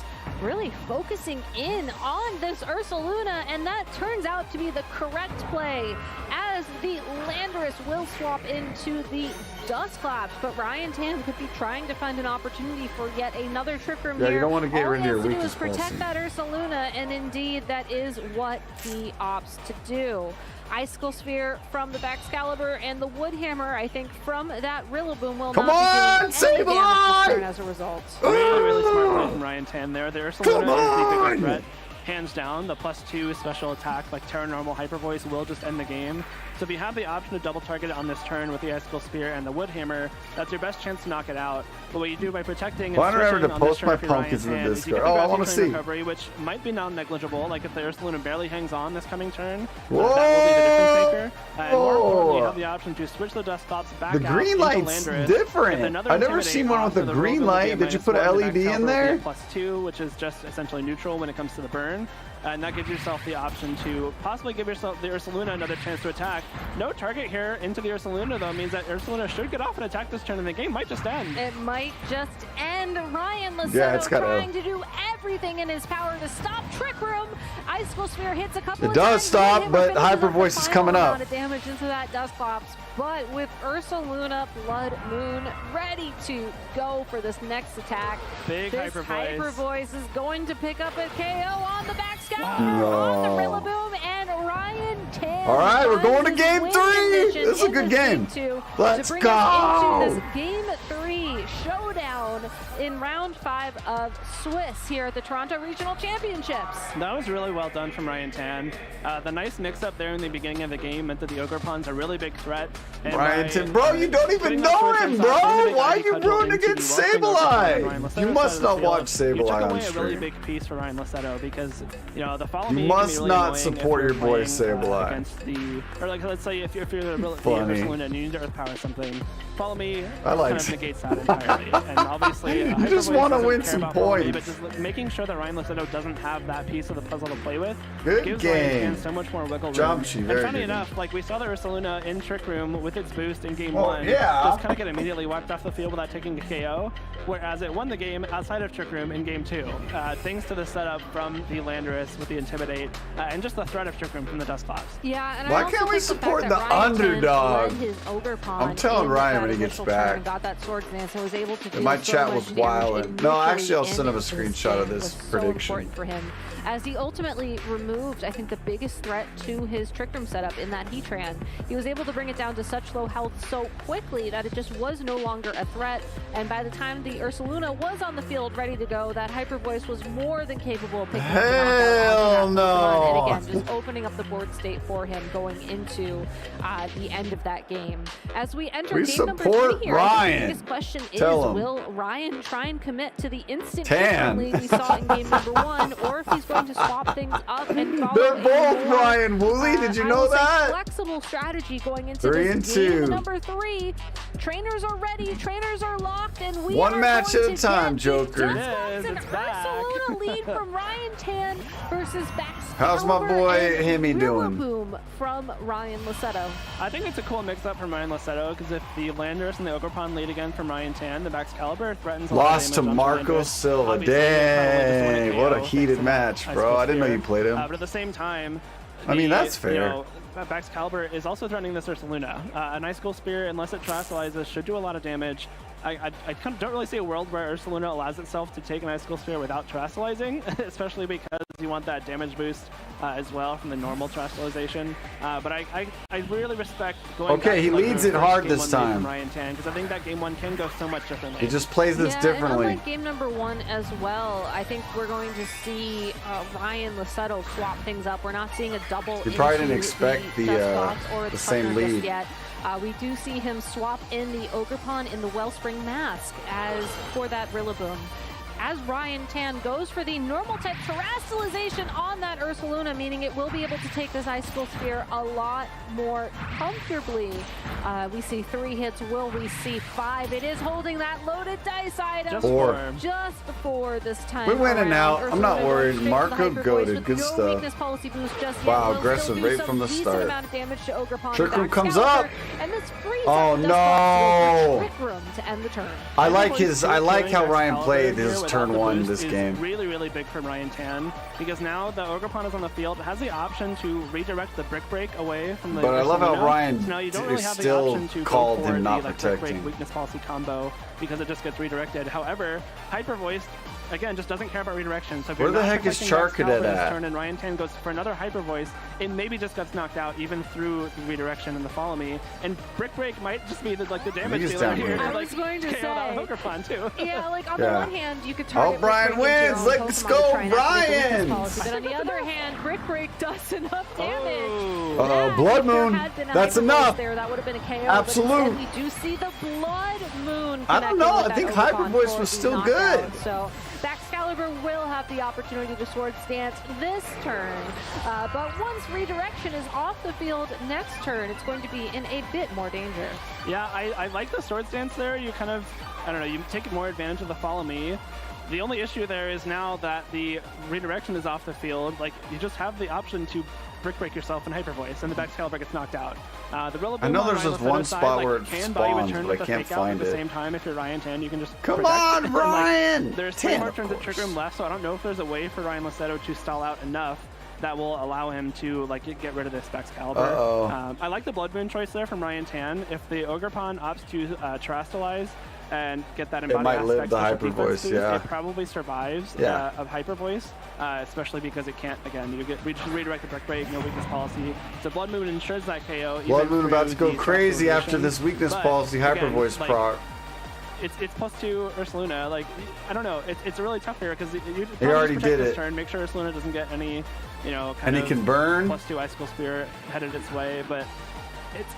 really focusing in on this Ursaluna, and that turns out to be the correct play as as the Landorus will swap into the Dustclaps, but Ryan Tan could be trying to find an opportunity for yet another Trick Room here. You don't want to get All rid of he your has to do is weakest protect person. that Ursaluna, and indeed that is what he opts to do. Icicle Sphere from the Baxcalibur and the Woodhammer, I think, from that Rillaboom will Come not on, be doing any save a damage this line! turn as a result. Really smart play from Ryan Tan there. The Ursaluna Come is the on! biggest threat. Hands down, the +2 special attack like Terra Normal Hyper Voice will just end the game. So if you have the option to double target it on this turn with the Icicle Spear and the Woodhammer, that's your best chance to knock it out. But what you do by protecting and Why don't I ever switching to on this post turn my if you're Ryan pumpkins in the Tan is you Discord? get the Oh, I Grassy wanna Plain see. recovery, which might be non-negligible. Like if the Ursaluna barely hangs on this coming turn, Whoa! that will be the difference maker. And more importantly, you Whoa! have the option to switch the Dustclops back The out green into light's Landorus. different. With another I've never Intimidate seen one off, with a so the green Rillaboom will be light. Did you -1, put an the LED in Baxcalibur will be there? a +2, which is just essentially neutral when it comes to the burn. And that gives yourself the option to possibly give yourself the Ursaluna another chance to attack. No target here into the Ursaluna, though, means that Ursaluna should get off and attack this turn, and the game might just end. It might just end. Ryan Yeah, it's Lasetto gotta- trying to do everything in his power to stop Trick Room. Icicle Sphere hits a couple It of does times. stop, Woodhammer but finishes Hyper up the Voice is final coming up. amount of damage into that Dustclops. But with Ursaluna Blood Moon ready to go for this next attack, Big this Hyper Voice. is going to pick up a KO on the Baxcalibur, No. on the Rillaboom, and Ryan Tan. All right, we're going to finds game win 3. condition This is a in good this game. 2 Let's to bring us go. into this Game 3 showdown in round 5 of Swiss here at the Toronto Regional Championships. That was really well done from Ryan Tan. The nice mix-up there in the beginning of the game meant that the Ogrepon's a really big threat. And Ryan by Tan, bro, you don't even putting know those him, short terms bro. off, really big Why are ID you cudgel rooting into against the Wellspring Ogrepon's Sableye? Ryan Lasetto's You side must of the not field. watch You Sableye took on away a really stream. big piece for Ryan Lasetto because, you know, the follow You me must can be really not annoying if support you're your boy playing, Sableye. against the, or like let's say if you're the Funny. Ursaluna and you need to Earth Power something, follow me I like kind of it. negates that entirely. And obviously, You Hyper just Voice wanna doesn't win care some about follow me, points. but just making sure that Ryan Lasetto doesn't have that piece of the puzzle to play with Good gives game. Ryan Tan so much more wiggle room. Jumpsy, And very funny good. enough, like we saw the Ursaluna in Trick Room with its boost in game Oh, 1, yeah. just kind of get immediately wiped off the field without taking a KO, whereas it won the game outside of Trick Room in game 2, thanks to the setup from the Landorus with the Intimidate, and just the threat of Trick Room from the Dustclops. Yeah, and Why I also can't we think support fact that the Ryan Tan underdog? led his Ogerpon I'm telling in Ryan that when he gets initial back. turn, got that Swords Dance and was able to do My so chat much was damage wildin'. initially No, actually, I'll and send him a in this screenshot of game this was prediction. So important for him, as he ultimately removed, I think, the biggest threat to his Trick Room setup in that Heatran. He was able to bring it down to such low health so quickly that it just was no longer a threat, and by the time the Ursaluna was on the field ready to go, that Hyper Voice was more than capable of picking up the Hell knockout no. onto that Pokemon, and again, just opening up the board state for him going into the end of that game. As we enter We game number support 3 here, I think Ryan. the biggest question is, Tell him. will Ryan try and commit to the instant Tan. hit lead we saw in game number 1, or if he's going to swap things up and follow They're a both more, Ryan Woolley. Did you I know will say that? flexible strategy going into 3 this and game 2. number 3. Trainers are ready, trainers are locked, and we One are match going at a to time, get Joker. the It is, Dustclops and it's back. Ursaluna lead from Ryan Tan versus Baxcalibur. How's my boy and Hemi doing? Rillaboom from Ryan Lasetto. I think it's a cool mix-up from Ryan Lasetto, because if the Landorus and the Ogerpon lead again from Ryan Tan, the Baxcalibur threatens a lot of Lost to damage onto Marco Landorus. Silva. Obviously, he'll probably just win Dang, KO what a thanks heated to match, Ice bro. Cold I didn't know Spear. you played him. But at the same time, I mean, that's fair. You know, Baxcalibur is also threatening this Ursaluna. An Ice Cold Spear, unless it terrestrializes, should do a lot of damage. I kind of don't really see a world where Ursaluna allows itself to take an Ice Cold Spear without terrestrializing, especially because you want that damage boost as well from the normal terrestrialization. But I really respect going Okay, back he to, like, leads the it first hard game this 1 lead time. from Ryan Tan, because I think that game 1 can go so much differently. He just plays this yeah, differently. And unlike game number 1 as well, I think we're going to see Ryan Lasetto swap things up. We're not seeing a double. He probably didn't into expect the, Dustclops or the its same partner just lead. yet. We do see him swap in the Ogerpon in the Wellspring Mask as for that Rillaboom. As Ryan Tan goes for the normal type terrestrialization on that Ursaluna, meaning it will be able to take this Icicle Sphere a lot more comfortably. We see 3 hits. Will we see 5? It is holding that loaded dice item. Just Four. for him. Just 4 this time. We're winning around. now. I'm not Ursaluna worried. going straight to the Marco Hyper Voice goated. with Good no stuff. weakness policy boost just yet. Wow, Will still aggressive do right some from the decent start. amount of damage to Ogerpon Trick and Room comes Baxcalibur, up. and this frees Oh, up the no. Trick Room to end the turn. I like Everyone's how killing Ryan played Baxcalibur his here with turn one boost this is game. really, really big for Ryan Tan, because now the Ogerpon is on the field. It has the option to redirect the Brick Break away from the But I love how Ursaluna. Ryan So now you don't really have the still option to called go for him not the Brick Break protecting. weakness policy combo, because it just gets redirected. However, Hyper Voice, again, just doesn't care about redirection. So if Where you're the not heck is protecting Max Charcadet Calvert this at? turn and Ryan Tan goes for another Hyper Voice, it maybe just gets knocked out even through the redirection and the follow me. And Brick Break might just be the damage he's dealer down here. here. to, I was going to KO that say. Ogerpon too. Yeah, like on Yeah. the one hand, you could target Oh, Brian Brick Break into your wins. own Let's Pokemon go, to try and activate the weakness Brian. policy, but on the other hand, Brick Break does enough damage. Oh. That, Blood if there Moon. had been a That's Hyper Voice enough. There, that would have been a KO. Absolute. But instead, we do see the Blood Moon. I don't connecting know. with I that think Ogerpon Hyper Voice for was the still knockout. good. So Excalibur will have the opportunity to Swords Dance this turn. But once redirection is off the field next turn, it's going to be in a bit more danger. Yeah, I like the Swords Dance there. You kind of, I don't know, you take more advantage of the follow me. The only issue there is now that the redirection is off the field, like, you just have the option to Brick Break yourself in Hyper Voice, and the Excalibur gets knocked out. The Rillaboom I know on there's Ryan this one Lefetto's spot side, where like, it can buy you a spawns, turn but with I the can't fake out find at the it. same time. If you're Ryan Tan, you can just Come protect. on, And, Ryan! like, there's Tan, 3 more of turns of course. Trick Room left, so I don't know if there's a way for Ryan Lefetto to stall out enough that will allow him to get rid of this Excalibur. Uh-oh. I like the Blood Moon choice there from Ryan Tan. If the Ogerpon opts to Terrastalize and get that embodied might live aspect the special Hyper defense Voice, boost, yeah. it probably survives Yeah. of Hyper Voice, especially because it can't, again, you get redirect the Brick Break, no weakness policy. So Blood Moon ensures that KO. Blood even Moon about to through go the crazy after Terastallization. this weakness But, policy Hyper again, Voice like, proc. It's +2 Ursaluna. Like, I don't know. It's really tough here because you already protect did this it. turn. Make sure Ursaluna doesn't get any, kind And he of can burn. +2 Icicle Spear headed its way. But it's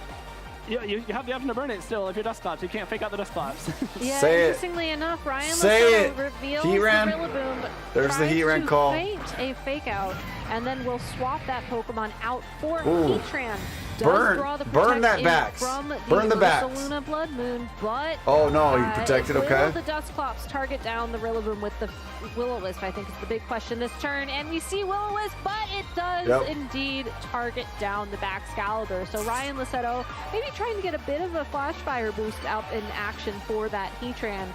you have the option to burn it still if you're Dusclops. You can't fake out the Dusclops. Yeah, Say it. interestingly enough, Ryan Say Lefetto reveals Heatran. the Rillaboom. There's the tries Heatran to call. feint a fake out, and then we'll swap that Pokemon out for Ooh. Heatran. Burn that Bax. From Burn the Bax. Ursaluna Blood Moon, but Oh no, he protected, will okay. the Dusclops target down the Rillaboom with the Will-O-Wisp? I think is the big question this turn, and we see Will-O-Wisp, but it does indeed target down the Excalibur. So Ryan Lefetto maybe trying to get a bit of a Flash Fire boost out in action for that Heatran.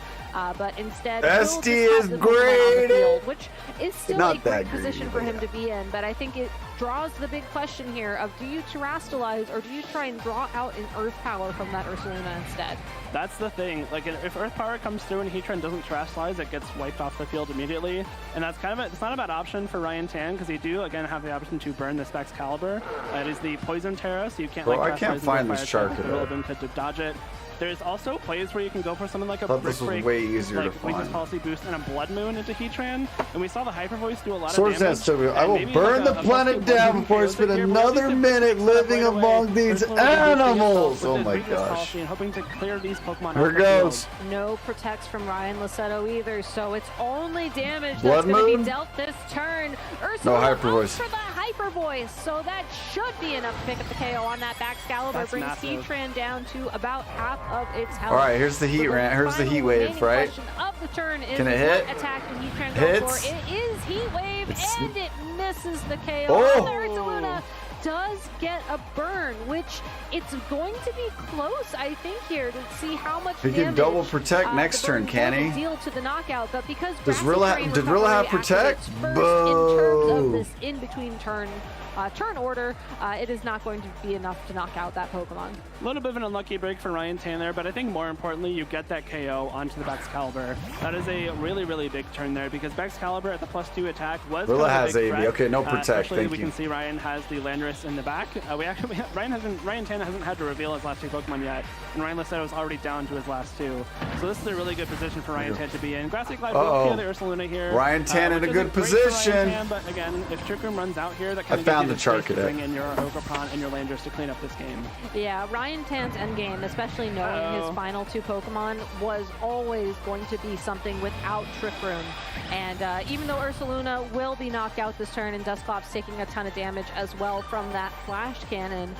But instead, will SD just is have the Pokemon on the great. field, which is still Not a that great greedy, position for but him yeah. to be in. But I think it draws the big question here of, do you Terrastalize or do you try and draw out an Earth Power from that Ursaluna instead? That's the thing. Like, if Earth Power comes through and Heatran doesn't Terrastalize, it gets wiped off the field immediately. And that's kind of it's not a bad option for Ryan Tan, because you do, again, have the option to burn this Excalibur. It is the Poison Terra, so you can't, Bro, like, I can't Terrastalize find into this Fire type. Charcadet. The Rillaboom could dodge it. There's also plays where you can go for something like a Thought Brick this was Break, way easier like to weakness find. policy boost and a Blood Moon into Heatran, and we saw the Hyper Voice do a lot Swords of damage. Dance W. I and will maybe burn like the a planet Blood down Moon before I KOs spend it here, but at another least it minute breaks up living right away. among these Ursaluna boosting animals. itself with Oh his my weakness gosh. policy and hoping to clear these Pokemon Here off it the field. goes. No protects from Ryan Lefetto either, so it's only damage Blood that's going to Moon? be dealt this turn. Ursaluna No Hyper opts Voice. for the Hyper Voice, so that should be enough to pick up the KO on that Excalibur. That's Brings massive. Heatran down to about half of its health. All right, here's the Heat Ran. Here's the Final Heat Wave, remaining right? question of the turn is Can it hit? what attack did Heatran Hits. go for? It is Heat Wave, It's- and it misses the KO. Oh! And Ursaluna does get a burn, which it's going to be close, I think, here to see how much He can damage double protect next the turn, burn can will he? deal to the knockout, but because Does Grassy Rilla- Terrain did Rilla have Recovery protect? activates first in terms of Boo. this in-between turn order, it is not going to be enough to knock out that Pokemon. A little bit of an unlucky break for Ryan Tan there, but I think more importantly, you get that KO onto the Excalibur. That is a really, really big turn there, because Excalibur at the +2 attack was Rilla kind of has a big AV. threat. Okay, no protect, Especially thank we you. can see Ryan has the Landorus in the back. Ryan Tan hasn't had to reveal his last 2 Pokemon yet, and Ryan Lefetto is already down to his last 2. So this is a really good position for Ryan Tan to be in. Grassy Glide will kill the Ursaluna here. Ryan Tan in which a good isn't great for Ryan position. Tan, but again, if Trick Room runs out here, that kind of found gives the you space to Charcadet. bring in your Ogerpon and your Landorus to clean up this game. Yeah, Ryan Tan's endgame, especially knowing his final 2 Pokemon, was always going to be something without Trick Room. And even though Ursaluna will be knocked out this turn and Dusclops taking a ton of damage as well from that Flash Cannon,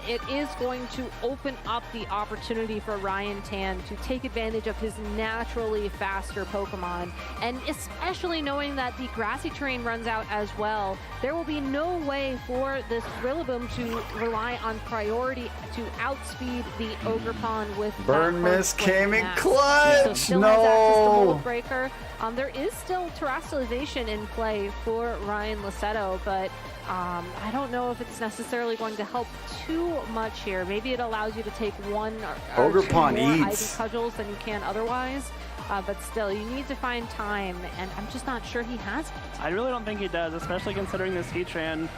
it is going to open up the opportunity for Ryan Tan to take advantage of his naturally faster Pokemon. And especially knowing that the grassy terrain runs out as well, there will be no way way for this Rillaboom to rely on priority to outspeed the Ogerpon with Burn that Miss first flame came in mass. clutch. So still has access to No. Mold Breaker. There is still Terastallization in play for Ryan Licetto, but I don't know if it's necessarily going to help too much here. Maybe it allows you to take one or two Ogerpon more Ivy eats. Cudgels than you can otherwise. But still, you need to find time, and I'm just not sure he has it. I really don't think he does, especially considering this Heatran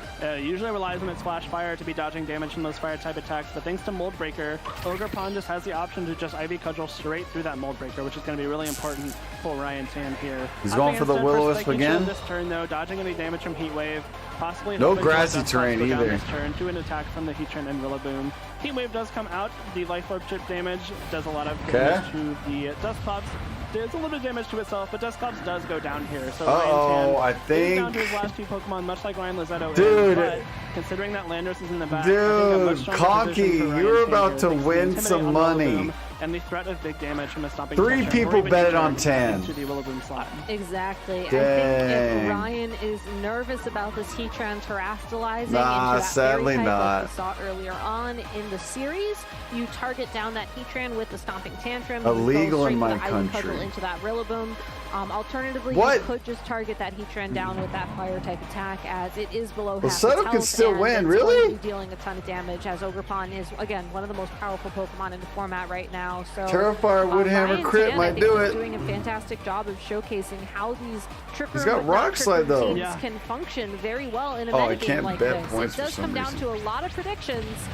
usually relies on its Flash Fire to be dodging damage from those Fire-type attacks, but thanks to Mold Breaker, Ogerpon just has the option to just Ivy Cudgel straight through that Mold Breaker, which is going to be really important for Ryan Tan here. He's going for the Will-O-Wisp again? This turn, though, dodging any damage from Heat Wave, possibly No hoping to let grassy that terrain Fox go down either. This turn to an attack from the Heatran and Rillaboom. Heat Wave does come out. The Life Orb chip damage does a lot of damage to the Dusclops. There's a little bit of damage to itself, but Dusclops does go down here. So Uh-oh, I Ryan Tan is down think- to his last two Pokemon, much like Ryan Licetto Dude. is. But considering that Landorus is in the back, I think a much Dude, stronger Conky, position for Ryan you're Tan about here, to thanks the win Intimidate some on money. Rillaboom And the threat of big damage from a stopping 3 session, people or even betted Heatran on Tan. into the Rillaboom slot. Exactly. I think Dang. if Ryan is nervous about this Heatran terastallizing Nah, into that sadly fairy type not. like we saw earlier on in the series, you target down that Heatran with the Stomping Tantrum. you Illegal go in straight my for the Ivy country. Cudgel into that Rillaboom. Alternatively, What? you could just target that Heatran down with that fire type attack, as it is below half its Licetto health, can still and win, it's really? going to be dealing a ton of damage, as Ogerpon is again one of the most powerful Pokemon in the format right now. So Terrifier Woodhammer Ryan crit Tan, I might think, do is it. doing a fantastic job of showcasing how these Trick He's Room got but not Rock Trick Slide, Room though. teams Yeah. can function very well in a Oh, I metagame can't like bet this. points It for does some come down reason. to a lot of predictions,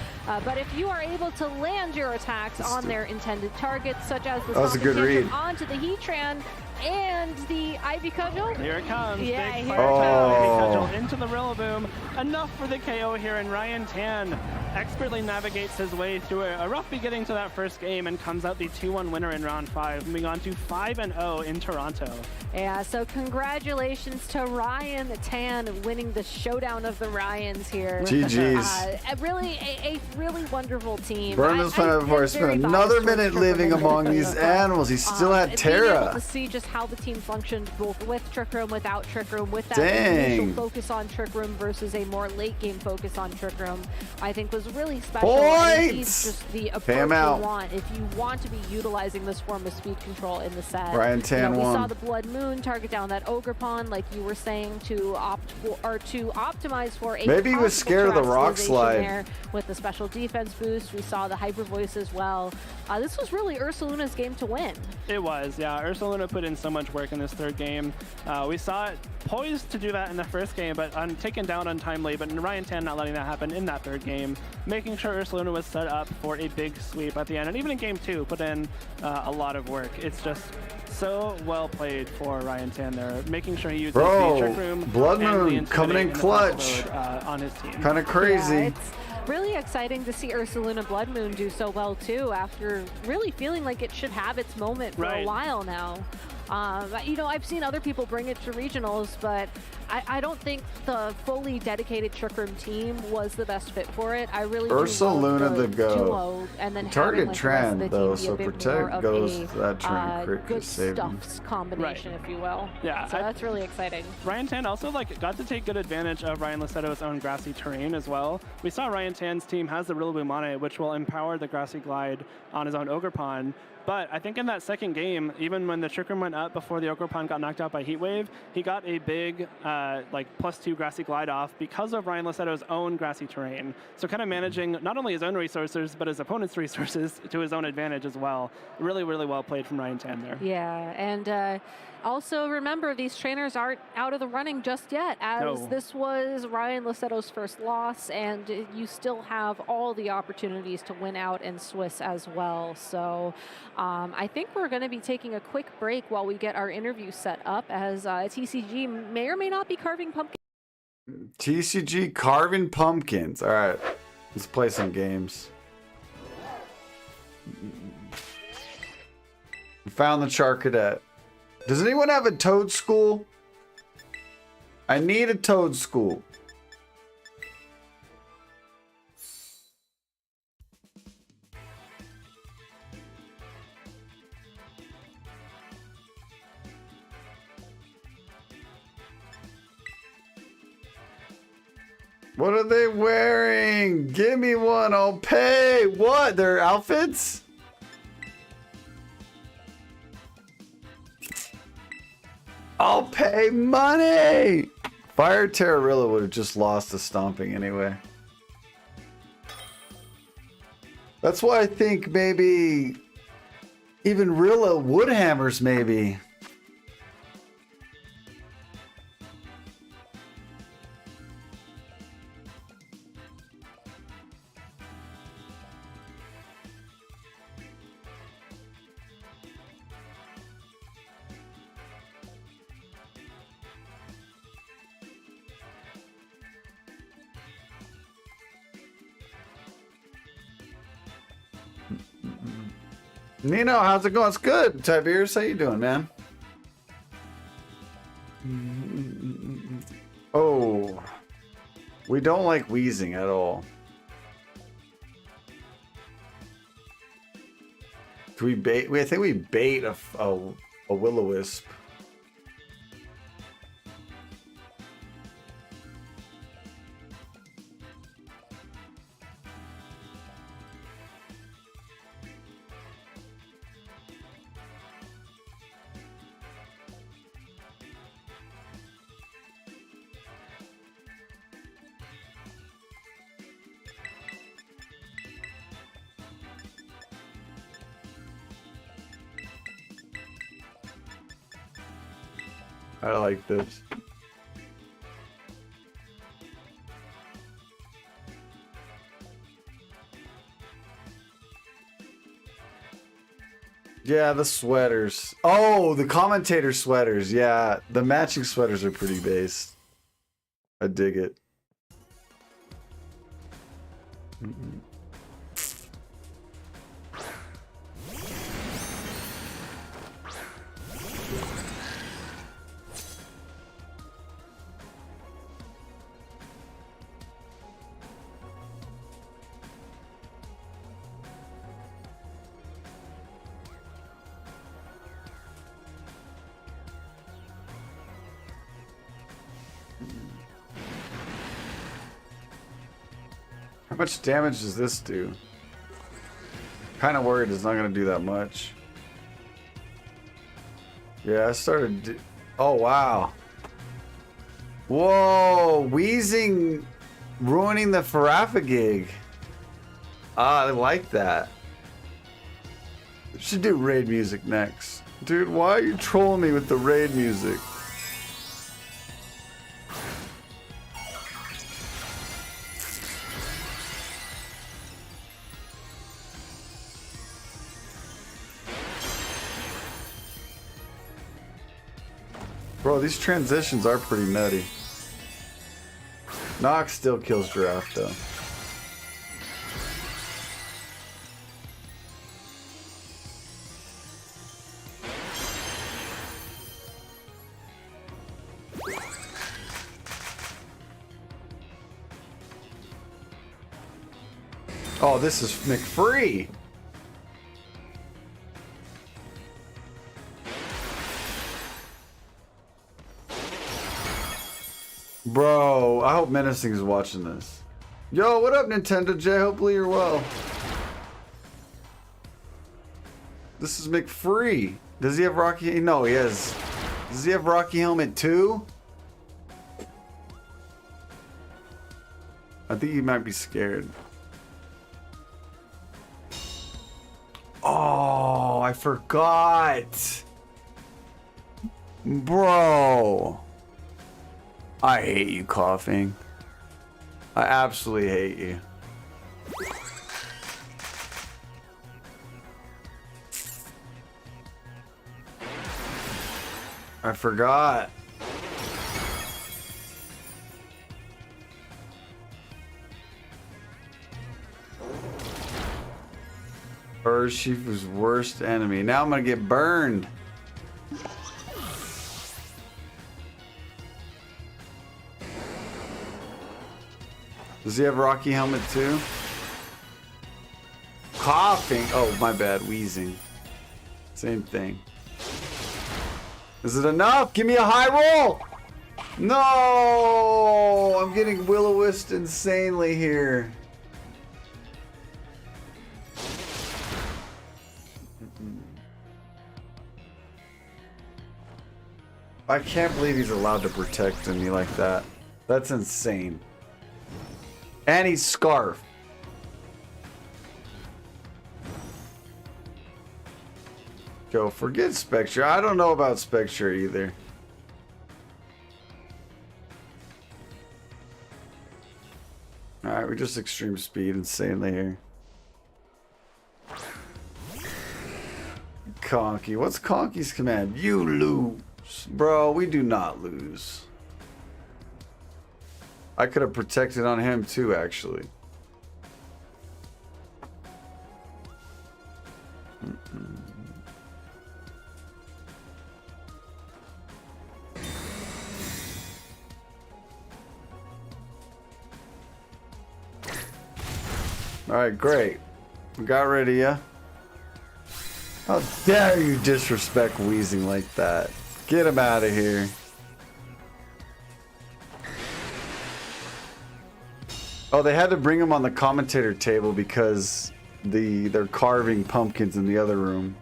but if you are able to land your attacks on their intended targets, such as the That was a Stomping good Tantrum read. onto the Heatran and the Ivy Cudgel, Here it comes. Yeah, Big here fire it attack, Ivy comes. Cudgel into the Rillaboom. Enough for the KO here, and Ryan Tan expertly navigates his way through a rough beginning to that first game and comes out the 2-1 winner in round 5, moving on to 5-0 in Toronto. Yeah, so congratulations to Ryan Tan winning the showdown of the Ryans here. GG's. Really, a really wonderful team. Burn this planet before I spent another minute living among these animals. He still had Being able Terra. to see just how the team functioned both with Trick Room, without Trick Room, with that Dang. initial focus on Trick Room versus a more late game focus on Trick Room, I think was really special. And indeed Points! just the approach Fam you out. want if you want to be utilizing this form of speed control in the set. Ryan Tan We saw won. the Blood Moon target down that Ogerpon, like you were saying, to optimize for a Maybe he was possible scared of the rock terastallization slide. there with the special defense boost. We saw the Hyper Voice as well. This was really Ursaluna's game to win. It was, yeah. Ursaluna put in so much work in this third game. We saw it poised to do that in the first game, but taken down untimely. But Ryan Tan not letting that happen in that third game, making sure Ursaluna was set up for a big sweep at the end. And even in game 2, put in a lot of work. It's just so well played for Ryan Tan there, making sure he uses Bro, the Trick Room Blood and the Moon coming in Intimidate clutch. the fast mode, on his team. Kind of crazy. Yeah, it's really exciting to see Ursaluna Blood Moon do so well too, after really feeling like it should have its moment for a Right. while now. You know, I've seen other people bring it to regionals, but I don't think the fully dedicated Trick Room team was the best fit for it. I really do Ursaluna love the goat. duo, and then Target having, like, the rest of trend, the though, team be so a bit Protect more of goes a, to that trend. Crit good could save him. stuffs combination, if you will. Yeah, so that's really exciting. Ryan Tan also got to take good advantage of Ryan Licetto's own grassy terrain as well. We saw Ryan Tan's team has the Rillaboom on it, which will empower the grassy glide on his own Ogerpon. But I think in that second game, even when the Trick Room went up before the Ogerpon got knocked out by Heat Wave, he got a big +2 grassy glide off because of Ryan Licetto's own grassy terrain. So kind of managing not only his own resources, but his opponent's resources to his own advantage as well. Really, really well played from Ryan Tan there. Yeah, and also remember, these trainers aren't out of the running just yet, as No. this was Ryan Licetto's first loss, and you still have all the opportunities to win out in Swiss as well. So I think we're going to be taking a quick break while we get our interview set up, as TCG may or may not be carving pumpkins. TCG carving pumpkins. All right, let's play some games. Found the Charcadet. Does anyone have a Toad School? I need a Toad School. What are they wearing? Give me one. I'll pay. What? Their outfits? I'll pay money. Fire Terrorilla would have just lost the stomping anyway. That's why I think maybe even Rilla Woodhammers maybe. Nino, how's it going? It's good. Tiberius, how you doing, man? Oh, we don't like wheezing at all. Do we bait? I think we bait a will-o-wisp. I like this. Yeah, the sweaters. Oh, the commentator sweaters. Yeah, the matching sweaters are pretty based. I dig it. How much damage does this do? Kind of worried it's not going to do that much. Yeah, I started... Oh, wow. Whoa! Wheezing... Ruining the Farafagig. Ah, I like that. Should do raid music next. Dude, why are you trolling me with the raid music? Bro, these transitions are pretty nutty. Nox still kills Giraffe, though. Oh, this is McFree! Bro, I hope Menacing is watching this. Yo, what up, Nintendo J? Hopefully you're well. This is McFree. Does he have Rocky? No, he has. Does he have Rocky Helmet 2? I think he might be scared. Oh, I forgot. Bro. I hate you, coughing. I absolutely hate you. I forgot. Urshifu's worst enemy. Now I'm gonna get burned. Does he have Rocky Helmet too? Coughing. Oh, my bad. Wheezing. Same thing. Is it enough? Give me a high roll. No! I'm getting will-o-wisp insanely here. I can't believe he's allowed to protect me like that. That's insane. And he's Scarf. Go, forget Spectre. I don't know about Spectre either. Alright, we just extreme speed insanely here. Conky. What's Conky's command? You lose. Bro, we do not lose. I could have protected on him too, actually. Alright, great. We got rid of you. How dare you disrespect Wheezing like that? Get him out of here. Oh, they had to bring him on the commentator table because they're carving pumpkins in the other room.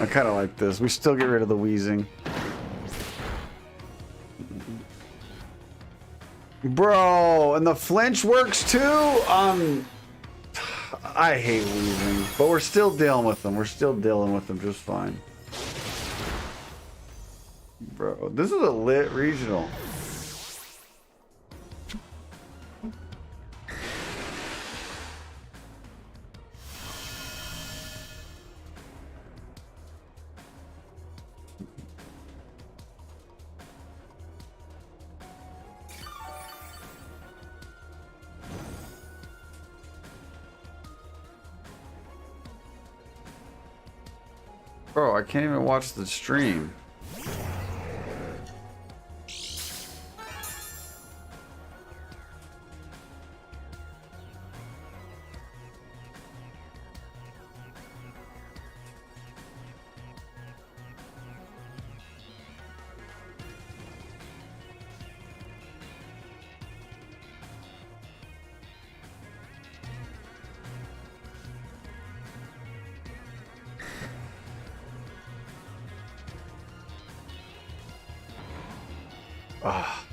I kind of like this. We still get rid of the Wheezing. Bro, and the flinch works too? I hate Wheezing, but we're still dealing with them. We're still dealing with them just fine. Bro, this is a lit regional. Bro, I can't even watch the stream. Ah.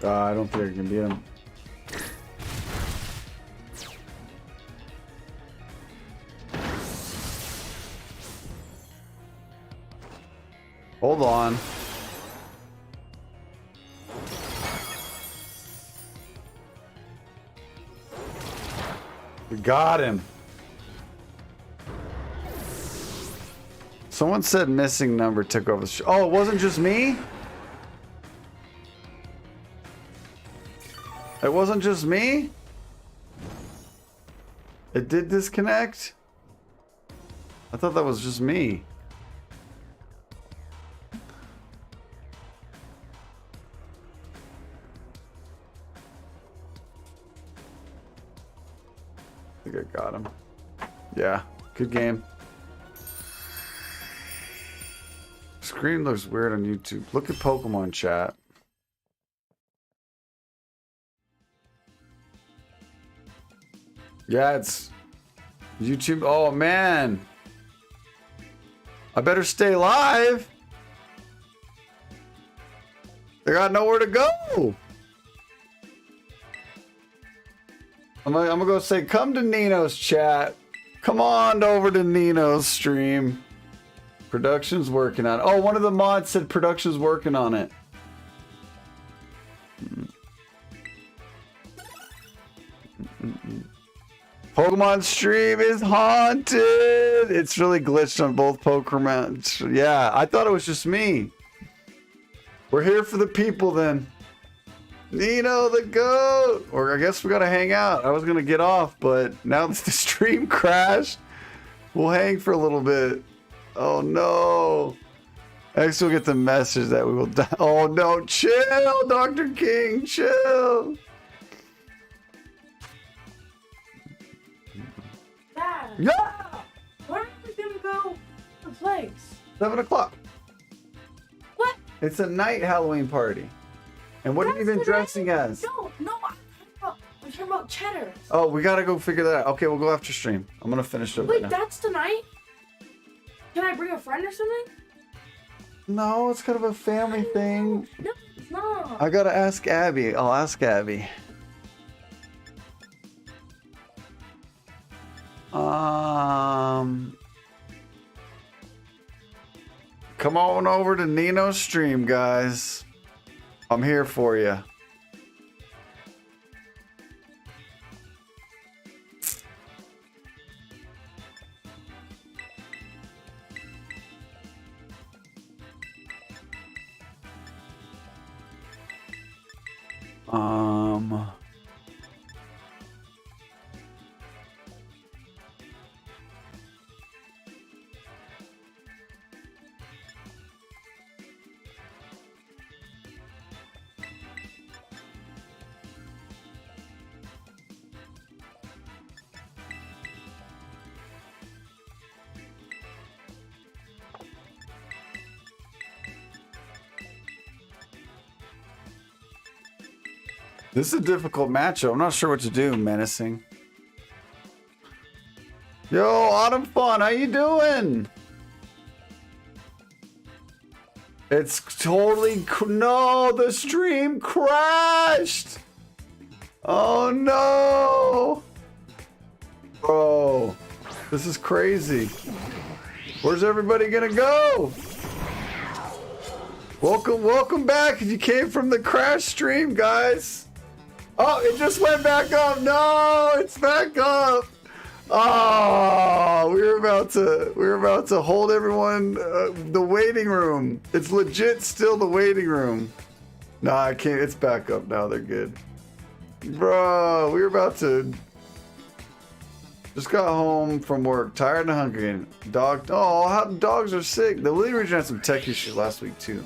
I don't think I can beat him. Hold on. We got him. Someone said missing number took over the show. Oh, it wasn't just me? It wasn't just me? It did disconnect? I thought that was just me. I think I got him. Yeah, good game. Screen looks weird on YouTube. Look at Pokemon chat. Yeah, it's YouTube. Oh man, I better stay live. I got nowhere to go. I'm gonna go say, come to Nino's chat. Come on over to Nino's stream. Production's working on it. Oh, one of the mods said production's working on it. Pokemon stream is haunted. It's really glitched on both Pokemon. Yeah, I thought it was just me. We're here for the people then. Nino the goat. Or I guess we gotta hang out. I was gonna get off, but now that the stream crashed, we'll hang for a little bit. Oh no. Next we'll get the message that we will die. Oh no, chill, Dr. King, chill. Dad, Yeah! where are we gonna go to place? 7 o'clock. What? It's a night Halloween party. And what have you been That's the dressing night- as? No, I'm talking about cheddar. Oh, we gotta go figure that out. Okay, we'll go after stream. I'm gonna finish it Wait, right now. that's tonight? Can I bring a friend or something? No, it's kind of a family thing. No, it's not. I gotta ask Abby. I'll ask Abby. Come on over to Nino's stream, guys. I'm here for you. This is a difficult matchup. I'm not sure what to do, Menacing. Yo, Autumn Fun, how you doing? It's totally... No, the stream crashed! Oh, no! Bro, this is crazy. Where's everybody gonna go? Welcome back if you came from the crash stream, guys. Oh, it just went back up. No, it's back up. Oh, we were about to hold everyone the waiting room. It's legit still the waiting room. No, I can't. It's back up now. They're good. Bro, we were about to. Just got home from work, tired and hungry. Dog. Oh, how dogs are sick. The Lily region had some tech issues last week too.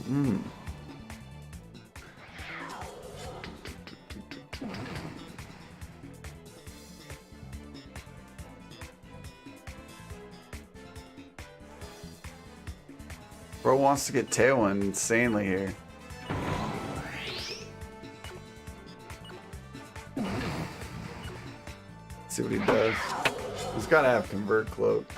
Bro wants to get Tailwind insanely here. Let's see what he does. He's gotta have Convert Cloak.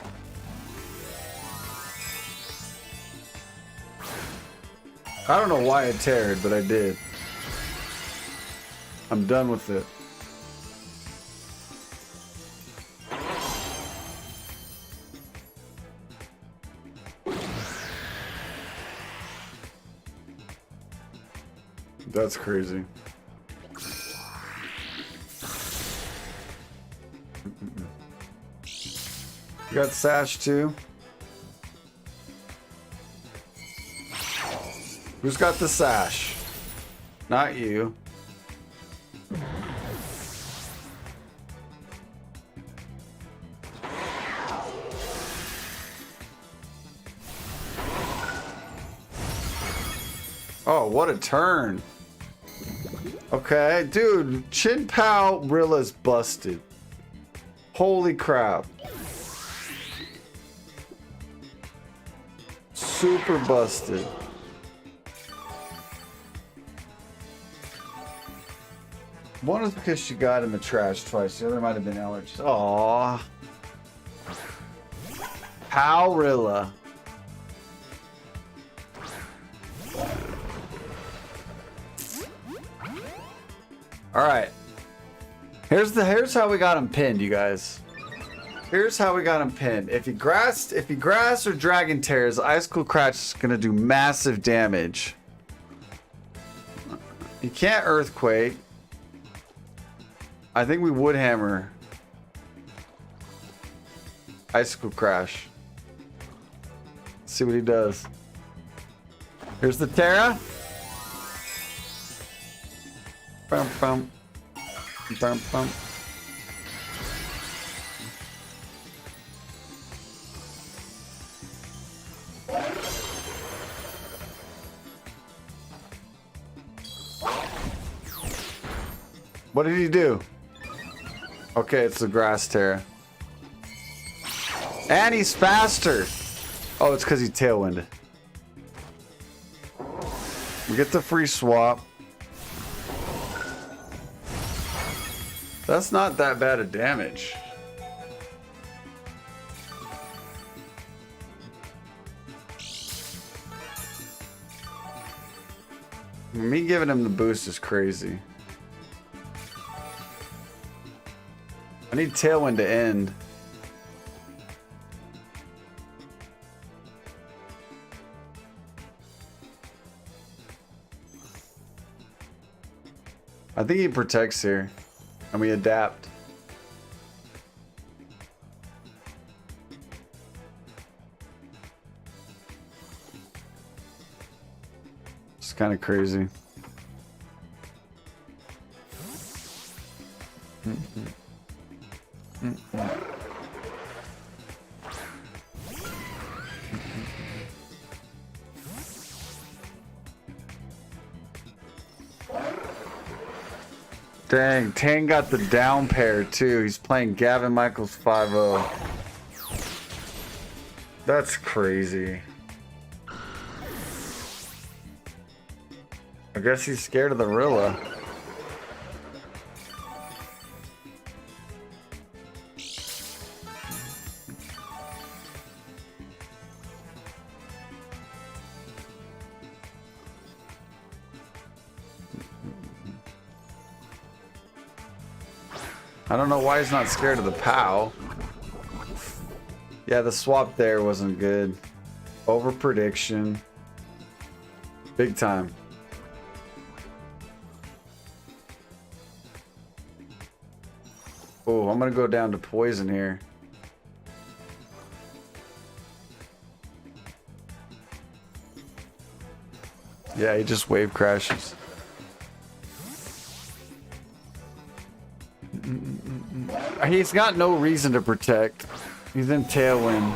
I don't know why I teared, but I did. I'm done with it. That's crazy. You got Sash too? Who's got the Sash? Not you. Oh, what a turn. Okay, dude, Chin Pao Rilla's busted. Holy crap. Super busted. One is because she got in the trash twice. The other might have been allergies. Aww. Powrilla. All right. Here's how we got him pinned, you guys. Here's how we got him pinned. If he grass or dragon tears, Ice Cool Crash is gonna do massive damage. He can't earthquake. I think we would hammer Ice Cool Crash. Let's see what he does. Here's the Terra. Bum, bum. Bum, bum. What did he do? Okay, it's the grass Terra. And he's faster. Oh, it's because he tailwinded. We get the free swap. That's not that bad of damage. Me giving him the boost is crazy. I need Tailwind to end. I think he protects here. And we adapt. It's kind of crazy. Dang, Tang got the down pair too. He's playing Gavin Michaels 5-0. That's crazy. I guess he's scared of the Rilla. I don't know why he's not scared of the POW. Yeah, the swap there wasn't good. Over prediction. Big time. Oh, I'm gonna go down to poison here. Yeah, he just wave crashes. He's got no reason to protect. He's in Tailwind.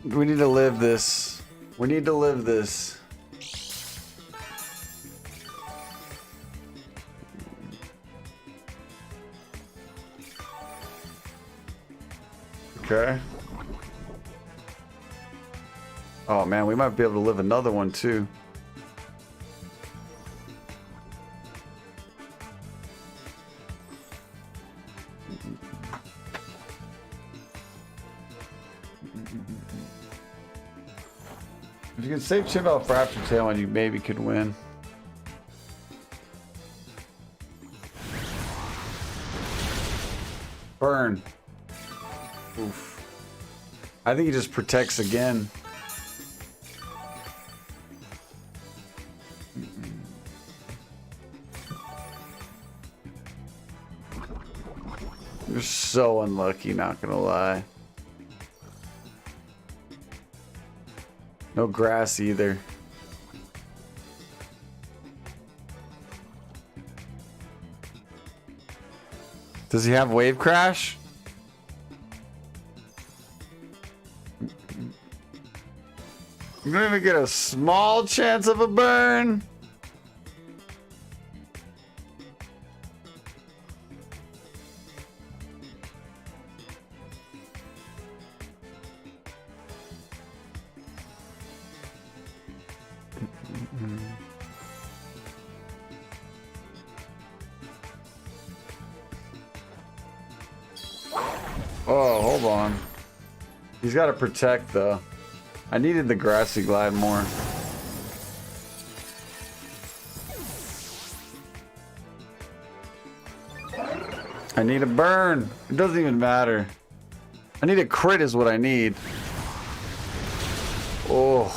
We need to live this. We need to live this. Okay. Oh man, we might be able to live another one too. If you can save Chibell for after tail, and you maybe could win. Burn. Oof. I think he just protects again. You're so unlucky, not gonna lie. No grass either. Does he have wave crash? You don't even get a small chance of a burn. Oh, hold on. He's got to protect, though. I needed the grassy glide more. I need a burn. It doesn't even matter. I need a crit is what I need. Oh.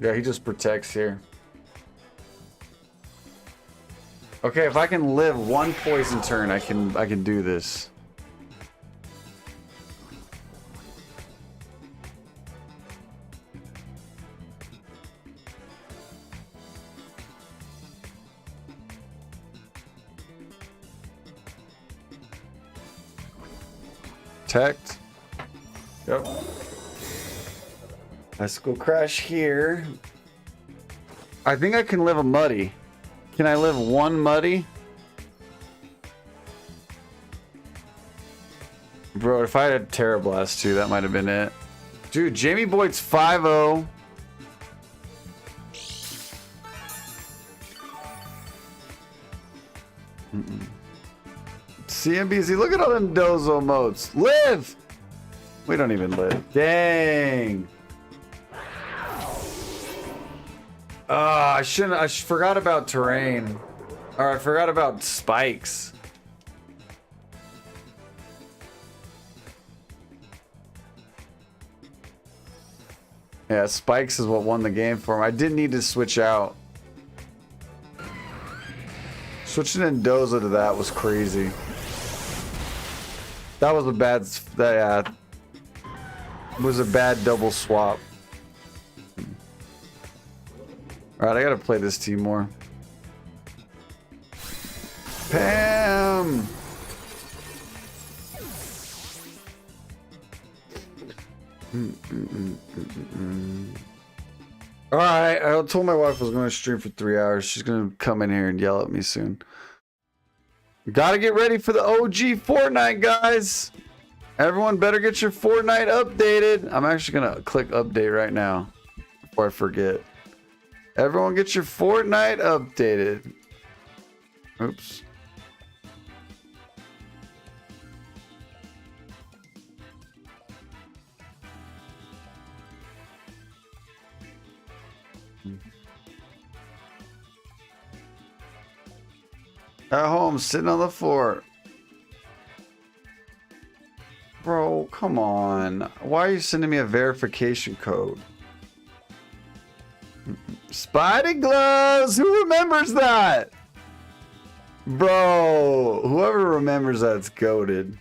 Yeah, he just protects here. Okay, if I can live one poison turn, I can do this. Protect. Yep. Let's go crash here. I think I can live a muddy. Can I live one muddy? Bro, if I had a Terra Blast too, that might have been it. Dude, Jamie Boyd's 5-0. CMBZ, look at all them dozo modes. Live! We don't even live. Dang. I shouldn't. I forgot about terrain. Or I forgot about spikes. Yeah, spikes is what won the game for him. I didn't need to switch out. Switching Endoza to that was crazy. That was a bad. That was a bad double swap. Alright, I gotta play this team more. Pam! Alright, I told my wife I was going to stream for 3 hours. She's going to come in here and yell at me soon. Gotta get ready for the OG Fortnite, guys! Everyone better get your Fortnite updated. I'm actually going to click update right now before I forget. Everyone get your Fortnite updated. Oops. At home, sitting on the floor. Bro, come on. Why are you sending me a verification code? Spidey gloves! Who remembers that? Bro, whoever remembers that's goated.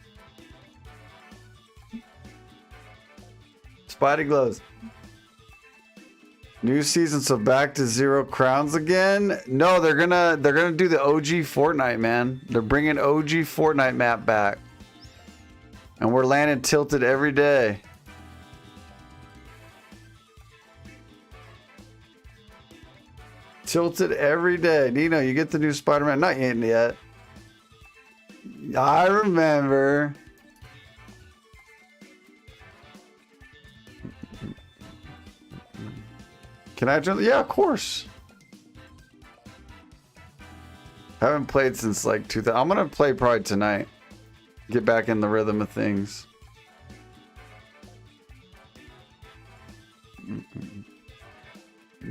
Spidey gloves. New season, so back to 0 crowns again? No, they're gonna do the OG Fortnite, man. They're bringing OG Fortnite map back. And we're landing tilted every day. Tilted every day. Nino, you get the new Spider-Man? Not yet. I remember. Can I join? Yeah, of course. Haven't played since like 2000. I'm gonna play probably tonight. Get back in the rhythm of things.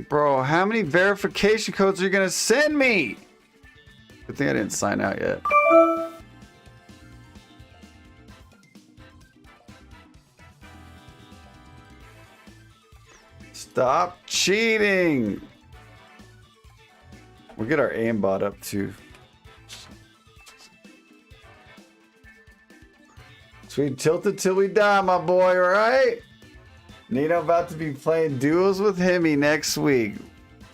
Bro, how many verification codes are you gonna send me? Good thing I didn't sign out yet. Stop cheating. We'll get our aimbot up too. Sweet, tilted till we die, my boy, alright? Nino about to be playing duos with Hemi next week.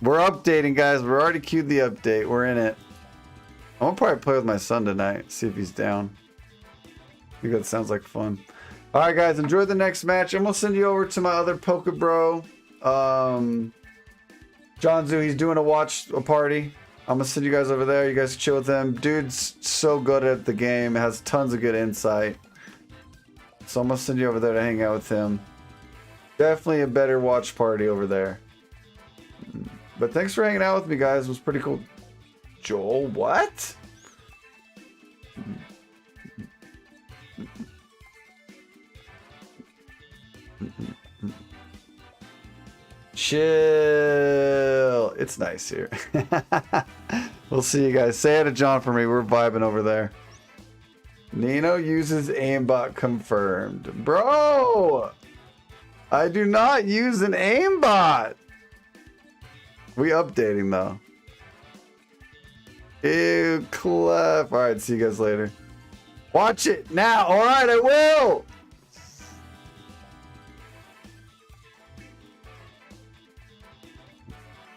We're updating, guys. We're already queued the update. We're in it. I'm gonna probably play with my son tonight, see if he's down. I think that sounds like fun. Alright, guys, enjoy the next match. I'm gonna send you over to my other Poke Bro. John Zoo, he's doing a party. I'm gonna send you guys over there. You guys chill with him. Dude's so good at the game, has tons of good insight. So I'm gonna send you over there to hang out with him. Definitely a better watch party over there. But thanks for hanging out with me, guys. It was pretty cool. Joel, what? Chill. It's nice here. We'll see you guys. Say hi to John for me. We're vibing over there. Nino uses aimbot confirmed. Bro! I do not use an aimbot. We updating though. Ew, Clef. Alright, see you guys later. Watch it now. Alright, I will.